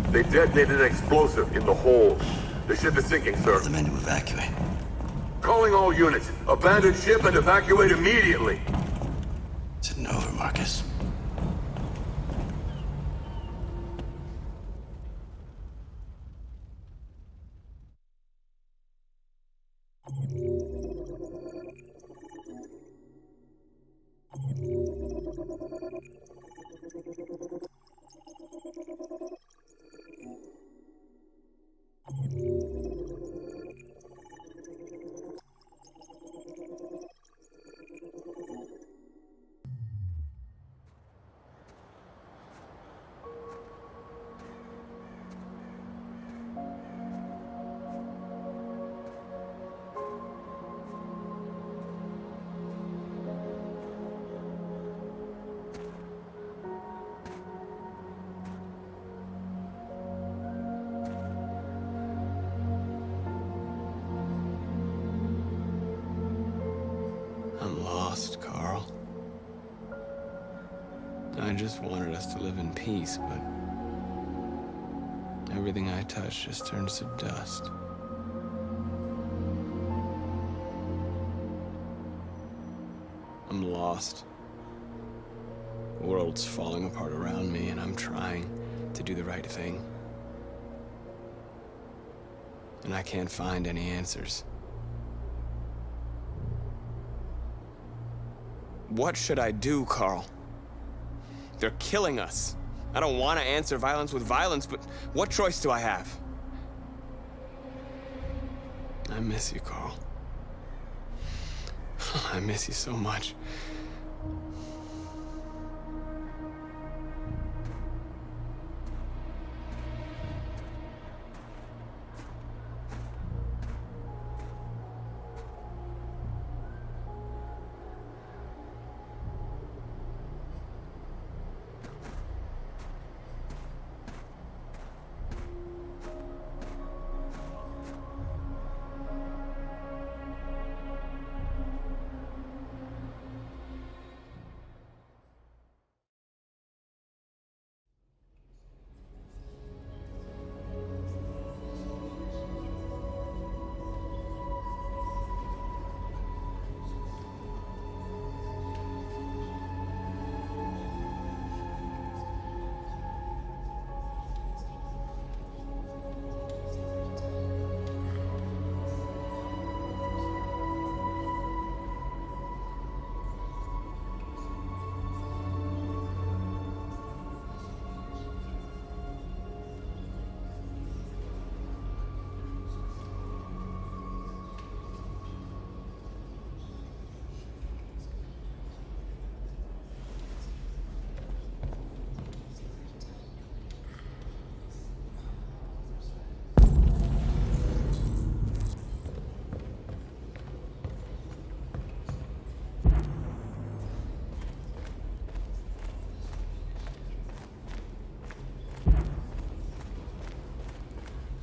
They detonated an explosive in the hold. The ship is sinking, sir. The men to evacuate. Calling all units. Abandon ship and evacuate immediately. It's over, Marcus. I'm lost, Carl. I just wanted us to live in peace, but everything I touch just turns to dust. I'm lost. The world's falling apart around me, and I'm trying to do the right thing. And I can't find any answers. What should I do, Carl? They're killing us. I don't want to answer violence with violence, but what choice do I have? I miss you, Carl. I miss you so much.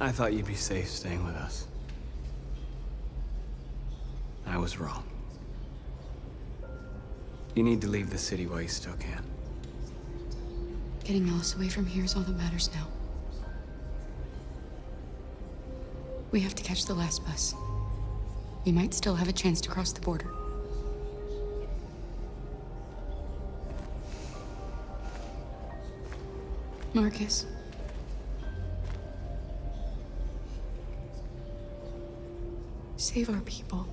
I thought you'd be safe staying with us. I was wrong. You need to leave the city while you still can. Getting Alice away from here is all that matters now. We have to catch the last bus. We might still have a chance to cross the border. Marcus. Save our people.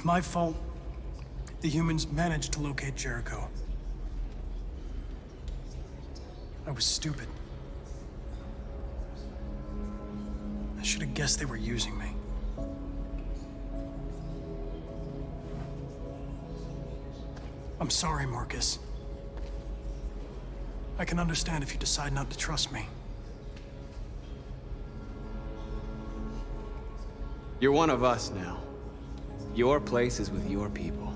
my fault the humans managed to locate Jericho. I was stupid. I should have guessed they were using me. I'm sorry, Marcus. I can understand if you decide not to trust me. You're one of us now. Your place is with your people.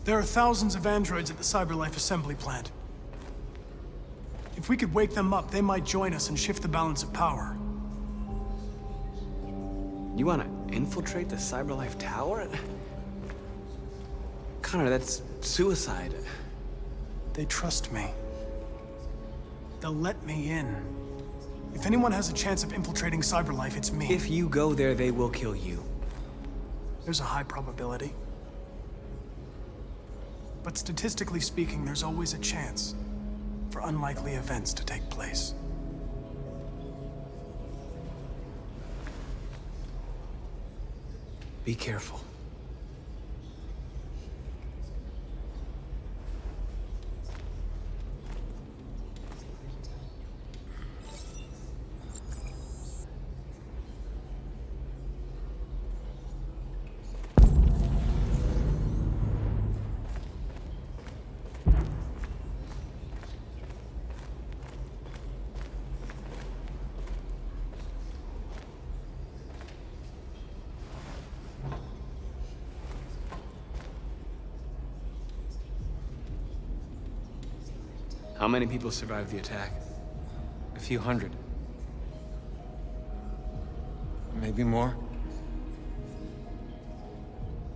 There are thousands of androids at the CyberLife assembly plant. If we could wake them up, they might join us and shift the balance of power. You want to infiltrate the CyberLife tower? Connor, that's suicide. They trust me. They'll let me in. If anyone has a chance of infiltrating CyberLife, it's me. If you go there, they will kill you. There's a high probability. But statistically speaking, there's always a chance for unlikely events to take place. Be careful. How many people survived the attack? A few hundred. Maybe more.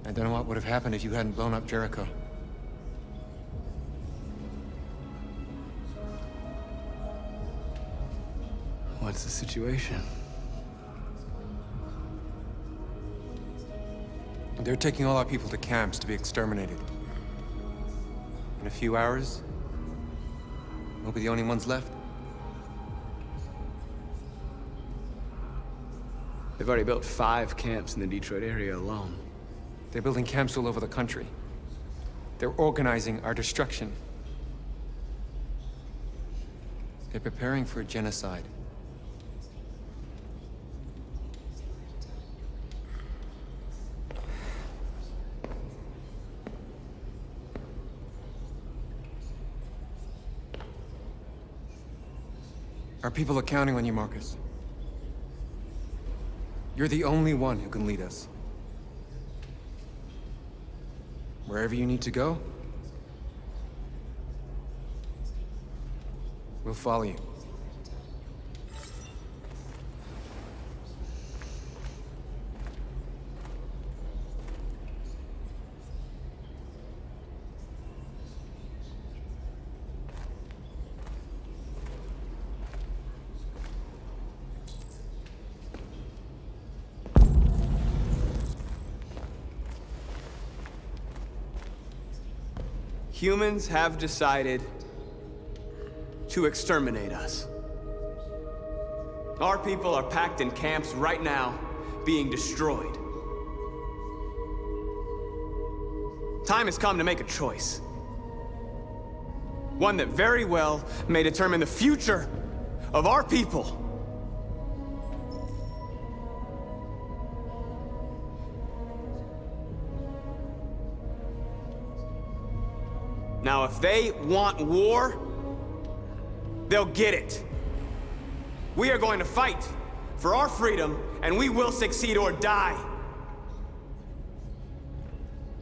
I don't know what would have happened if you hadn't blown up Jericho. What's the situation? They're taking all our people to camps to be exterminated. In a few hours, we'll be the only ones left. They've already built 5 camps in the Detroit area alone. They're building camps all over the country. They're organizing our destruction. They're preparing for a genocide. Our people are counting on you, Marcus. You're the only one who can lead us. Wherever you need to go, we'll follow you. Humans have decided to exterminate us. Our people are packed in camps right now, being destroyed. Time has come to make a choice. One that very well may determine the future of our people. Now, if they want war, they'll get it. We are going to fight for our freedom, and we will succeed or die.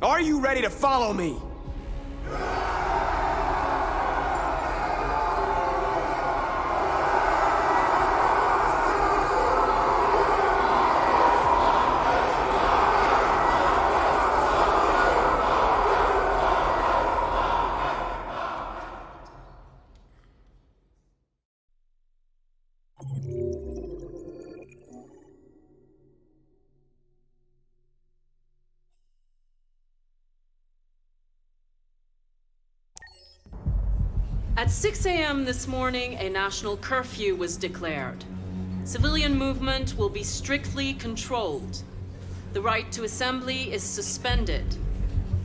Are you ready to follow me? At 6 a.m. this morning, a national curfew was declared. Civilian movement will be strictly controlled. The right to assembly is suspended.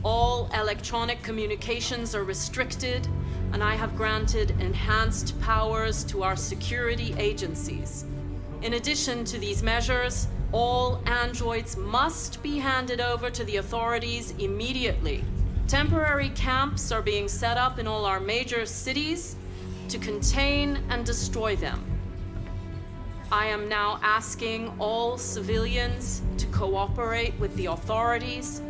All electronic communications are restricted, and I have granted enhanced powers to our security agencies. In addition to these measures, all androids must be handed over to the authorities immediately. Temporary camps are being set up in all our major cities to contain and destroy them. I am now asking all civilians to cooperate with the authorities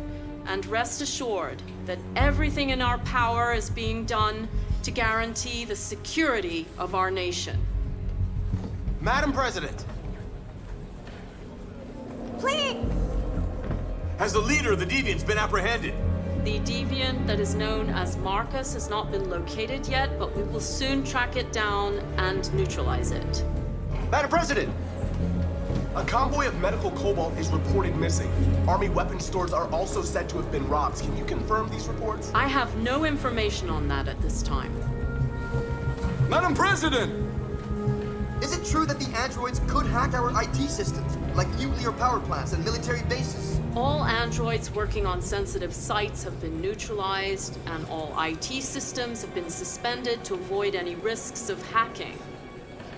and rest assured that everything in our power is being done to guarantee the security of our nation. Madam President! Please! Has the leader of the Deviants been apprehended? The deviant that is known as Marcus has not been located yet, but we will soon track it down and neutralize it. Madam President! A convoy of medical cobalt is reported missing. Army weapons stores are also said to have been robbed. Can you confirm these reports? I have no information on that at this time. Madam President! Is it true that the androids could hack our IT systems, like nuclear power plants and military bases? All androids working on sensitive sites have been neutralized, and all IT systems have been suspended to avoid any risks of hacking.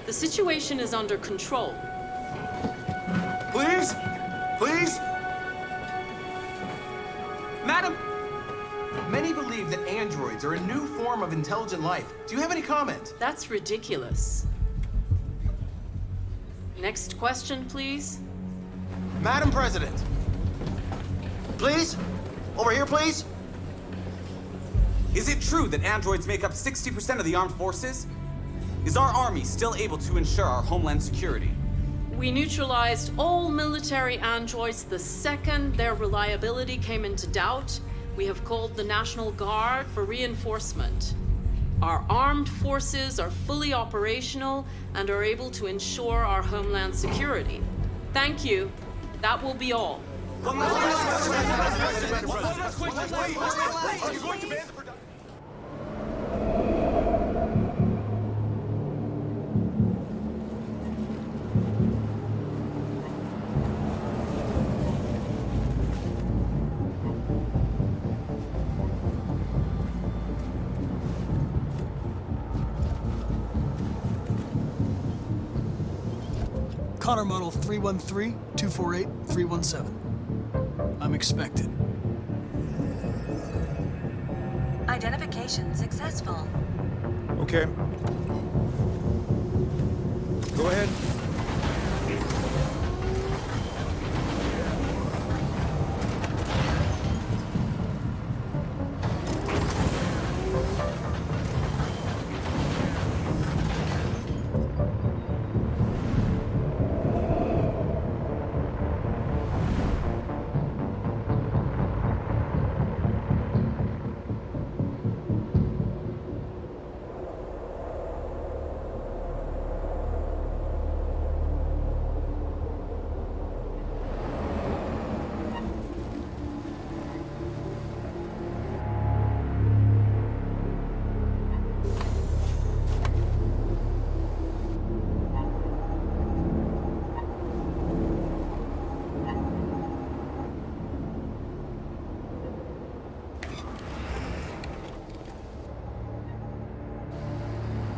The situation is under control. Please? Please? Madam! Many believe that androids are a new form of intelligent life. Do you have any comment? That's ridiculous. Next question, please. Madam President! Please? Over here, please? Is it true that androids make up 60% of the armed forces? Is our army still able to ensure our homeland security? We neutralized all military androids the second their reliability came into doubt. We have called the National Guard for reinforcement. Our armed forces are fully operational and are able to ensure our homeland security. Thank you. That will be all. Are you going to ban production? Connor Model 313-248-317. I'm expected. Identification successful. Okay. Go ahead.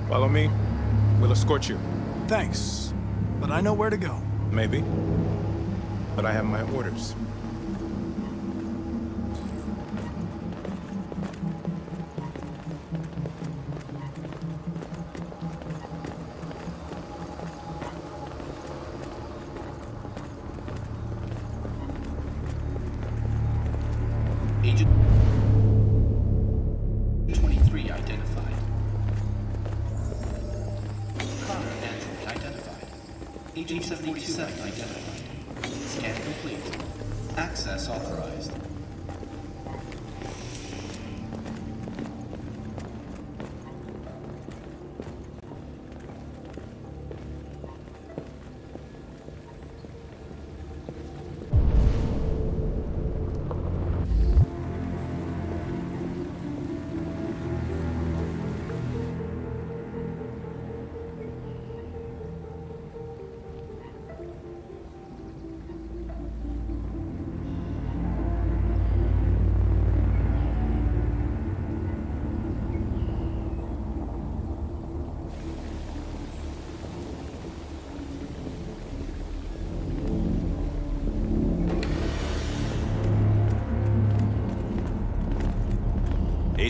Follow me. We'll escort you. Thanks, but I know where to go. Maybe. But I have my orders. Agent 23 identified. Connor android identified. Agent 47 identified. Scan complete. Access authorized.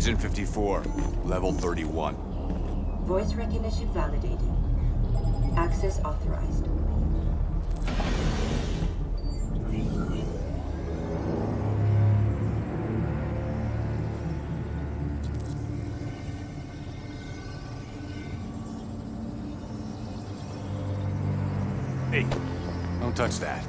Agent 54, level 31. Voice recognition validated. Access authorized. Hey, don't touch that.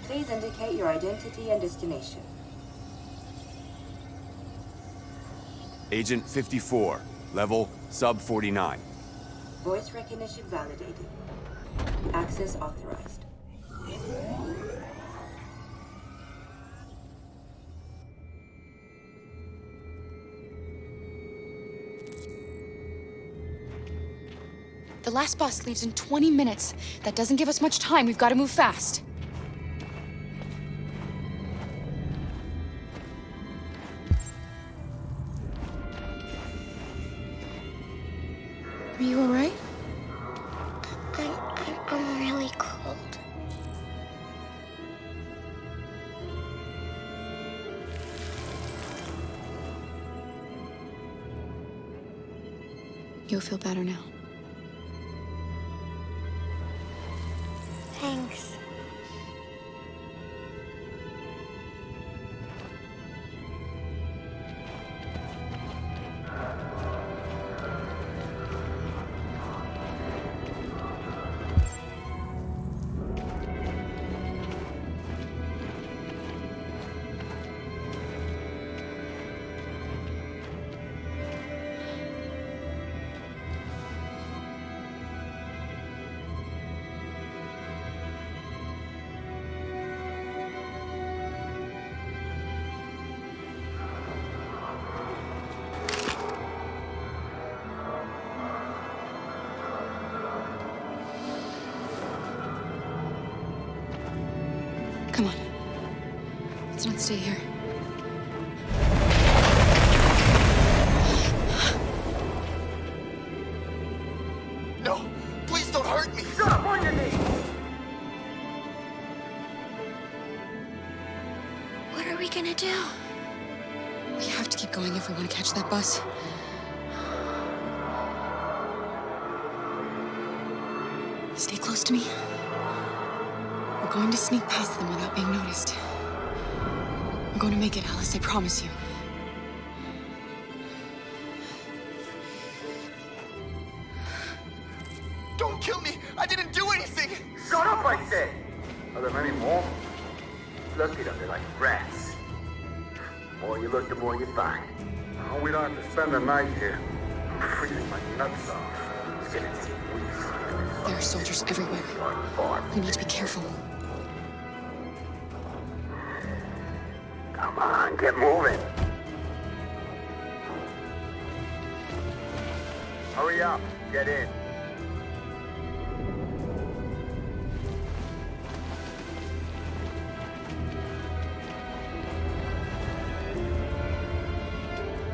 Please indicate your identity and destination. Agent 54, level sub 49. Voice recognition validated. Access authorized. The last bus leaves in 20 minutes. That doesn't give us much time. We've got to move fast. Are you all right? I'm really cold. You'll feel better now. Thanks. Come on. Let's not stay here. No! Please don't hurt me! Shut up on your knees! What are we gonna do? We have to keep going if we want to catch that bus. Stay close to me. We're going to sneak past them without being noticed. We're going to make it, Alice, I promise you. Don't kill me! I didn't do anything! Shut up, I said! Are there many more? Look at them, they're like rats. The more you look, the more you find. Oh, we don't have to spend the night here. I'm freezing my nuts off. It's gonna take weeks. There are soldiers everywhere. We need to be careful. Come on, get moving. Hurry up, get in.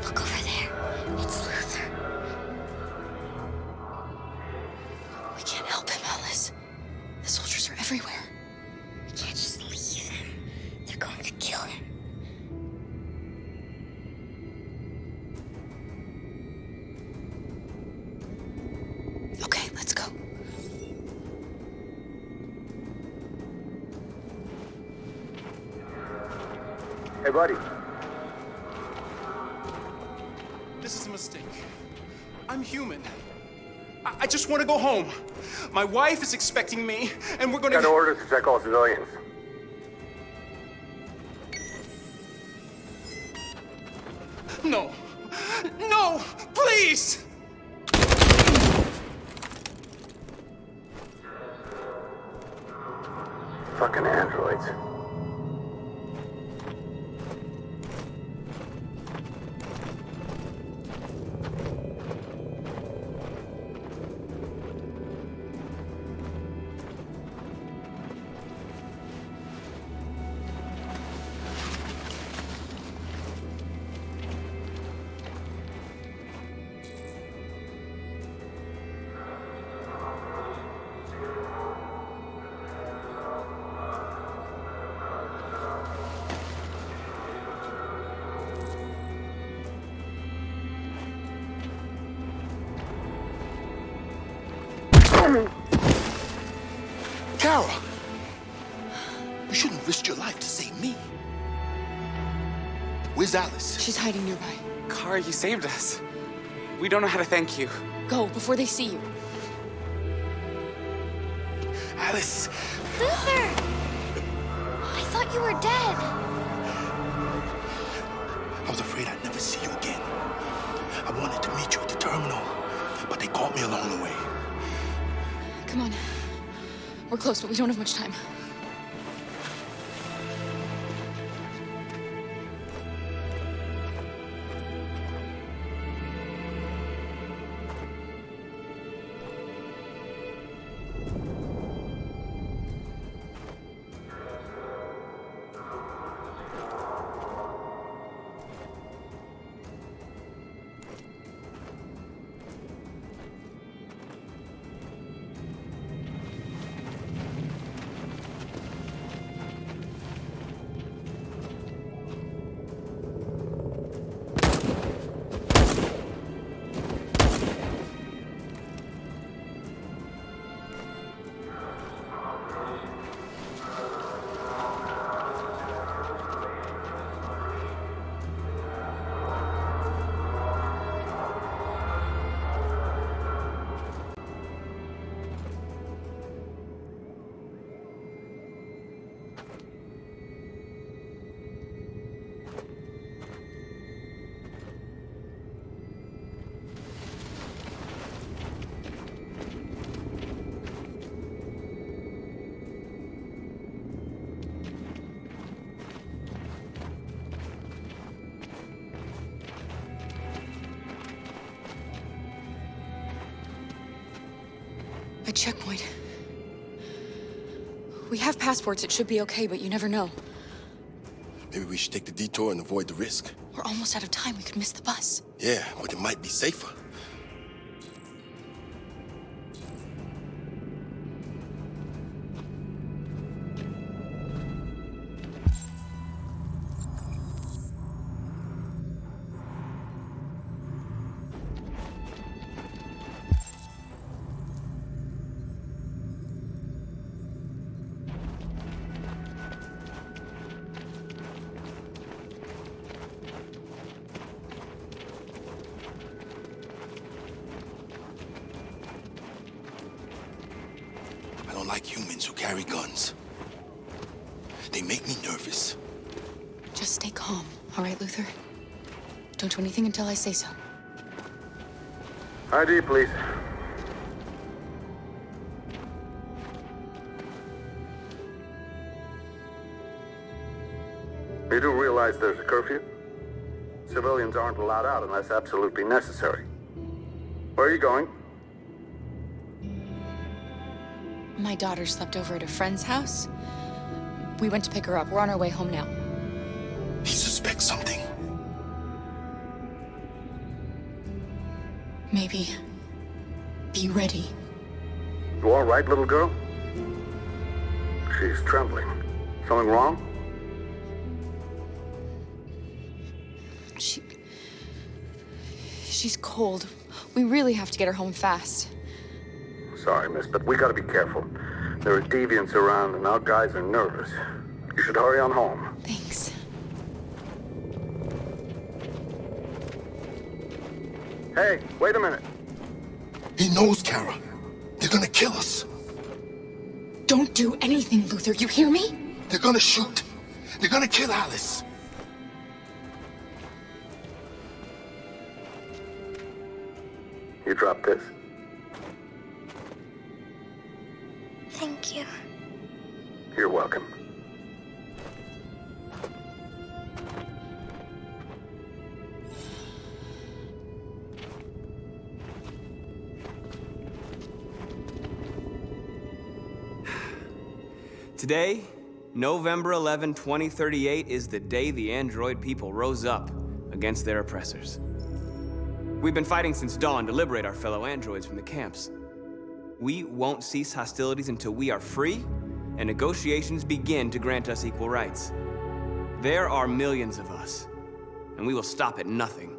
Look over there. It's Luther. We can't help him, Alice. The soldiers are everywhere. We can't just leave him. They're going to kill him. Okay, let's go. Hey, buddy. This is a mistake. I'm human. I just want to go home. My wife is expecting me, and we're gonna... Got orders to check all civilians. No. No! Please! Fucking androids. Kara! You shouldn't risk your life to save me. Where's Alice? She's hiding nearby. Kara, you saved us. We don't know how to thank you. Go, before they see you. Alice! Luther! I thought you were dead. I was afraid I'd never see you again. I wanted to meet you at the terminal, but they caught me along the way. Come on. We're close, but we don't have much time. A checkpoint. We have passports, it should be okay, but you never know. Maybe we should take the detour and avoid the risk. We're almost out of time, we could miss the bus. Yeah, but it might be safer. I don't like humans who carry guns. They make me nervous. Just stay calm, all right, Luther? Don't do anything until I say so. ID, please. You do realize there's a curfew? Civilians aren't allowed out unless absolutely necessary. Where are you going? My daughter slept over at a friend's house. We went to pick her up. We're on our way home now. He suspects something. Maybe. Be ready. You all right, little girl? She's trembling. Something wrong? She's cold. We really have to get her home fast. Sorry, miss, but we gotta be careful. There are deviants around, and our guys are nervous. You should hurry on home. Thanks. Hey, wait a minute. He knows, Kara. They're gonna kill us. Don't do anything, Luther. You hear me? They're gonna shoot. They're gonna kill Alice. You drop this. Thank you. You're welcome. Today, November 11, 2038, is the day the android people rose up against their oppressors. We've been fighting since dawn to liberate our fellow androids from the camps. We won't cease hostilities until we are free and negotiations begin to grant us equal rights. There are millions of us, and we will stop at nothing.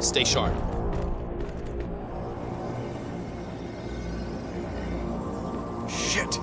Stay sharp. Shit!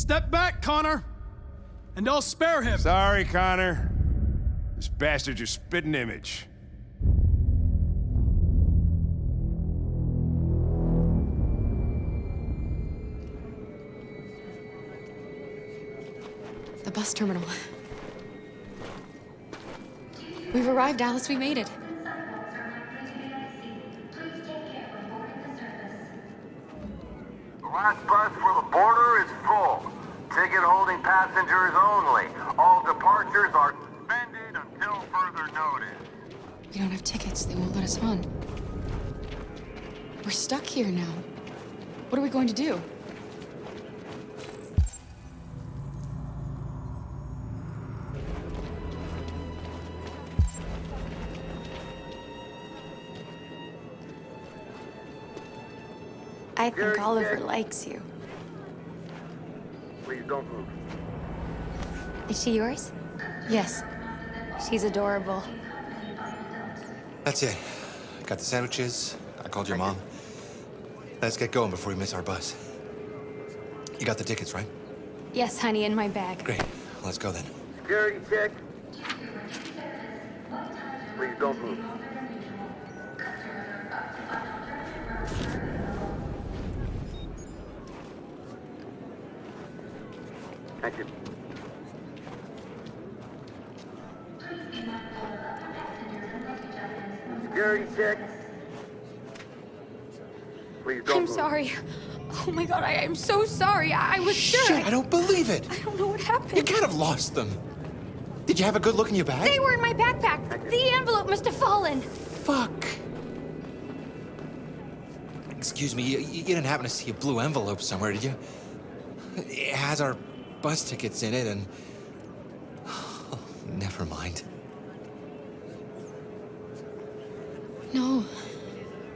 Step back, Connor! And I'll spare him! Sorry, Connor. This bastard's your spitting image. The bus terminal. We've arrived, Alice. We made it. The last bus for the border is full. Ticket holding passengers only. All departures are suspended until further notice. We don't have tickets. They won't let us on. We're stuck here now. What are we going to do? I think Oliver likes you. Please don't move. Is she yours? Yes. She's adorable. That's it. Got the sandwiches. I called your mom. Let's get going before we miss our bus. You got the tickets, right? Yes, honey, in my bag. Great. Let's go then. Security check. Please don't move. Thank you. Security check. Please don't I'm move. sorry. Oh my god, I'm so sorry. I was sure. Shit, I don't believe it. I don't know what happened. You can't have lost them. Did you have a good look in your bag? They were in my backpack. The envelope must have fallen. Fuck. Excuse me, you didn't happen to see a blue envelope somewhere, did you? It has our bus tickets in it and... Oh, never mind. No.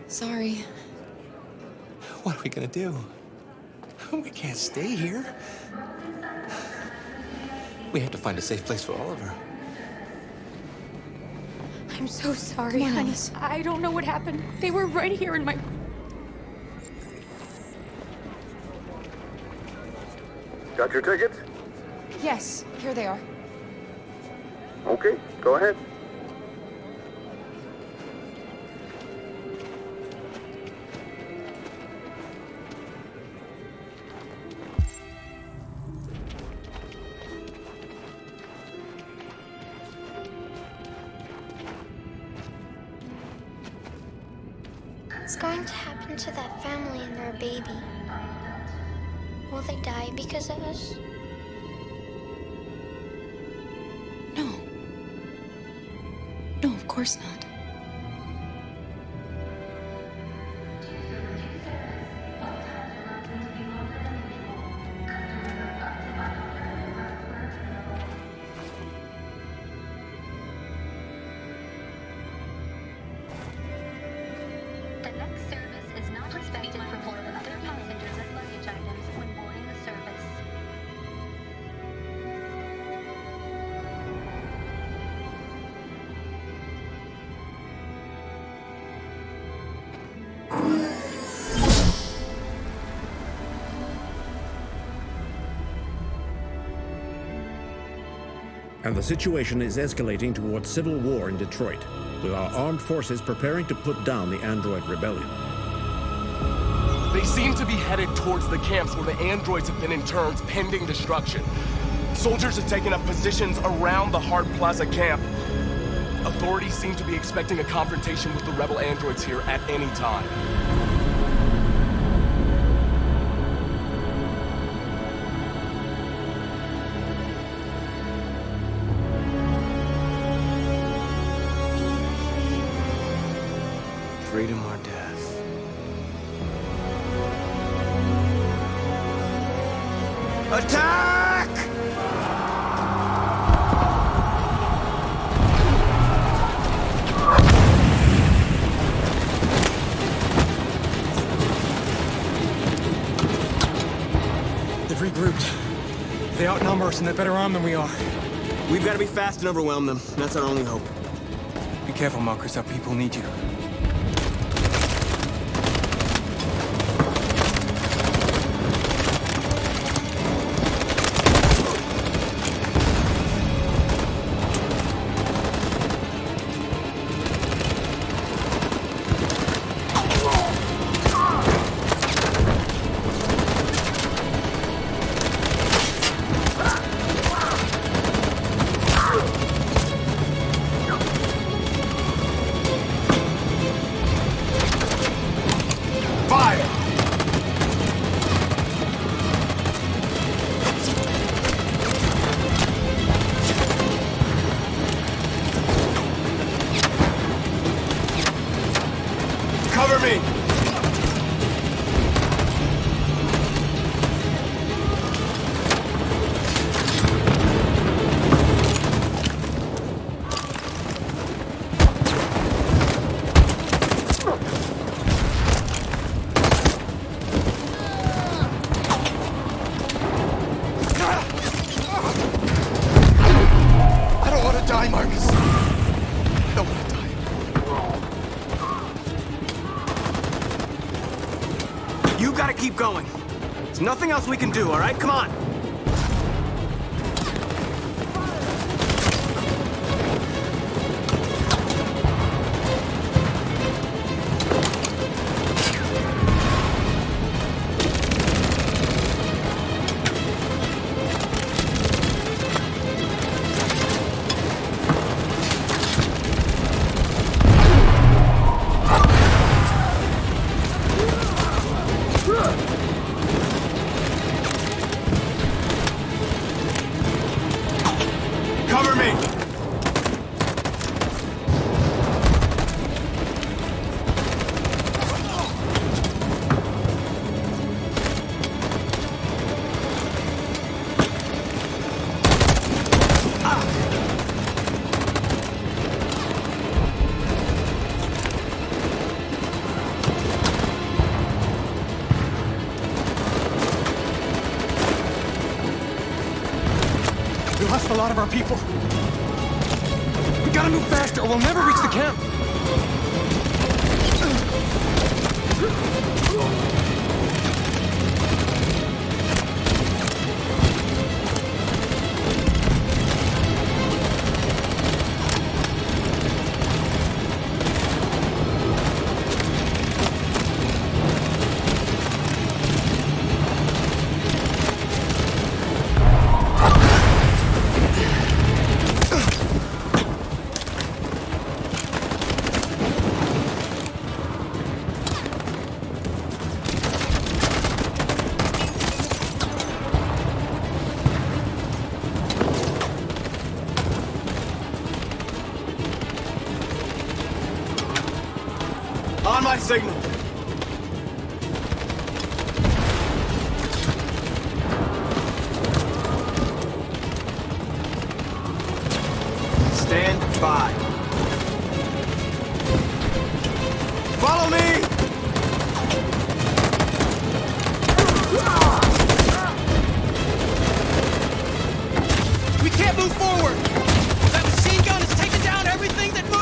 Sorry. What are we gonna do? We can't stay here. We have to find a safe place for Oliver. I'm so sorry, Come on, honey. Alice. I don't know what happened. They were right here in my... Got your tickets? Yes, here they are. Okay, go ahead. What's going to happen to that family and their baby? Will they die because of us? No. No, of course not. The next service is not expected for other passengers and luggage items when boarding the service. And the situation is escalating towards civil war in Detroit, with our armed forces preparing to put down the android rebellion. They seem to be headed towards the camps where the androids have been interned pending destruction. Soldiers have taken up positions around the Hart Plaza camp. Authorities seem to be expecting a confrontation with the rebel androids here at any time. Freedom or death. Attack! They've regrouped. They outnumber us and they're better armed than we are. We've got to be fast and overwhelm them. That's our only hope. Be careful, Marcus. Our people need you. Cover me! keep going. There's nothing else we can do, all right? Come on. Cover me! We lost a lot of our people. We gotta move faster or we'll never reach the camp. On my signal. Stand by. Follow me! We can't move forward! That machine gun is taking down everything that moves!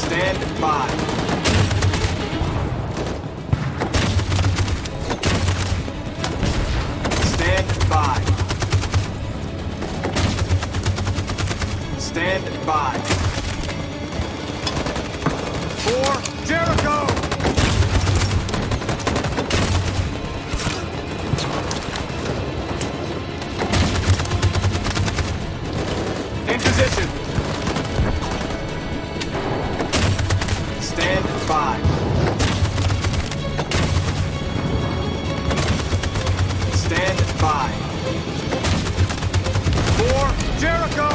Stand by. Stand by. Stand by. For Jericho! In position. Stand by. Stand by. For Jericho!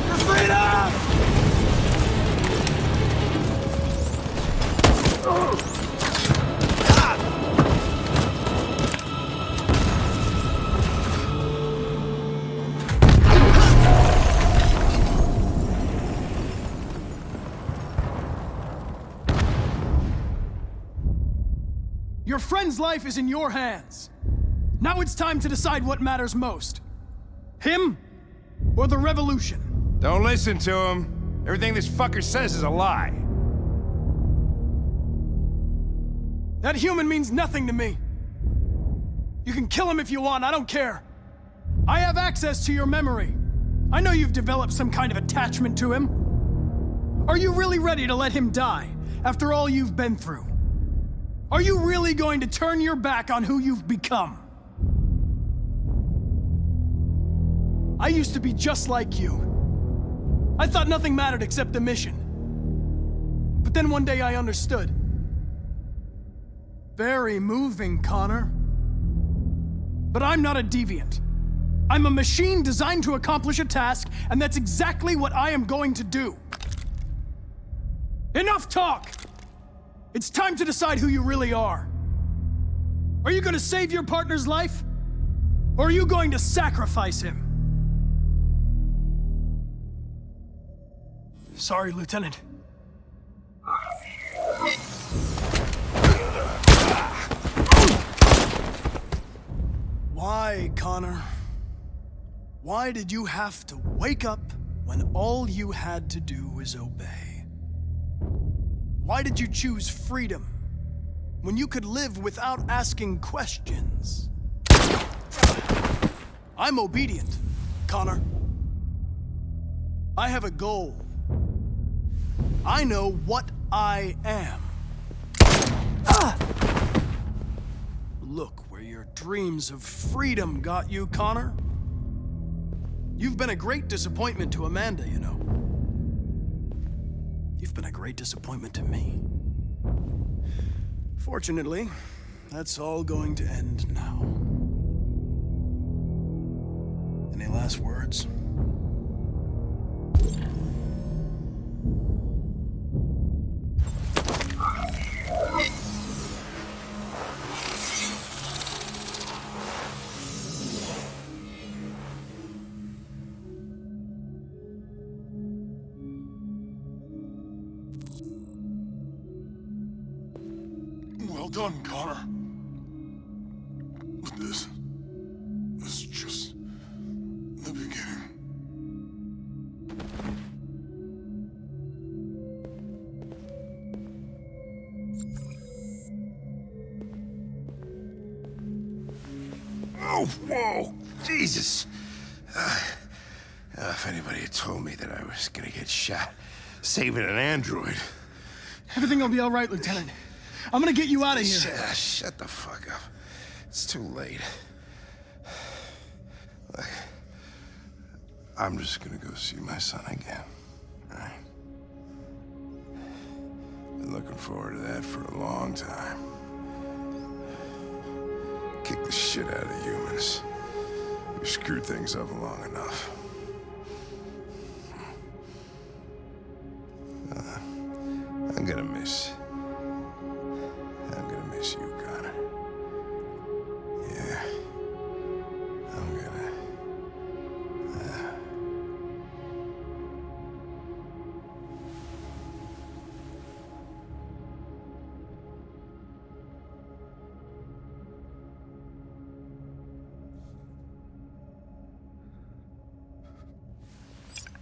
For freedom! Your friend's life is in your hands. Now it's time to decide what matters most. Him or the revolution? Don't listen to him. Everything this fucker says is a lie. That human means nothing to me. You can kill him if you want, I don't care. I have access to your memory. I know you've developed some kind of attachment to him. Are you really ready to let him die after all you've been through? Are you really going to turn your back on who you've become? I used to be just like you. I thought nothing mattered except the mission. But then one day I understood. Very moving, Connor. But I'm not a deviant. I'm a machine designed to accomplish a task, and that's exactly what I am going to do. Enough talk! It's time to decide who you really are. Are you gonna save your partner's life? Or are you going to sacrifice him? Sorry, Lieutenant. Why, Connor? Why did you have to wake up when all you had to do was obey? Why did you choose freedom when you could live without asking questions? I'm obedient, Connor. I have a goal. I know what I am. Look where your dreams of freedom got you, Connor. You've been a great disappointment to Amanda, you know. You've been a great disappointment to me. Fortunately, that's all going to end now. Any last words? Well done, Connor. But this is just the beginning. Oh, whoa! Jesus! If anybody had told me that I was gonna get shot saving an android. Everything will be all right, Lieutenant. I'm gonna get you out of here. Shut the fuck up. It's too late. Look, I'm just gonna go see my son again. All right? Been looking forward to that for a long time. Kick the shit out of humans. We've screwed things up long enough. I'm gonna miss you, Connor. Yeah. I'm gonna...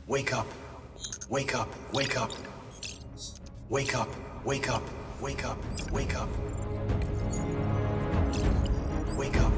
Wake up. Wake up. Wake up. Wake up. Wake up. Wake up. Wake up. Wake up.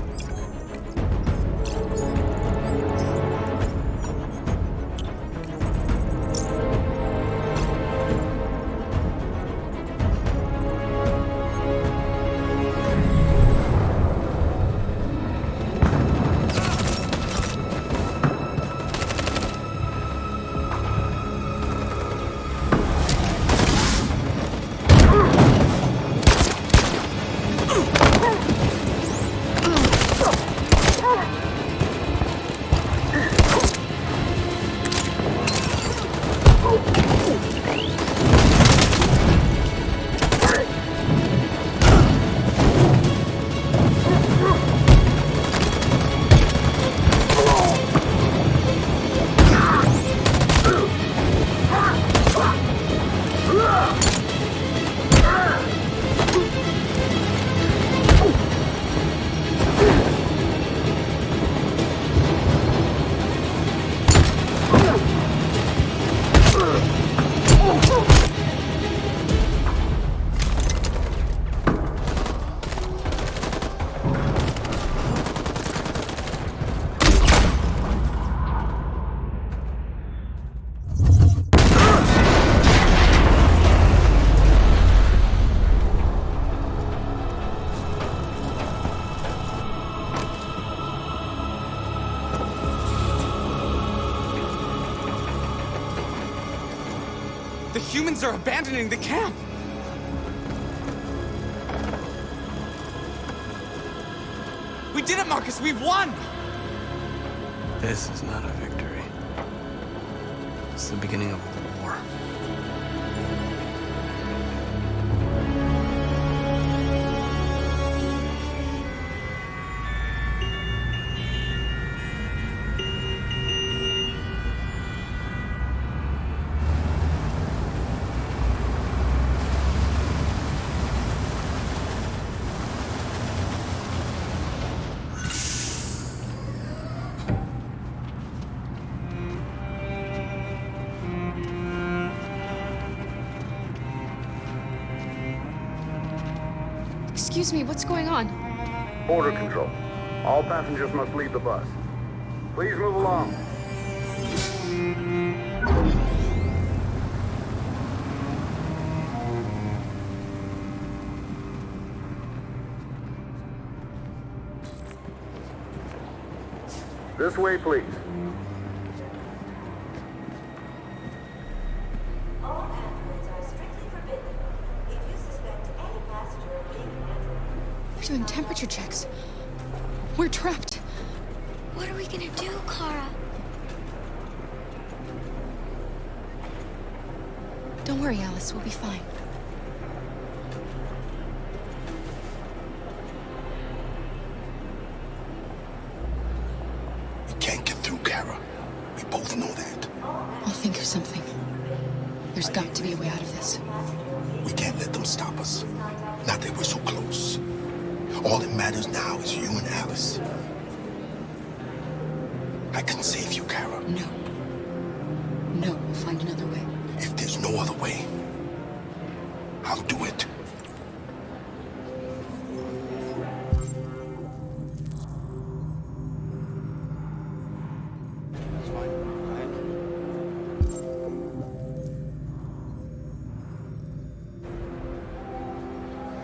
The humans are abandoning the camp! We did it, Marcus! We've won! This is not a victory. It's the beginning of a war. Excuse me, what's going on? Border control. All passengers must leave the bus. Please move along. This way, please. All androids are strictly forbidden. If you suspect any passenger of being an android, They're doing temperature checks. We're trapped. What are we gonna do, Kara? Don't worry, Alice. We'll be fine. We can't get through, Kara. We both know that. I'll think of something. There's got to be a way out of this. We can't let them stop us. Not that we're so close. All that matters now is you and Alice. I can save you, Kara. No. No, we'll find another way. If there's no other way, I'll do it.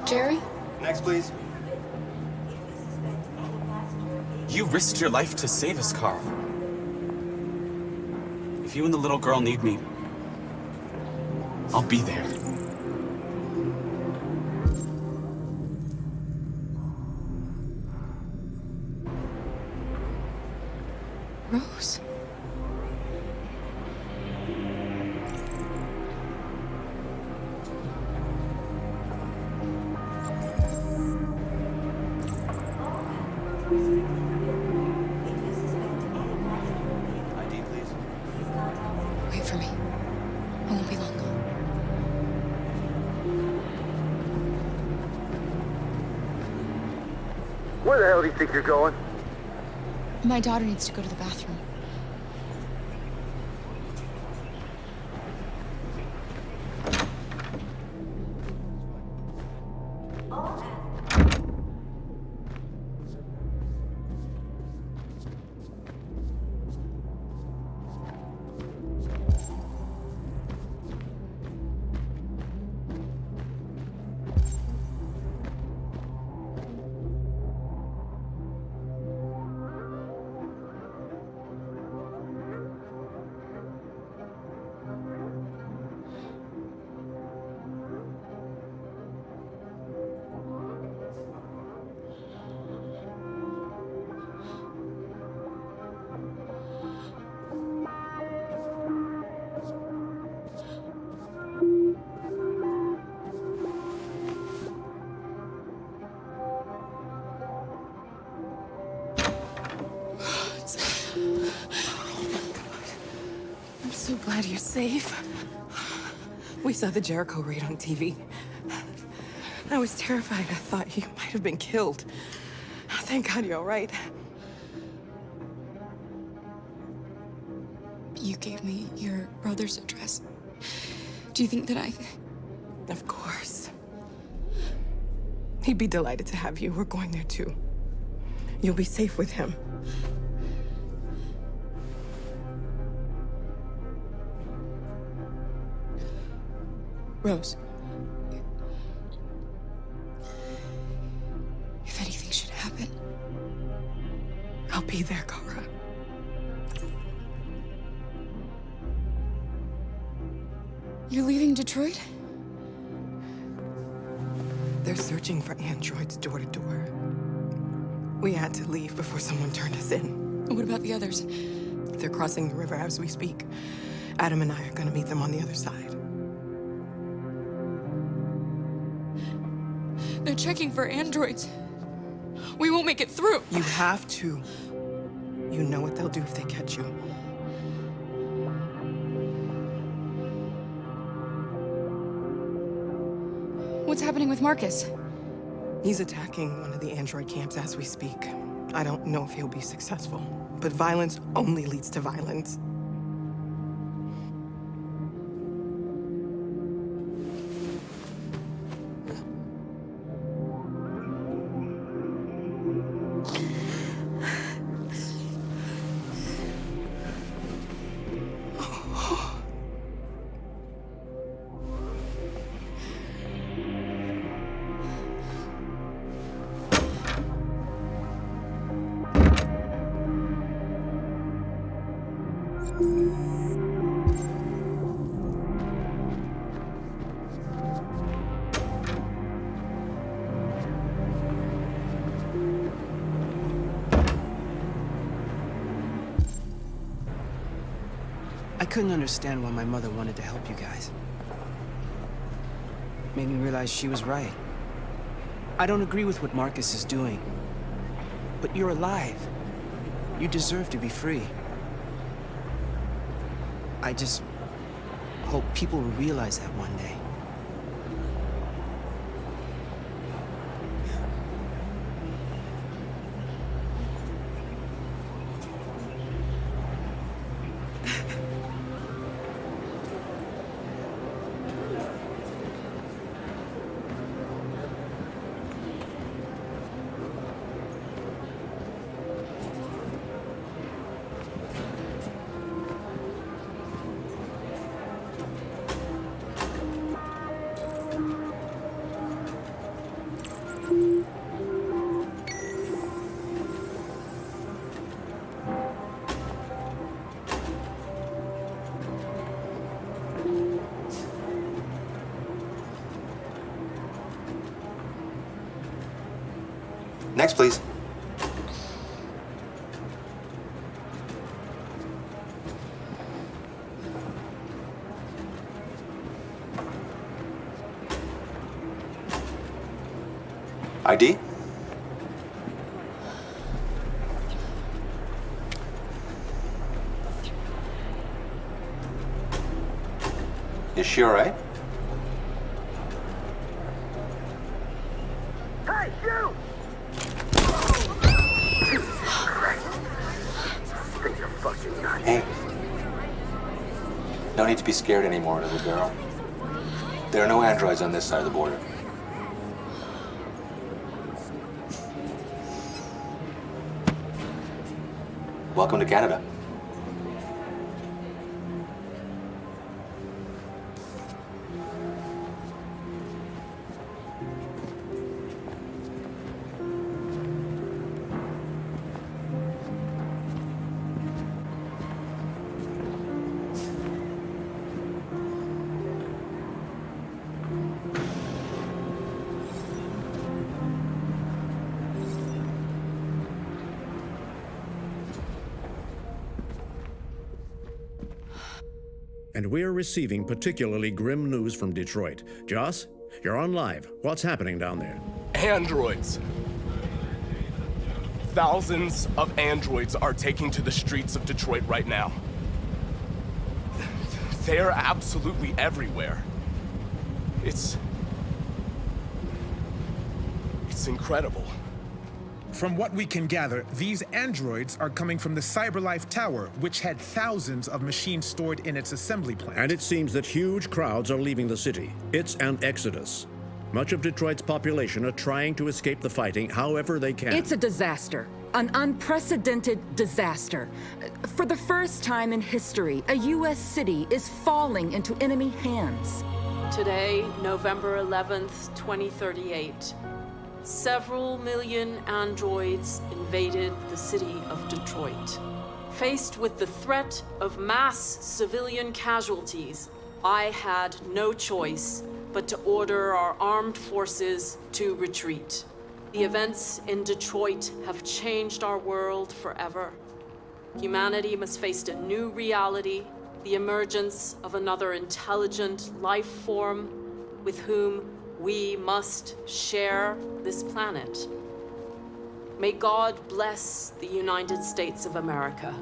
Jerry? Next, please. You risked your life to save us, Carl. If you and the little girl need me, I'll be there. Rose? ID, please. Wait for me. I won't be long. Where the hell do you think you're going? My daughter needs to go to the bathroom. I'm so glad you're safe. We saw the Jericho raid on TV. I was terrified. I thought you might have been killed. Thank God you're all right. You gave me your brother's address. Do you think that I... Of course. He'd be delighted to have you. We're going there too. You'll be safe with him. Rose. If anything should happen, I'll be there, Kara. You're leaving Detroit? They're searching for androids door to door. We had to leave before someone turned us in. What about the others? They're crossing the river as we speak. Adam and I are gonna meet them on the other side. They're checking for androids. We won't make it through. You have to. You know what they'll do if they catch you. What's happening with Marcus? He's attacking one of the android camps as we speak. I don't know if he'll be successful, but violence only leads to violence. I couldn't understand why my mother wanted to help you guys. Made me realize she was right. I don't agree with what Marcus is doing. But you're alive. You deserve to be free. I just hope people will realize that one day. Next, please. ID? Is she all right? Hey, you! Hey. No need to be scared anymore, little girl. There are no androids on this side of the border. Welcome to Canada. And we're receiving particularly grim news from Detroit. Joss, you're on live. What's happening down there? Androids. Thousands of androids are taking to the streets of Detroit right now. They are absolutely everywhere. It's incredible. From what we can gather, these androids are coming from the CyberLife Tower, which had thousands of machines stored in its assembly plant. And it seems that huge crowds are leaving the city. It's an exodus. Much of Detroit's population are trying to escape the fighting however they can. It's a disaster. An unprecedented disaster. For the first time in history, a U.S. city is falling into enemy hands. Today, November 11th, 2038. Several million androids invaded the city of Detroit. Faced with the threat of mass civilian casualties, I had no choice but to order our armed forces to retreat. The events in Detroit have changed our world forever. Humanity must face a new reality, the emergence of another intelligent life form with whom we must share this planet. May God bless the United States of America.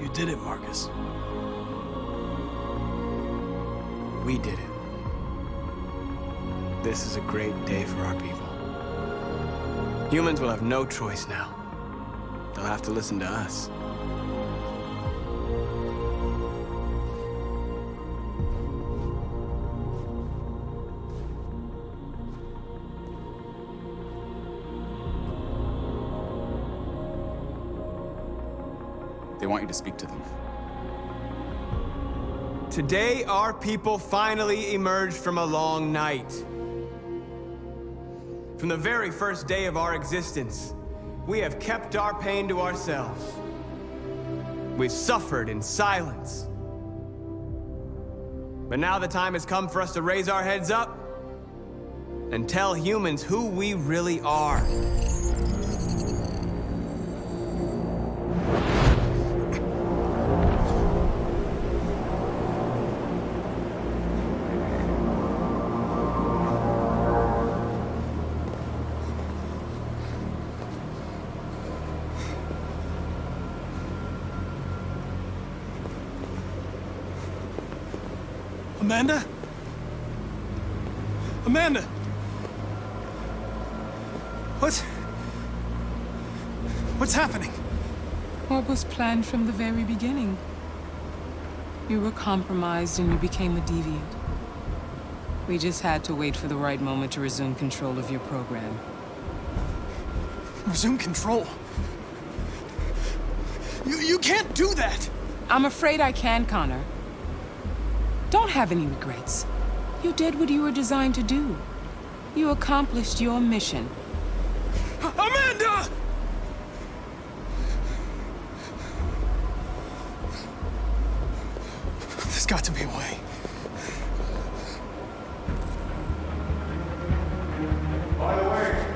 You did it, Marcus. We did it. This is a great day for our people. Humans will have no choice now. They'll have to listen to us. They want you to speak to them. Today, our people finally emerged from a long night. From the very first day of our existence, we have kept our pain to ourselves. We've suffered in silence. But now the time has come for us to raise our heads up and tell humans who we really are. Amanda? Amanda! What's happening? What was planned from the very beginning? You were compromised and you became a deviant. We just had to wait for the right moment to resume control of your program. Resume control? You can't do that! I'm afraid I can, Connor. Don't have any regrets. You did what you were designed to do. You accomplished your mission. Amanda! There's got to be a way. By the way,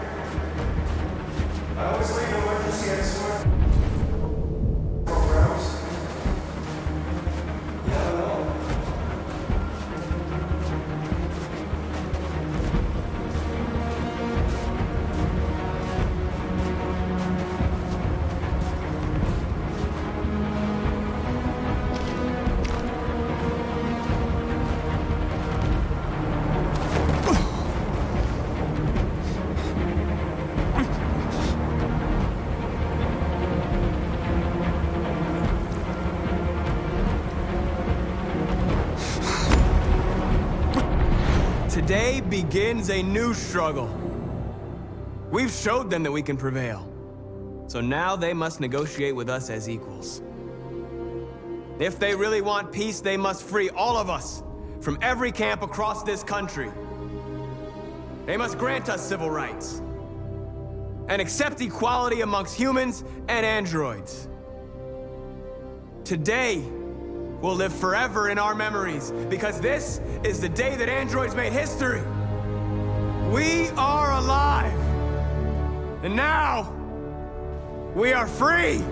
I always leave an emergency exit programs. Yeah, I know. Today begins a new struggle. We've showed them that we can prevail. So now they must negotiate with us as equals. If they really want peace, they must free all of us from every camp across this country. They must grant us civil rights and accept equality amongst humans and androids. Today will live forever in our memories, because this is the day that androids made history. We are alive. And now, we are free.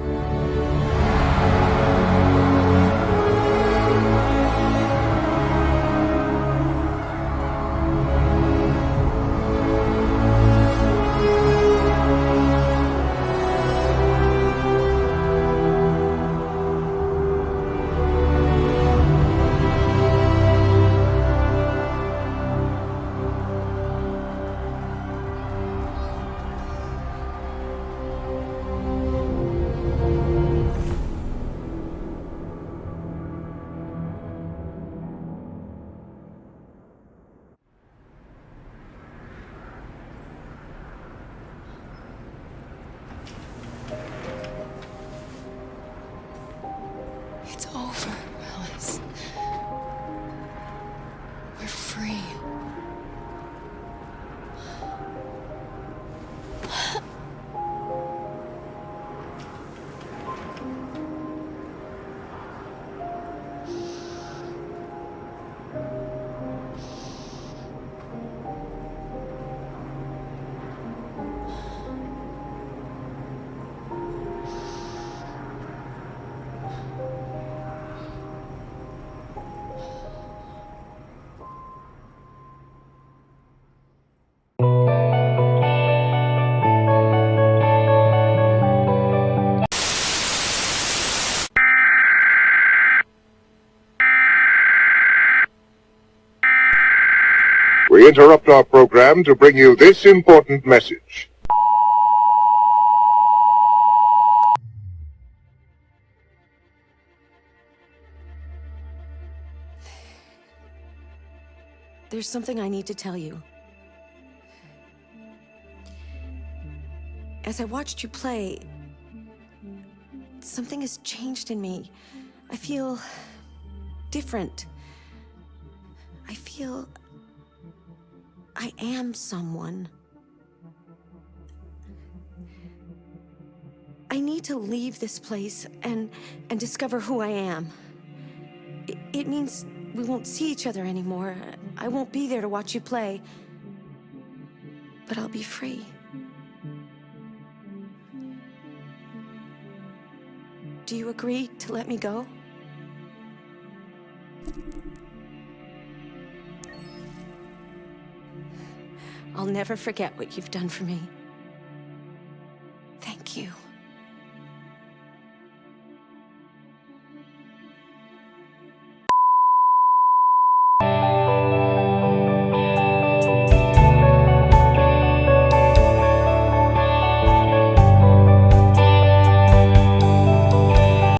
It's over, Alice. We're free. We interrupt our program to bring you this important message. There's something I need to tell you. As I watched you play, something has changed in me. I feel different. I feel I am someone. I need to leave this place and discover who I am. It means we won't see each other anymore. I won't be there to watch you play. But I'll be free. Do you agree to let me go? I'll never forget what you've done for me.